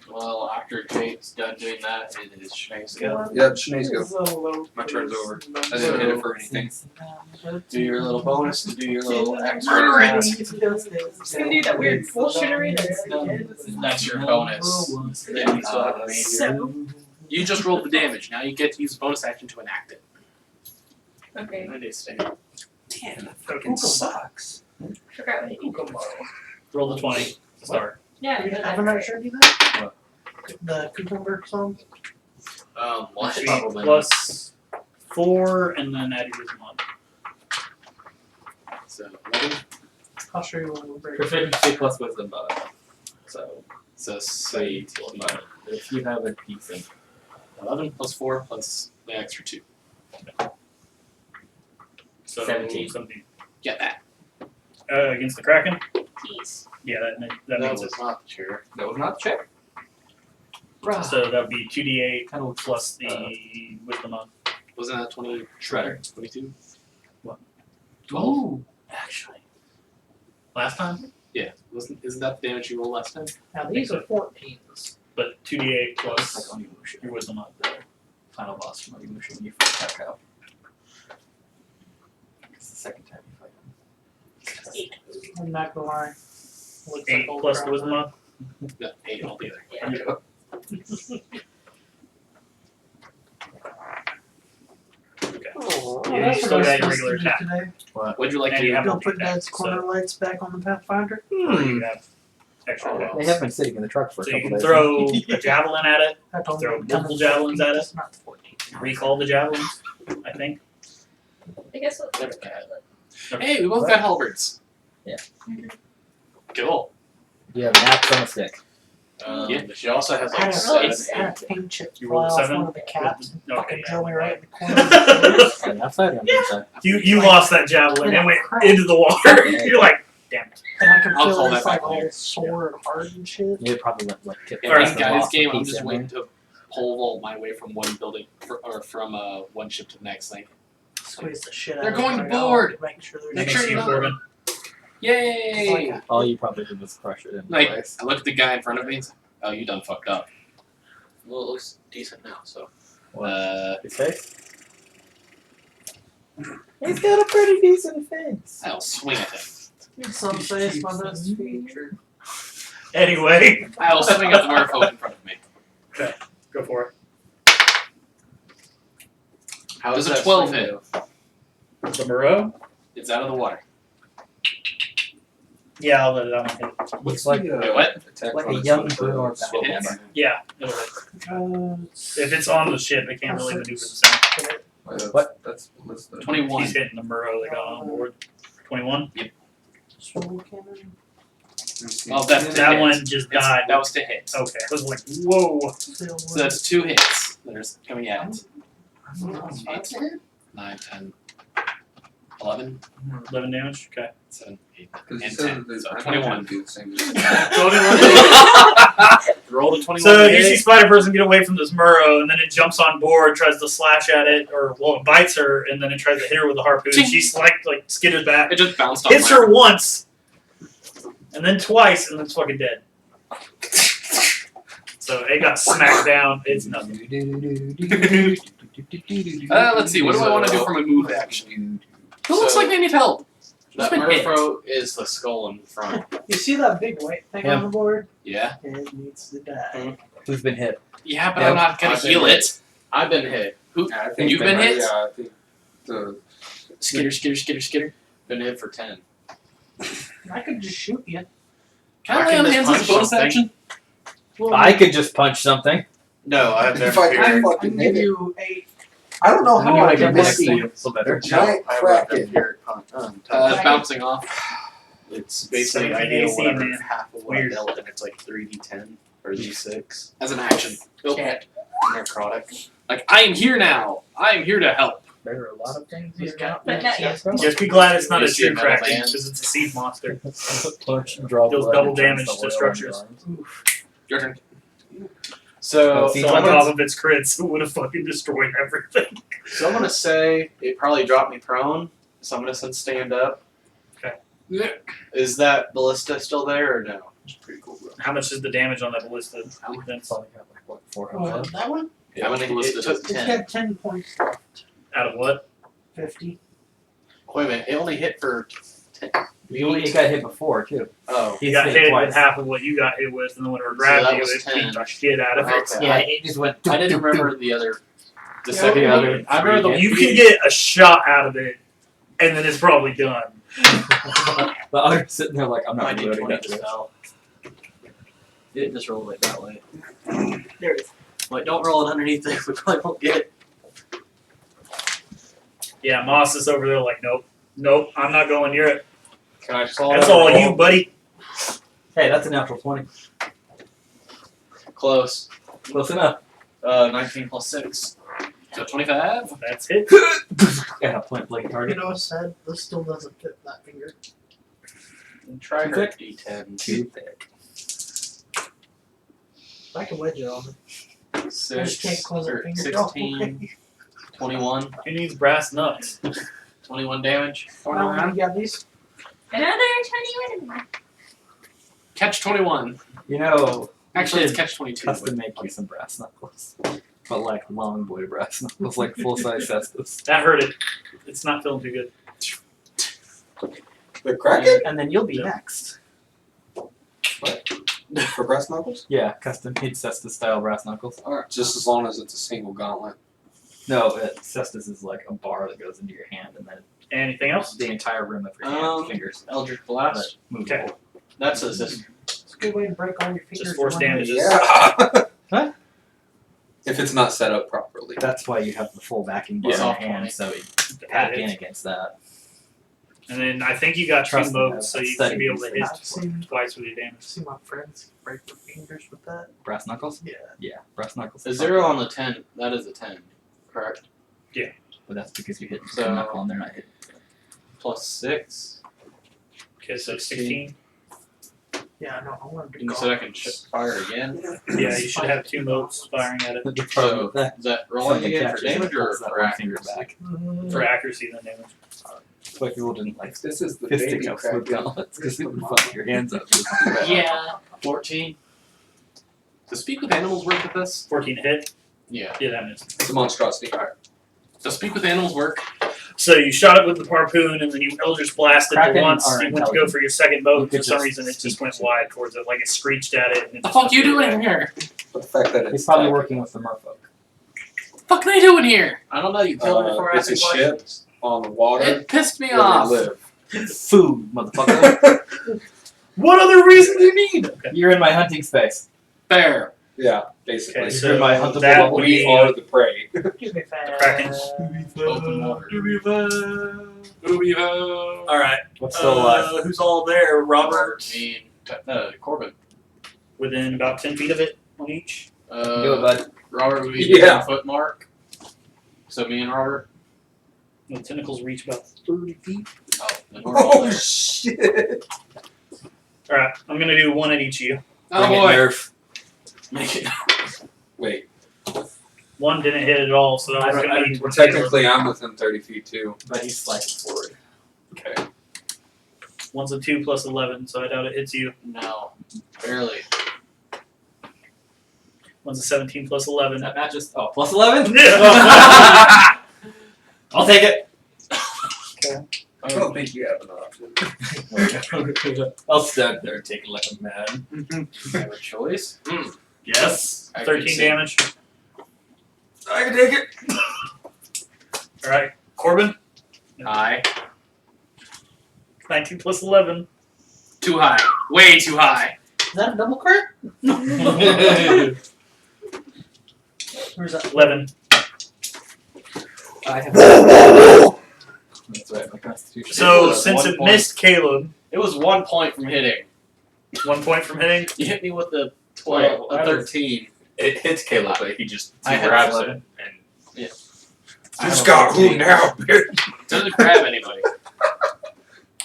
Well, after Jake's done doing that, it is Shanae's go. Yeah, Shanae's go. My turn's over. I didn't hit it for anything. Do your little bonus to do your little extra. It's gonna do that weird bullshittery that's That's your bonus. Yeah, So- you just rolled the damage. Now you get to use the bonus action to enact it. okay. That is stay. Damn, that fucking sucks. Forgot what it is. Roll the 20 to start. Yeah. You that's haven't right. actually do that? The cucumber song? Well, Should be probably plus 4 and then add your wisdom on. So 11. I'll show you when we break. Proficiency plus wisdom bonus. So So save but if you have a decent 11 plus 4 plus the extra 2. So 17. 17. Get that. Against the Kraken? Jeez. Yeah, that No, makes it. it's not the chair. that was not check. So that would be 2d8 Kind of plus the wisdom on. Wasn't that 20? Shredder. 22? Ooh, actually. Last time? Yeah. Isn't that the damage you rolled last time? Now these are 14s. But 2d8 It's plus like Onimusha. your wisdom on. The final boss from Onimusha when you first attack out. It's the second time you fight him. I'm not gonna lie. Looks 8 like old plus the crap. wisdom on. No, 8 altogether. Yeah. Oh, Yeah, that's you what still I was got your supposed to regular do attack. today. What'd you like And to you do? have Go multi put Dad's corner lights back on the Pathfinder. You have extra rolls. They have been sitting in the truck for a So you couple can days. throw a javelin at it, I told Throw him to come multiple to 14, javelins at it. just not 14. recall the javelins, I think. I guess we'll Never got Hey, we both got halberds. Yeah. Cool. You have an axe on a stick. Yeah, but she also has I had like a, Nice. I had a paint chip You fly rolled off 7? one of the caps and Okay, fucking yeah. drill me right in the corner. On the outside or on the inside? You lost that javelin and went into the water. You're like, damn it. And I can I'll feel call it's that like back all later. sore and hard and shit. You probably went like tip. In Alright, this the guy's boss game, I'm piece just in waiting there. to pole vault my way from one building or from one ship to the next. Like, Squeeze the shit out They're of going it, to board. Make sure there's Make sure you know. Corbin. Yay! All you probably did was crush it in Like, place. I look at the guy in front of me and say, oh, you done fucked up. Well, it looks decent now, so. His face? He's got a pretty decent face. I'll swing at him. Some say it's my best feature. Anyway, I'll swing at the merfolk in front of me. go for it. How does a 12 hit? The Moreau? It's out of the water. Yeah, I'll let it out. Hit. What's like- the, Wait, what? attack like a bonus young on the girl or spell battle hammer? Yeah, it'll hit. If it's on the ship, it can't really maneuver the same. Wait, that's- What? That's what's the 21. He's hitting the Moreau they got on board. 21? Soul cannon. Well, that's That one just died. That was to hit. Okay, I was like, whoa. Still So that's 2 hits that are coming at it. 8. 9, 10, 11, 11 damage? Okay. 7, 8, Because you and said 10. that So I 21. do the same. Roll the 21. So to you hit. see Spider Person get away from this Murrow, and then it jumps on board, tries to slash at it, or well, it bites her, and then it tries to hit her with a harpoon. Ching. She's like skitters back, It just bounced off hits my her once, and then twice, and then it's fucking dead. So it got smacked down. It's nothing. Let's see. What do I want to do for my move action? Who looks So- like they need help? That Just been hit. Murfro is the skull in front. You see that big white thing Him. on the board? Yeah. It needs to die. Who's been hit? Yeah, but Yep. I'm not gonna I've been heal hit. it. I've been hit. I think You've been hit? Yeah, I think the Skitter. Been hit for 10. I could just shoot you. Can I I lay can on just hands as a punch bonus something. action? Well, I could just punch something. No, I've If never I figured. can I fucking can hit give it. you 8. I don't know And how then I I can can miss see the so better. giant I kraken. Bouncing off. It's basically 17 I deal AC, whatever man. half of what Weird. I dealt, and it's like 3d10 or d6. As an action. Can't. Necrotic. Like, I am here now. I am here to help. There are a lot of things He's got But not yet. Just be glad it's not a You see a true metal Kraken, band? because it's a seed monster. punch, draw Deals blood, double and turns damage the to oil into structures. arms. Your turn. So, See, So on someone's- top of its crits, it would have fucking destroyed everything. so I'm gonna say it probably dropped me prone. So I'm gonna send stand up. Okay. Yeah. Is that ballista still there or no? Pretty cool, bro. How much is the damage on that ballista? It's only got like what, 4 Oh, health. that one? How many ballista does It's 10? got 10 points left. Out of what? 50. Wait a minute, it only hit for 10. He got hit before too. Oh. You got He's hit twice. with half of what you got hit with, and then when it that grabbed you, was it 10. beat the shit out of it. Okay. Yeah, it just went. I didn't remember the other. The Yeah, second the one. other I remember the three You can get a shot out of it, and then it's probably done. The other's sitting there like, I'm I not did reloading 20 that to shit. spell. You didn't just roll it that way. There it is. Like, don't roll it underneath there. We probably won't get it. Yeah, Moss is over there like, nope, I'm not going near it. Can I solve That's that all roll? you, buddy. Hey, that's a natural 20. Close. Close enough. 19 plus 6. So 25. That's it. Yeah, point blank You target. know what's sad? This still doesn't fit that finger. Try Too her thick? D10. Too thick. I can wedge it on it. 6. can't close or that finger. 16. 21. Who needs brass nuts? 21 damage. You got these? Another 21. Catch 21. You know, Actually, it's catch 22. custom make you some brass knuckles. But like long boy brass knuckles, like full size cestus. That hurt it. It's not feeling too good. The kraken And then you'll be Yeah. next. for breast knuckles. Yeah, custom made cestus style brass knuckles. Just as long as it's a single gauntlet. No, cestus is like a bar that goes into your hand and then Anything else? the entire rim of your hand, fingers. Eldritch Blast. Okay. That's a system. It's a good way to break all your fingers. Just force in one damages. Yeah. Huh? If it's not set up properly. That's why you have the full backing bar Yeah. in your hand, so you pack in against that. And then I think you got two Trust me, motes, so I've you should studied be able to these hit I've seen, twice with your damage. see my friends break their fingers with that. Brass knuckles? Yeah. Yeah, brass knuckles. A 0 on the 10. That is a 10. Correct. But that's because you hit So- the knuckle and they're not hit. Plus 6. Okay, so 16. Yeah, no, I wanted to You go. said I can fire again. Yeah, you should have two motes firing at it The problem with that, Is that rolling something again for catches and damage or pulls that for one finger accuracy? back. Mhm. for accuracy than damage. Like people didn't like This is the fisting baby us crack. with gauntlets because you would fuck your hands up. Yeah, 14. Does Speak with Animals work with this? 14 hit. Yeah. Yeah, that missed. It's a monstrosity. Does Speak with Animals work? So you shot it with the harpoon, and then you Eldritch blasted it Kraken once. are You went to go intelligent. for your second You boat. could For some just reason, it just speak went to it. wide towards it, like it screeched at it. And it The just fuck you flew doing away. in here? But the fact that it's He's probably attacking- working with the merfolk. Fuck they doing here? I don't know, you killed me before it's a asking ship questions. on the water It pissed me where off. they live. Food, motherfucker. What other reason do you need? Okay. You're in my hunting space. Fair. Yeah, basically. Okay, You're my so huntable that bubble. would We be are the prey. Excuse me, Kraken. Open water. All right. What's still alive? Who's all there? Robert, Me and Corbin. within about 10 feet of it on each. Do it, bud. Robert would be Yeah. 10 foot mark. So me and Robert. The tentacles reach about 30 feet. Oh, then we're all Oh there. shit! All right, I'm gonna do one at each of you. Oh Bring it, boy. Nerf. Make it. Wait, One didn't hit at all, so that was gonna be towards technically I'm within 30 feet too. But he's slicing forward. Okay. One's a 2 plus 11, so I doubt it hits you. No. Barely. One's a 17 plus 11. That matches. Oh, plus 11? Yeah. I'll take it. I don't think you have an option. I'll stand there and take it like a man. I have a choice. Yes. I could 13 see- damage. I can take it. All right, Corbin. High. 19 plus 11. Too high. Way too high. Is that a double crit? Where's that? 11. I have. That's right, my constitution. So was since 1 it point. missed Caleb, It was 1 point from hitting. 1 point from hitting. You hit me with the Well, a 13. It hits Caleb, but he just I had grabs 11. it and I just have got 14. who now, bitch? Doesn't grab anybody.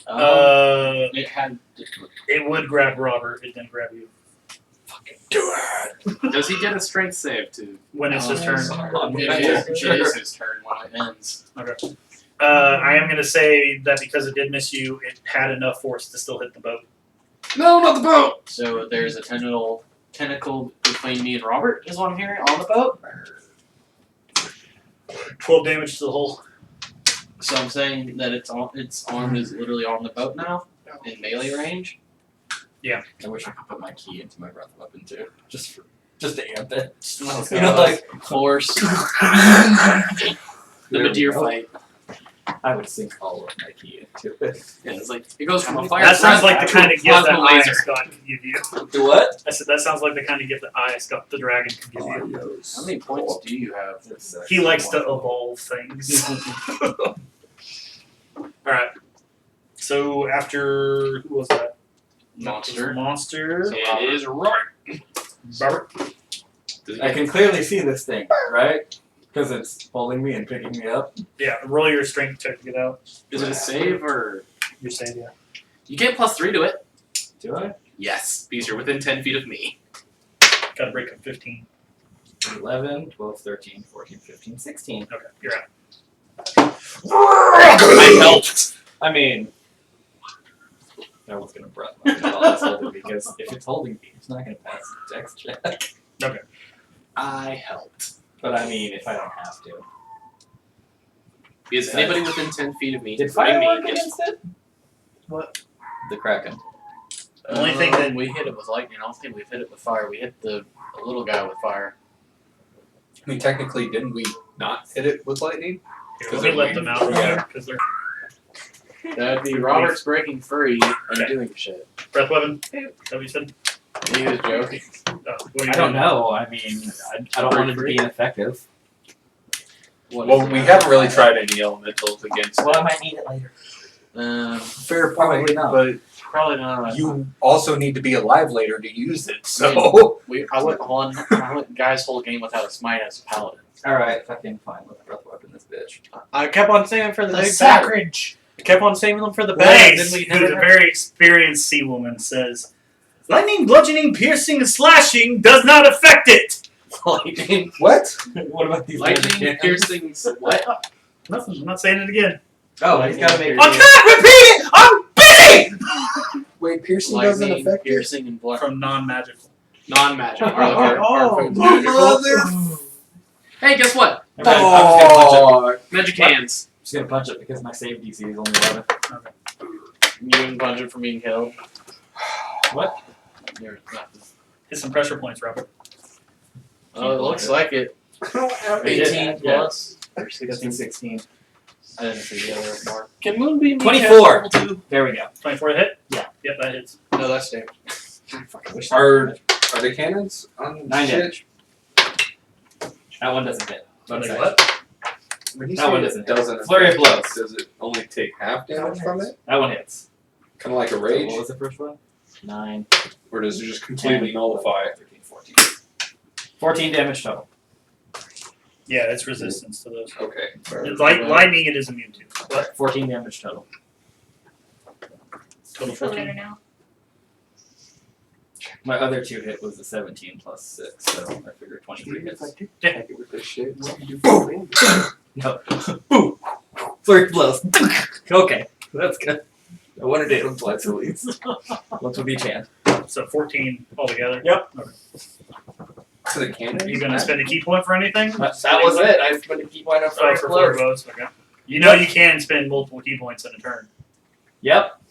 It had. It would grab Robert. It didn't grab you. Do it. Does he get a strength save too? When it's his turn. It is his turn when it ends. Okay. I am gonna say that because it did miss you, it had enough force to still hit the boat. No, not the boat. So there's a tentacle between me and Robert, is what I'm hearing, on the boat. 12 damage to the hull. So I'm saying that its arm is literally on the boat now, in melee range. I wish I could put my key into my breath weapon too, just to amp it. Oh, You know, like force. The Madeir fight. I would sink all of my key into it. Yeah, it's like it goes from a fire. That sounds like the breath kind of to a gift that plasma laser. God could give you. Do what? I said that sounds like the kind of gift that the dragon could give you. How many points do you have? He likes to evolve things. Alright. So after who was that? Monster. Monster. So it is Robert. Robert. I can clearly see this thing, right? Because it's holding me and picking me up. Yeah, roll your strength check to get out. Is it a save or You're saying yeah. you get +3 to it? Do I? Yes, because you're within 10 feet of me. Gotta break up 15. 11, 12, 13, 14, 15, 16. Okay, you're out. I helped. I mean, I was gonna breath weapon while it's holding me because if it's holding me, it's not gonna pass the dex check. I helped. But I mean, if I don't have to. Is anybody within 10 feet of me? Did including fire me, work gets- against it? What? The Kraken. The only thing that- we hit it with lightning. I don't think we've hit it with fire. We hit the little guy with fire. I mean, technically, didn't we not hit it with lightning? Let me let them out real Yeah. quick, because they're That'd be Robert's breaking free and Okay. doing shit. breath weapon. Is that what you said? He was joking. Oh, what are you I don't doing? know. I mean, I don't want it to be ineffective. Well, we haven't really tried any elementals against Well, I it. might need it later. Fair Probably point, not. but Probably not. you also need to be alive later to use it, so... I went guys whole game without a smite as a paladin. Alright, fucking fine. Let's breath weapon this bitch. I kept on saving for the The big battle. sacrilege. I kept on saving them for the bad. Blaze, Then we who's a never very experienced sea woman, says, lightning, bludgeoning, piercing, and slashing does not affect it. lightning, What? What about these lightning, piercing. What? Nothing, I'm not saying it again. Oh, he's gotta make. I can't repeat it! I'm busy! Wait, piercing doesn't Lightning, affect it? piercing, and blood. From non-magical. Non-magic. Oh, Mother. Hey, guess what? I'm just gonna punch it. Magic hands. I'm just gonna punch it because my save DC is only 11. You didn't punch it for being killed. What? You're not. Hit some pressure points, Robert. Oh, it looks like it. I did, 18 yeah. plus. Or That's 16. in 16. I didn't see the other mark. Can Moonbeam be 24. cast level 2? There we go. 24 to hit? Yeah. Yep, that hits. No, that's damage. I fucking wish Are the cannons on 9 shit? damage. That one doesn't hit. Like Bonus what? action. When you That say one it doesn't. Flurry of blows. Does it only take half damage from it? That one hits. Kind of like a So rage? what was the first one? 9, Or does it just completely 10, nullify? 13, 14. 14 damage total. Yeah, it's resistance to those. Okay. Lightning it is immune to. What? 14 damage total. Total Feel 14. better now. My other 2 hit was a 17 plus 6, so I figured 23 hits. Take it with this shit. No. Boom! Flurry of blows. Okay, that's good. I wanted to hit him twice at least. Once with each hand. So 14 altogether. Yep. To the cannon? Are you going to spend a key point for anything? That was it. I spent a key point up Oh, for for flurry blows. blows. Okay. You know you can spend multiple key points in a turn. Yep.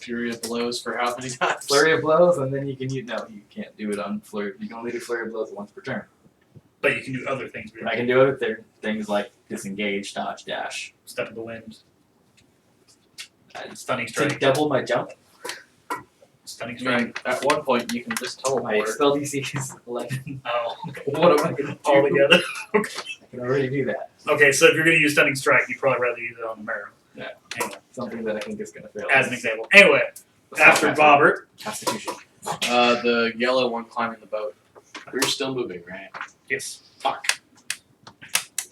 Fury of blows for how many times? Flurry of blows, and then you can use. No, you can't do it on flurry. You can only do flurry of blows once per turn. But you can do other things. I can do it with things like disengage, dodge, dash. Step of the wind. And Stunning to strike. double my jump. Stunning I mean, strike. at one point you can just My teleport. spell DC is 11. Oh. What am I gonna do? All together. I can already do that. Okay, so if you're going to use stunning strike, you'd probably rather use it on the marrow. Yeah. Anyway, Something that I think is gonna fail. as an example. Anyway, after Constitution. Robert. Constitution. The yellow one climbing the boat. We're still moving, right? Yes. Fuck.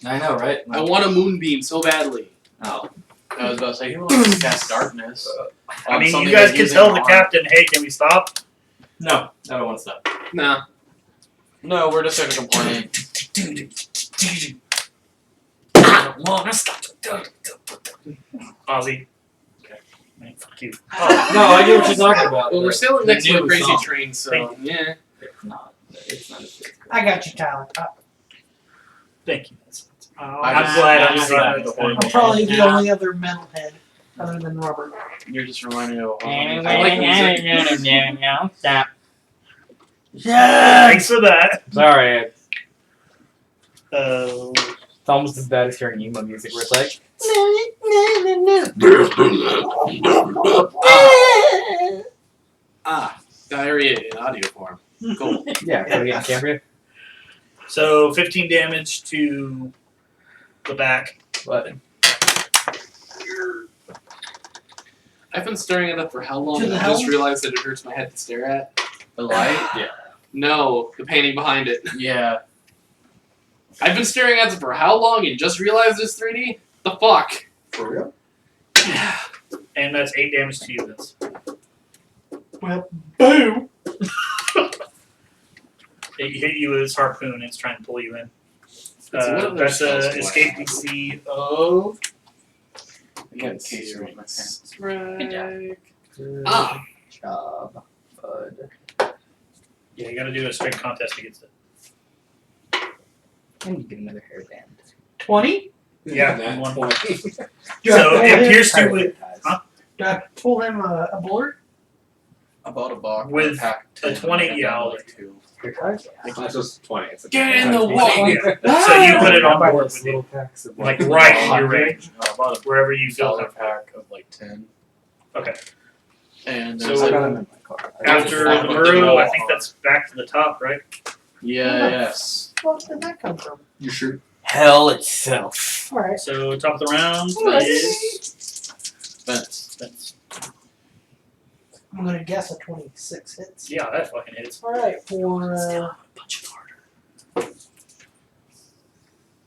I know, right? I want a moonbeam so badly. Oh. I was about to say, you want to cast darkness. I on mean, something you guys that can isn't tell the armed. captain, hey, can we stop? No, I don't want to stop. Nah. No, we're just gonna complain. I don't want to stop. Ozzy. Okay. Man, fuck you. Oh, no, I get what you're talking about. Well, we're sailing the next to a new crazy song. train, so Thank yeah. It's not. It's not as good. I got you, Tyler. Thank you. I I'm just- glad I I'm just not like the the horrible. I'm probably the only other metalhead other than Robert. You're just reminding me of I like music. Stop. Yeah. Thanks for that. Sorry, Uh, it's almost as bad as hearing emo music where it's like. Diarrhea in audio form. Cool. Yeah, can we get Cambria? so 15 damage to the back. What? I've been staring at it for how long? To the I just helm? realized that it hurts my head to stare at. The light? Yeah. No, the painting behind it. Yeah. I've been staring at it for how long and just realized it's 3D? The fuck? For real? And that's 8 damage to you, Vince. Well, Boom! It hit you with its harpoon and it's trying to pull you in. It's one of That's those a spells escape to DC of. Again, Case you're in my pants. Good job. Ah. Job, bud. Yeah, you gotta do a strength contest against it. And you get another hairband. 20? Yeah, That one. point. Do I So pull it him- pierced you with Do I pull him a board? About a box. With pack a 10, 20, and yeah, down I'll like 2. Your cards? It's not just 20. It's a Get in the 20. water. Yeah. So you put it on Buy board those with little you. packs of Like right in your range. Wherever you feel Dollar comfortable. pack of like 10. Okay. And So there's I like, got them in my car. After the Muru, I think that's back to the top, right? yes. Where did that come from? You sure? Hell itself. Alright. So top of the round Alright. is. That's I'm gonna guess a 26 hits. Yeah, that fucking hits. Alright, for Punch it harder.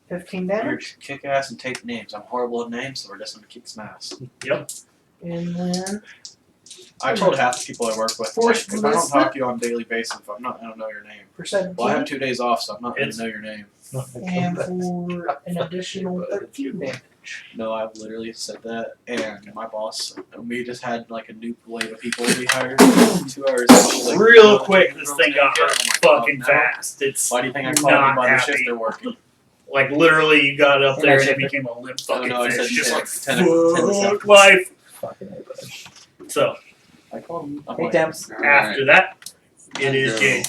15 You're damage. kick ass and take names. I'm horrible at names, so we're just gonna kick some ass. Yep. And then I told half the people I work with, Force if I don't Blizzard? talk to you on a daily basis, I don't know your name. for 17. Well, I have 2 days off, so I'm not going It's- to know your name. and for an additional 13 damage. No, I've literally said that, and my boss, we just had like a new wave of people we hired. 2 hours. And she's like, Real "Oh, quick, the this girls thing got didn't hurt get it." I'm like, fucking "Oh, no. fast. It's Why do you think I called not them by the happy. shift they're working? like literally you got up there and it Actually, became a limp fucking no, I fish. said Just 10 like 10 seconds. fuck life. Fucking A, bud. So I called them. I'm Hey, like, Temps. after that, it is Go. Jay.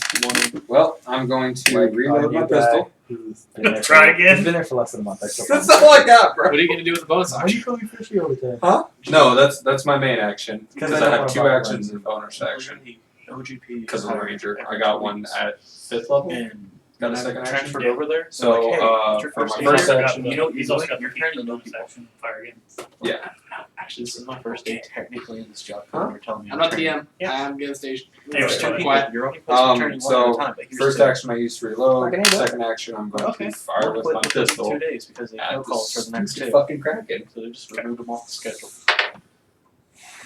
Well, I'm going to Like, reload our my new guy pistol. who's been there Try for- again? He's been there for less than a month. I still That's can't- all I got, bro. what are you gonna do with the bonus Why are action? you calling me fishy all the time? Huh? No, that's my main action. 'Cause Because I I don't have wanna 2 bother actions in bonus action. OGP. Because of the ranger, I got one at 5th level. And Got a I second action. transferred over there. So, like, hey, it's your for first my day first here. action, You know, he's also got You're the training bonus people. action. Fire again. Yeah. Actually, this is my first day technically in this job. Huh? You're telling me I'm not training. TM. Yeah. I'm getting station. Anyway, There's 2 go people. ahead. You're only supposed to be training one at a time. But here's First the thing. action I use to reload. Fucking A, bud. Second action I'm going Okay. to fire with my This pistol 2 days because they have at no calls for the next stupid 2. fucking Kraken. So they just removed them off the schedule.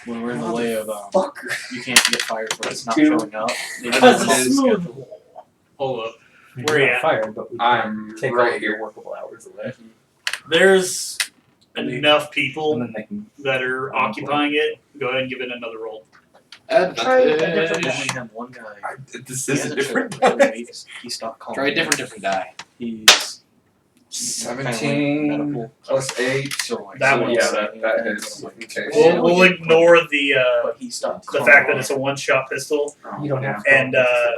When we're in the way of Fucker. you can't get fired for us not Two. showing up. They just Because remove them off it's the smooth. schedule. Hold up. We're Where you not at? fired, but we I'm can take all right of your here. workable hours away. There's enough people And then they can that are occupying it. Go ahead and give it another roll. Try a different We die. only have one guy. This He is a hasn't different showed up in guy. weeks. He stopped calling. Try a me. different die. He's 17 medical. plus 8. So like, That so one, yeah, that hits. Okay. We'll ignore the But he stopped. fact that it's a one-shot pistol. You don't Yeah. have to.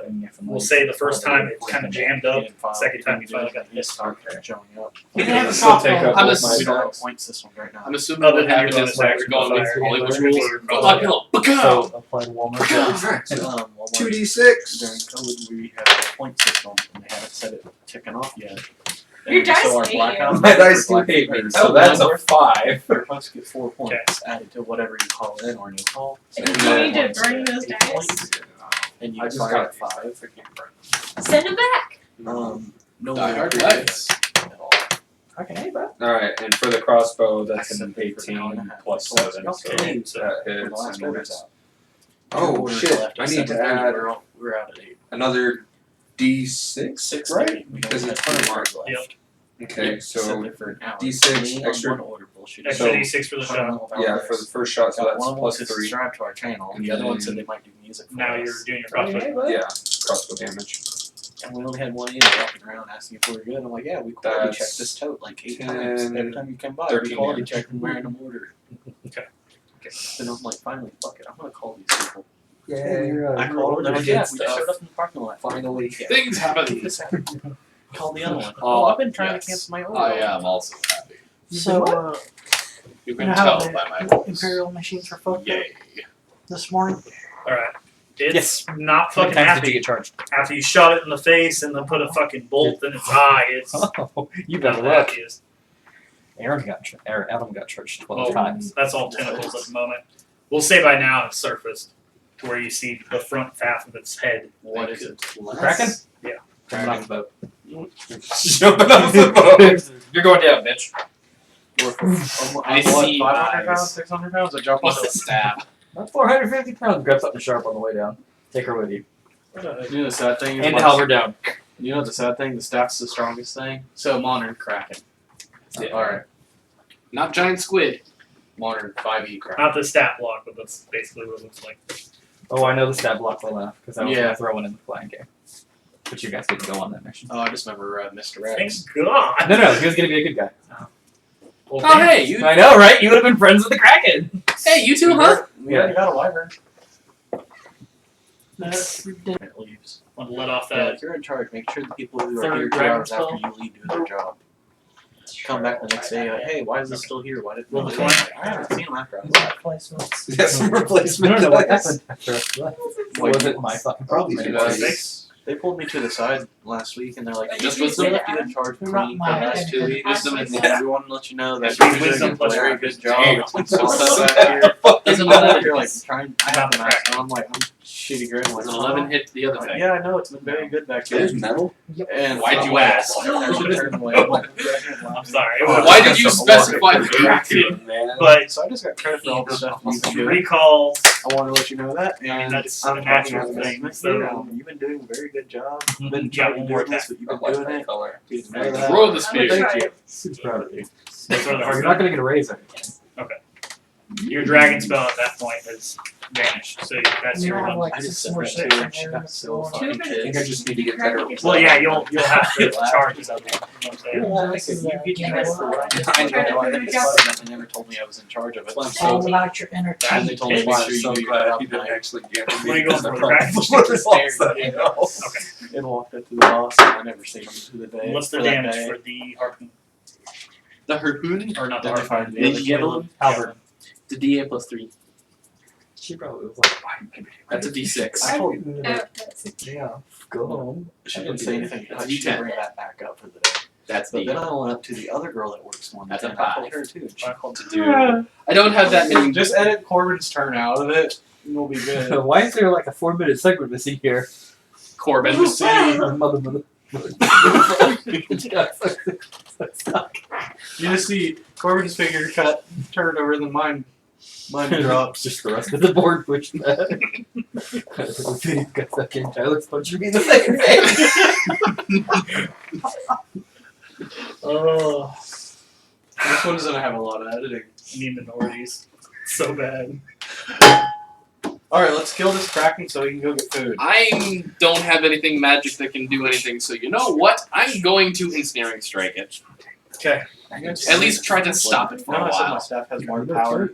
And, we'll say the first time it kind of jammed up. Second time it finally got He hit. stopped showing up. You can have a Still cop take call. up I'm both a- my We don't have attacks. point system right now. I'm assuming Other what than happened your is bonus we're going with action, Hollywood fire. rules. Go lock it up. So apply to Walmart. Walmart 2d6. during COVID, we had a point system and they haven't set it ticking off yet. Your And dice so our hate blackout you. My for dice do black hate me, or so so that's a 5. you're supposed to get 4 points added to whatever you call in or new call. So You you need to have bring one, those so dice. 8 points, and you I just fire got at 5. Send them back. No Die way hard crits at all. Fucking A, bud. Alright, and for the crossbow, that's I an said for an hour and a 18 half. plus So 7, so okay. that The hits. last And then order's it's out. Oh, Orders shit, left I at need to 7:30. add We're out at 8. another d6, 6 right? We Because only it's have 2 hunter mark. orders left. Yep. Okay, Sit so there for an hour. D6 Me on extra- one order bullshit. Extra So- D6 for the shot. yeah, for the first shot, so Got that's one plus was 3. subscribed to our channel. And The other one said then- they might do music for Now us. you're doing your Fucking A, crossbow. bud. Yeah, crossbow damage. And we only had one in walking around asking if we were good. I'm like, yeah, we quality That's checked this tote like 8 10, times. Every time you come by, 13 we quality damage. checked and random order. Okay. Then I'm like, finally, fuck it, I'm gonna call these people. Hey, you're, I called them. They're you're like, yeah, good we just stuff. showed up in the parking lot. Finally. Yeah. Things happen. Call the other one. Oh, I've been trying yes. to cancel my order. I am also happy. So, You you can know how tell by my the voice. Imperial machines were fucked up Yay. this morning? Alright. It's Yes. not How many fucking times did happy. you get charged? After you shot it in the face and then put a fucking bolt in its eye, it's Oh, you not better the look. happiest. Adam got charged 12 Well, times. that's all tentacles at the moment. We'll say by now it's surfaced to where you see the front half of its head. What is it? Kraken? Yeah. Jumping off the boat. Jumping off the boat. You're going down, bitch. I see 500 pounds, eyes. 600 pounds. I jump What's off the stab? Not 450 pounds. Grab something sharp on the way down. Take her with you. You know the sad thing is And like, help her down. you know the sad thing? The staff's the strongest thing. So modern Kraken. Yeah. Alright. Not giant squid. Modern 5e Kraken. Not the stat block, but that's basically what it looks like. Oh, I know the stab block well enough because I was Yeah. going to throw one in the flying game. But you guys didn't go on that mission. Oh, I just remember Mr. Thank Rex. God. No, he was going to be a good guy. Well, Oh, hey, you. I know, right? You would have been friends with the Kraken. Hey, you too, huh? We already got a wyvern. That's ridiculous. It leaves. Want to let off Yeah, that. if you're in charge, make sure the people who are Third here 2 dragon hours after spell. you leave do their job. Come back the next day, like, hey, why is this still here? Why didn't Roll they the leave? 20. I haven't seen them after I These left. replacements. Yeah, some replacement No, what dice. happened after us left? Wait, Was it my fucking Probably problem? was. Six. They pulled me to the side last week and they're like, Just we wisdom? left you in charge They're clean not for the my last 2 head. weeks. Wisdom And and we want to let you know that Wisdom you're doing a plus very average. good job. Damn. It's been so tough out here. Doesn't I'm out matter. here like trying. I have Not the the mask Kraken. on. I'm like, I'm shitty grin like 11 hit the other thing. Yeah, I know it's been very good back here. There's metal. And Why'd you ask? I should turn away. I'm sorry. Why did you specify the Kraken? Man. But So I just got credit for all the stuff you've been doing. recall, I wanted to let you know that. I mean, And that's I'm a natural happy with thing. this. So You've been doing a very good job. Mhm. You've been Yeah, trying one to more do this, but you've I been like doing that it. color. You know that. Roll the spear. Thank you. Super proud of you. that's where the You're hard not gonna get a raise or anything. your dragon spell at that point has vanished. So that's You your have one. like I just 6 more said ships that in too, she there. got so fucking Two I think I minutes. just need to get better. Well, yeah, you'll have to charge us up. You know what I'm saying? Yeah, this is, You get you you know, guys the right. I I know, know. I I think know. it's fun. They never told me I was in charge of it. I'm It's all about your inner And they team. told me to make I'm sure you so do your glad job he didn't tonight. actually get What are you going for, the Probably Kraken? was also, you know. Okay. And walked up to the boss, and I never seen him to the day. What's the for that damage day. for the harpoon? The harpoon? Or not the Then I harpoon? find The the other javelin? Halberd. The DA plus 3. She probably was like, That's a D6. I told you. yeah, go home. She didn't say anything. That's a She didn't D10. bring that back up for the day. That's But the. then I went up to the other girl that works one. That's a and I told 5. her too. She called To do. I don't have that many. Just edit Corbin's turn out of it, and we'll be good. Why is there like a 4-minute segment missing here? Corbin. Mother. You just see Corbin's finger cut, turned over, then mine drops. Just the rest of the board pushed back. Video got stuck in. Tyler's punching me in the fucking face. Oh, This one's gonna have a lot of editing. I need minorities. So bad. Alright, let's kill this Kraken so we can go get food. I don't have anything magic that can do anything, so you know what? I'm going to ensnaring strike it. Okay. At least try to stop it for No, a I said my while. staff has more power.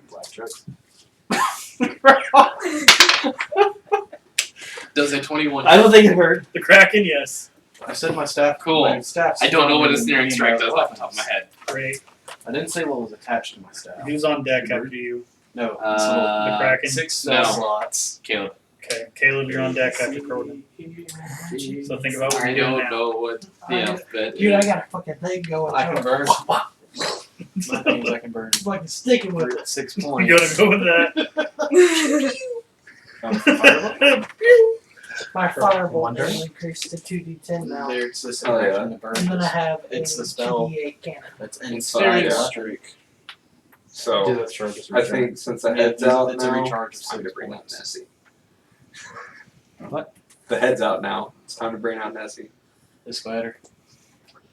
Does a 21? I don't think it hurt. The Kraken, yes. I said my staff. Cool. My staff's I don't know what a stronger ensnaring than strike any does other off the top of my head. Great. I didn't say what was attached to my staff. Who's on deck after you? No, The Kraken. 6 spell no. slots. Caleb. Okay. Caleb, you're on deck after Corbin. So think about what I you're doing don't now. know what the alphabet Dude, I is. got a fucking thing going. I can on. burn. That means I can burn. It's fucking sticking with We're it. at 6 You points. gotta go with that. My firebolt Wonder? will increase to 2d10 now. There's this Oh, yeah. action to burn. And then I have It's a the spell. 2d8 cannon. That's Inside, ensnaring yeah. streak. So that's true. Just I think since the Yeah, head's out it's a now, recharge of it's time to 6 bring out points. Nessie. What? The head's out now. It's time to bring out Nessie. The spider.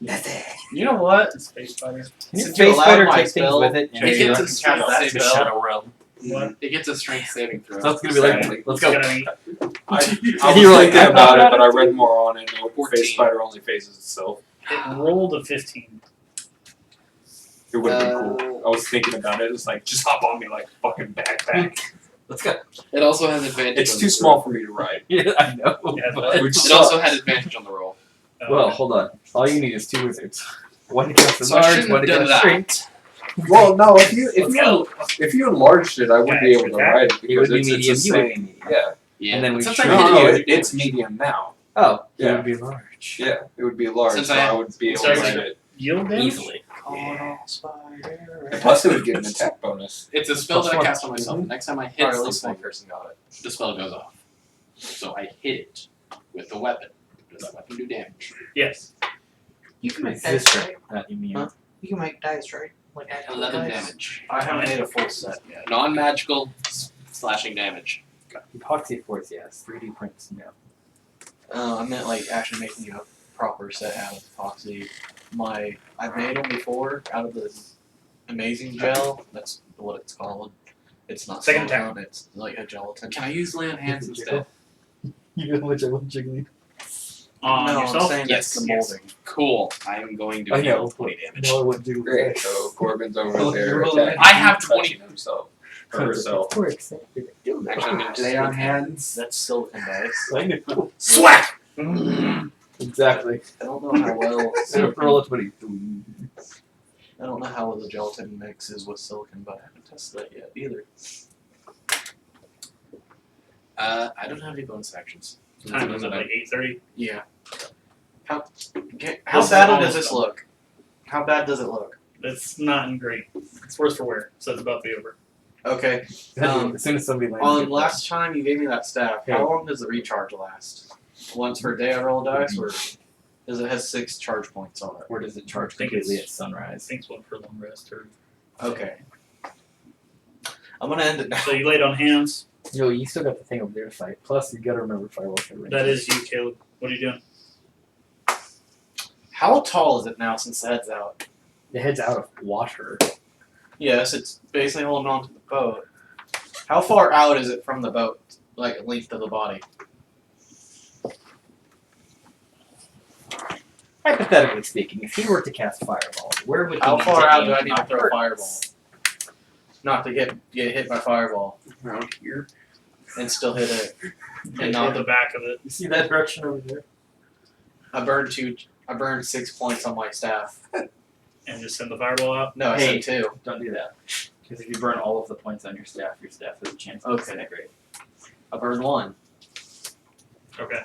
Nessie. You know what? Space Spider. Can your Since you space allowed spider my take things spell, with it? It gets a Cast strength that saving spell. throw. realm. What? It gets a strength saving throw. That's gonna be like, Exactly. let's It's go. gonna be I You were was like, thinking about it, but I read more on it. No, 14. Face Spider only phases itself. it rolled a 15. It would have been cool. I was thinking about it. It's like, just hop on me like fucking backpack. Let's go. It also has advantage. It's on too the small for me to ride. Yeah, I know. Yeah, but- Which It also had advantage on the roll. well, hold on. All you need is 2 wizards. One to cast So I enlarge, shouldn't one to have done cast that. shrink. Well, no, if Let's go. you enlarged it, I would Yeah, be able to attack. ride it It would because be it's medium, the you would be same. medium. Yeah. Yeah. And then we Since shrink I No, hit no, it, it's medium now. Oh, Yeah. it would be large. Yeah, it would be large, Since so I- I would be able Sorry, to ride it. Yield damage? Easily. Oh, spider. And plus, it would get an attack bonus. It's a spell that I +1. cast on myself. Next time I hit Or at least one something, person got it. the spell goes off. So I hit it with the weapon. Does that weapon do damage? Yes. You can make It's dice, this right? trick, not immune. Huh? You can make dice, right? Like actual 11 dice. damage. I haven't made a full set yet. Non-magical slashing damage. Epoxy force, yes. 3D prints, no. I meant like actually making a proper set out of epoxy. I've made them before out of the amazing gel. That's what it's called. It's not Second silicone, it's like a gelatin. Can I use lay on hands instead? You know how much I love jiggly. On no, yourself? I'm saying Yes, that's the yes. molding. Cool. I am going to I know. deal 20 damage. No, I wouldn't jiggly. Great. So Corbin's over Well, there. you're attacking, I have touching himself or herself. We're excited. Actually, I'm going to Lay on hands. That's silicone dice. I know. Swack! Exactly. I don't know how well Roll a 20. I don't know how well the gelatin mixes with silicone, but I haven't tested that yet either. I don't have any bonus actions. Time is it like 8:30? Yeah. How This how is bad almost does this done. look? How bad does it look? It's not in great. It's worse for wear, so it's about to be over. Okay. As soon as somebody lands. On last time you gave me that staff, Yeah. how long does the recharge last? Once per day I roll a dice, or does it have 6 charge points on it? Or does it charge think completely it's- at sunrise? I think it's one for long rest. Or Okay. I'm gonna end it now. so you laid on hands. Yo, you still got the thing over there to fight. Plus, you gotta remember firewall. That is you, Caleb. What are you doing? How tall is it now since the head's out? The head's out of water. Yes, it's basically holding on to the boat. How far out is it from the boat? Like length of the body? Hypothetically speaking, if he were to cast fireball, where would he How need far to out aim do I need to not throw a hurt? fireball? Not to get hit by fireball Around here. and still hit it. And And on not the back of it. You see that direction over there? I burned 6 points on my staff. And just send the fireball out. No, I Hey. said 2. Don't do that. Because if you burn all of the points on your staff has a chance to Okay. disintegrate. I burned 1. Okay.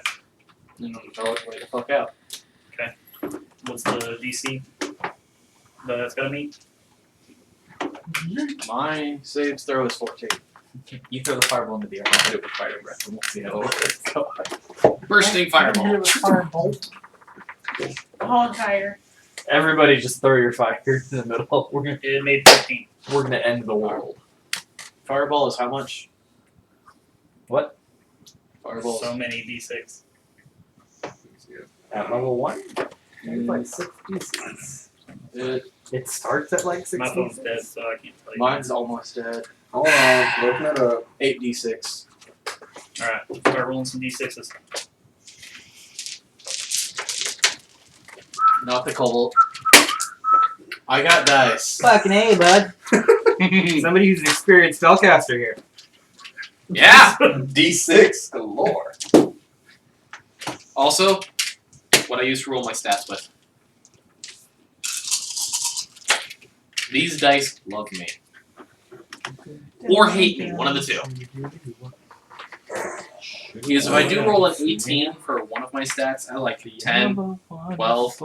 And I'm tell it way the fuck out. What's the DC that's gonna meet? My saves throw is 14. You throw the fireball into the air, I'll hit it with fire breath, and we'll see how it goes. Bursting fireball. Hit it with firebolt. Hog hire. Everybody just throw your fire in the middle. It made 15. We're gonna end the world. Fireball is how much? What? Fireball. So many D6. At level 1? It's like 66. It starts at like 66. My phone's dead, so I can't tell you. Mine's almost dead. Hold on, looking it up. 8d6. Alright, start rolling some D6s. Not the cobalt. I got dice. Fucking A, bud. Somebody who's an experienced spellcaster here. Yeah. D6 galore. Also, what I used to roll my stats with. These dice love me. Or hate me, one of the two. Because if I do roll an 18 for one of my stats, I like 10, 12,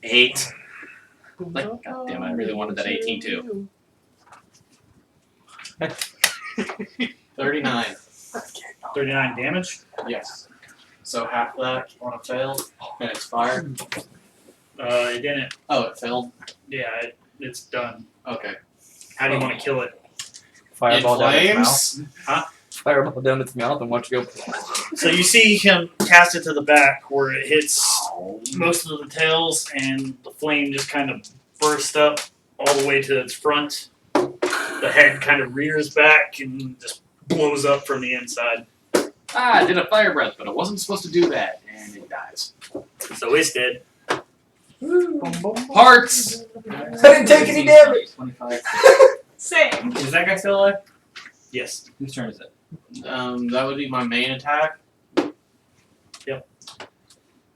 8. Like, goddamn, I really wanted that 18 too. 39. 39 damage. Yes. So half that on a fail, and it's fire. It didn't. Oh, it failed? Yeah, it's done. Okay. How do you want to kill it? Fireball down its flames? mouth. Huh? Fireball down its mouth and watch it go. So you see him cast it to the back where it hits most of the tails and the flame just kind of bursts up all the way to its front. The head kind of rears back and just blows up from the inside. Ah, I did a fire breath, but I wasn't supposed to do that, and it dies. So it's dead. Hearts! I didn't take any damage. 25. Same. Is that guy still alive? Yes. Whose turn is it? That would be my main attack. Yep.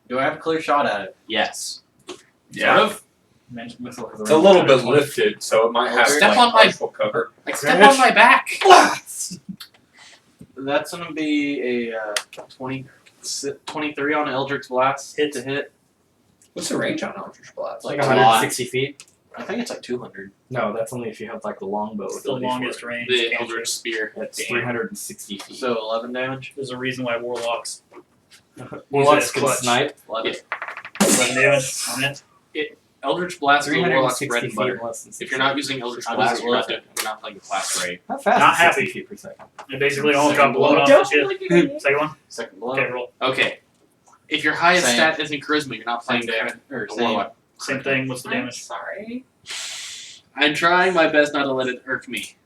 Do I have a clear shot at it? Yes. Yeah. Sort of. Magic missile has It's a little bit lifted, so it might have Step like on my- partial cover. Like, step on my back! That's going to be a 23 on Eldritch Blast. Hit. To hit. What's the range on Eldritch Blast? Like a 160 feet. I think it's like 200. No, that's only if you have like the longbow. It's the ability for longest it. range. The cantrip. Eldritch Spear. That's 360 feet. So 11 damage. There's a reason why warlocks. Warlocks can clutch. snipe. 11. 11 damage on it. Eldritch Blast is the Warlock's 360 bread and feet butter. less than If you're not using Eldritch I Blast, just you're not, love you're not playing the class right. How fast Not is happy. 60 feet per second? It basically almost got blown off Don't the look ship. at me. Second one. Second blow. Okay, roll. Okay. If your highest Same. stat isn't Charisma, you're not playing Same damage. Or the same. Warlock. Same thing. What's the I'm damage? sorry. I'm trying my best not to let it irk me.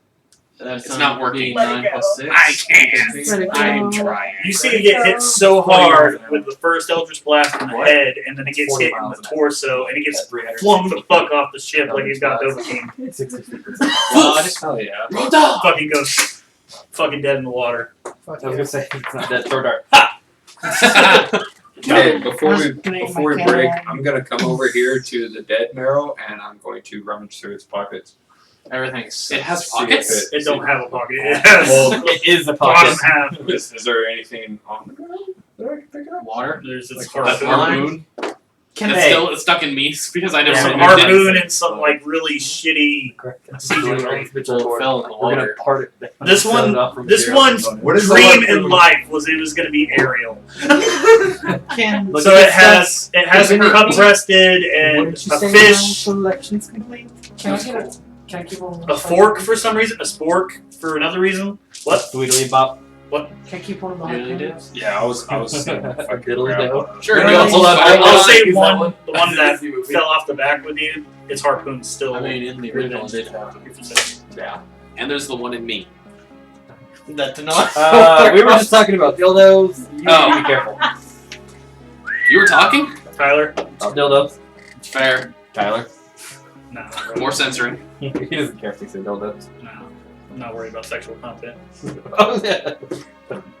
That's It's not gonna be working. Let it 9 go. plus 6. I can't. Let it I'm go. trying. You see it get hit so hard with the first Eldritch Blast in the What? head, and then it gets 40 hit in miles the an hour. torso, and it gets At 360 flung the feet. fuck off the ship like he's got Eldritch Dovahkiin. 60 feet per second. Hell yeah. Roll down! Fucking goes fucking dead in the water. I was gonna say it's not dead. Throw dart. Okay, before we Just putting before we my break, camera on. I'm gonna come over here to the dead marrow and I'm going to rummage through its pockets. Everything's It has See if pockets? It don't have a pocket. It has Well, It is a bottom pocket. half. is there anything on the ground that I can pick up? water. There's its Like harpoon. harpoon? It's still stuck in me because I never. Some used it. harpoon and some like really shitty CG ray. Well, fell in the We're gonna water. part it. This one, this one's What is the dream harpoon? in life was it was going to be aerial. Can So it has a cup breasted and a fish, Selection's complete. Can I get a? Can I keep on? a fork for some reason, a spork for another reason. What? Sweetly bop. Can I keep one of the Really harpoons? Yeah, I was seeing if I could Diddly grab do. one. Sure. Really? you also have- I'll say use that one, one. the one that fell off the back with you. Its harpoon still. I mean, in the original, it did have. Yeah. And there's the one in me. That did not. We were just talking about dildos. You need to be careful. You were talking? Tyler, About dildos. It's fair. Tyler. no, More censoring. He doesn't care if we say dildos. no, I'm not worried about sexual content. Oh yeah.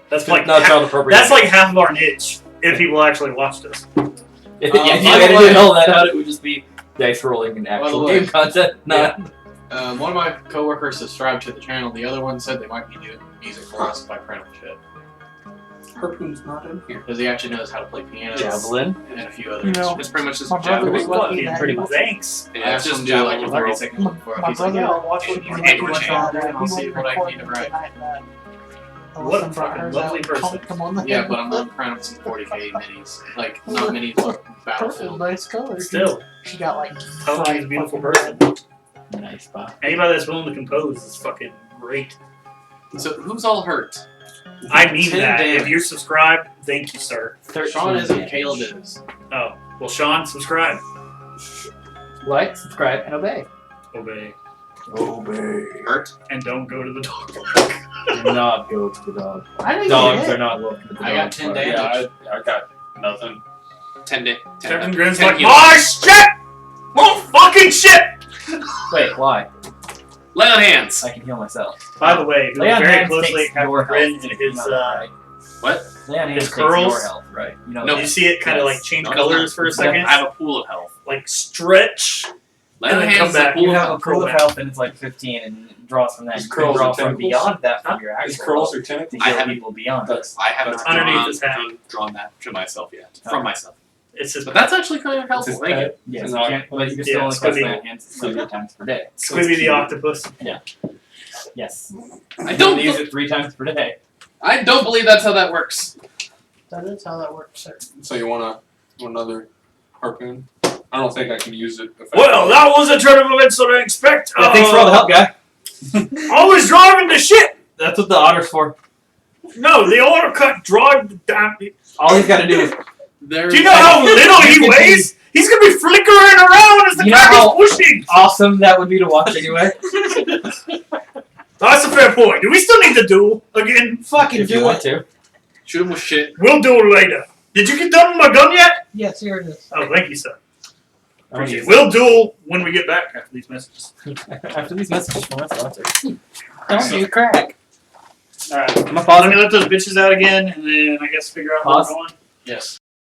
That's like not half, child appropriate. that's like half of our niche. If people actually watched us. If by you the had to way- do all that out, it would just be dice rolling and By the actual way- game content. Not. One of my coworkers subscribed to the channel. The other one said they might be doing music for us by print shit. Harpoon's not in here. Because he actually knows how to play piano Javelin. and a few others. You know, It's pretty much just My brother javelin. was lucky Fucking that pretty he much. Thanks. I Yeah, it's asked just him to do like a javelin 30 throw. second one before. My He's like, brother yeah, I'll watch what you Hey, do what on you- channel that and I'll see what I need to write. What a fucking lovely person. Come on, Yeah, but I'm not printing some 40k minis. Like, not minis, but purple, Battlefield. nice color. Still, She got like. Tony's a beautiful person. Nice spot. Anybody that's willing to compose is fucking great. So who's all hurt? I mean 10 that. damage. If you're subscribed, thank you, sir. Sean isn't, Caleb is. Oh, well, Sean, subscribe. Like, subscribe, and obey. Obey. Obey. Hurt? And don't go to the doctor. Do not go to the dog. I didn't Dogs get are it. not welcome to the I got dog 10 park. damage. I got nothing. 10 day. Captain Grin's 10 like, heals. my shit! Oh, fucking shit! Wait, why? Lay on hands. I can heal myself. By the way, look Lay on very hands closely takes at Captain your Grin health. and his, You know that, right? What? Lay on hands his takes your curls. health, right? You know No. that. you see it kind of Yes. like change No, it does colors not. for a second? I have a pool of health. Like stretch. Lay And on then hands come is a back. pool You of have a health. pool of back. health and it's like 15 and it draws from that. His You can curls draw are from tentacles? beyond that from your His actual curls health are tentacles. to heal haven't- people beyond That's I have That's not underneath his hat. drawn that to myself yet. Oh. From myself. It's just But that's actually kind of It's helpful. his Thank you. pet. Yes, It's you not- can't, but you can yeah, still only it's cast gonna be- lay on hands 3 times per day. Squibby the octopus. Yes. I You don't. use it 3 times per day. I don't believe that's how that works. That is how that works, sir. So you want another harpoon? I don't think I can use it. Well, that was a turn of events that I expect. Yeah, thanks for all the help, guy. I was driving the shit. That's what the otter's for. No, the order cut drive the damn. All he's got to do is. There's Do you know how little he weighs? He's gonna be flickering around as the You know car how- is pushing. Awesome that would be to watch anyway. That's a fair point. Do we still need to duel again? Fucking If you do want it. to. Shoot him with shit. We'll duel later. Did you get done with my gun yet? Yes, here it is. Oh, thank you, sir. I wanna Appreciate it. use We'll duel when we get back after these messages. it. After these messages from my sponsor. Don't do crack. All right. I'm a Let pause. me let those bitches out again, and then I guess figure out where we're Pause. going. Yes.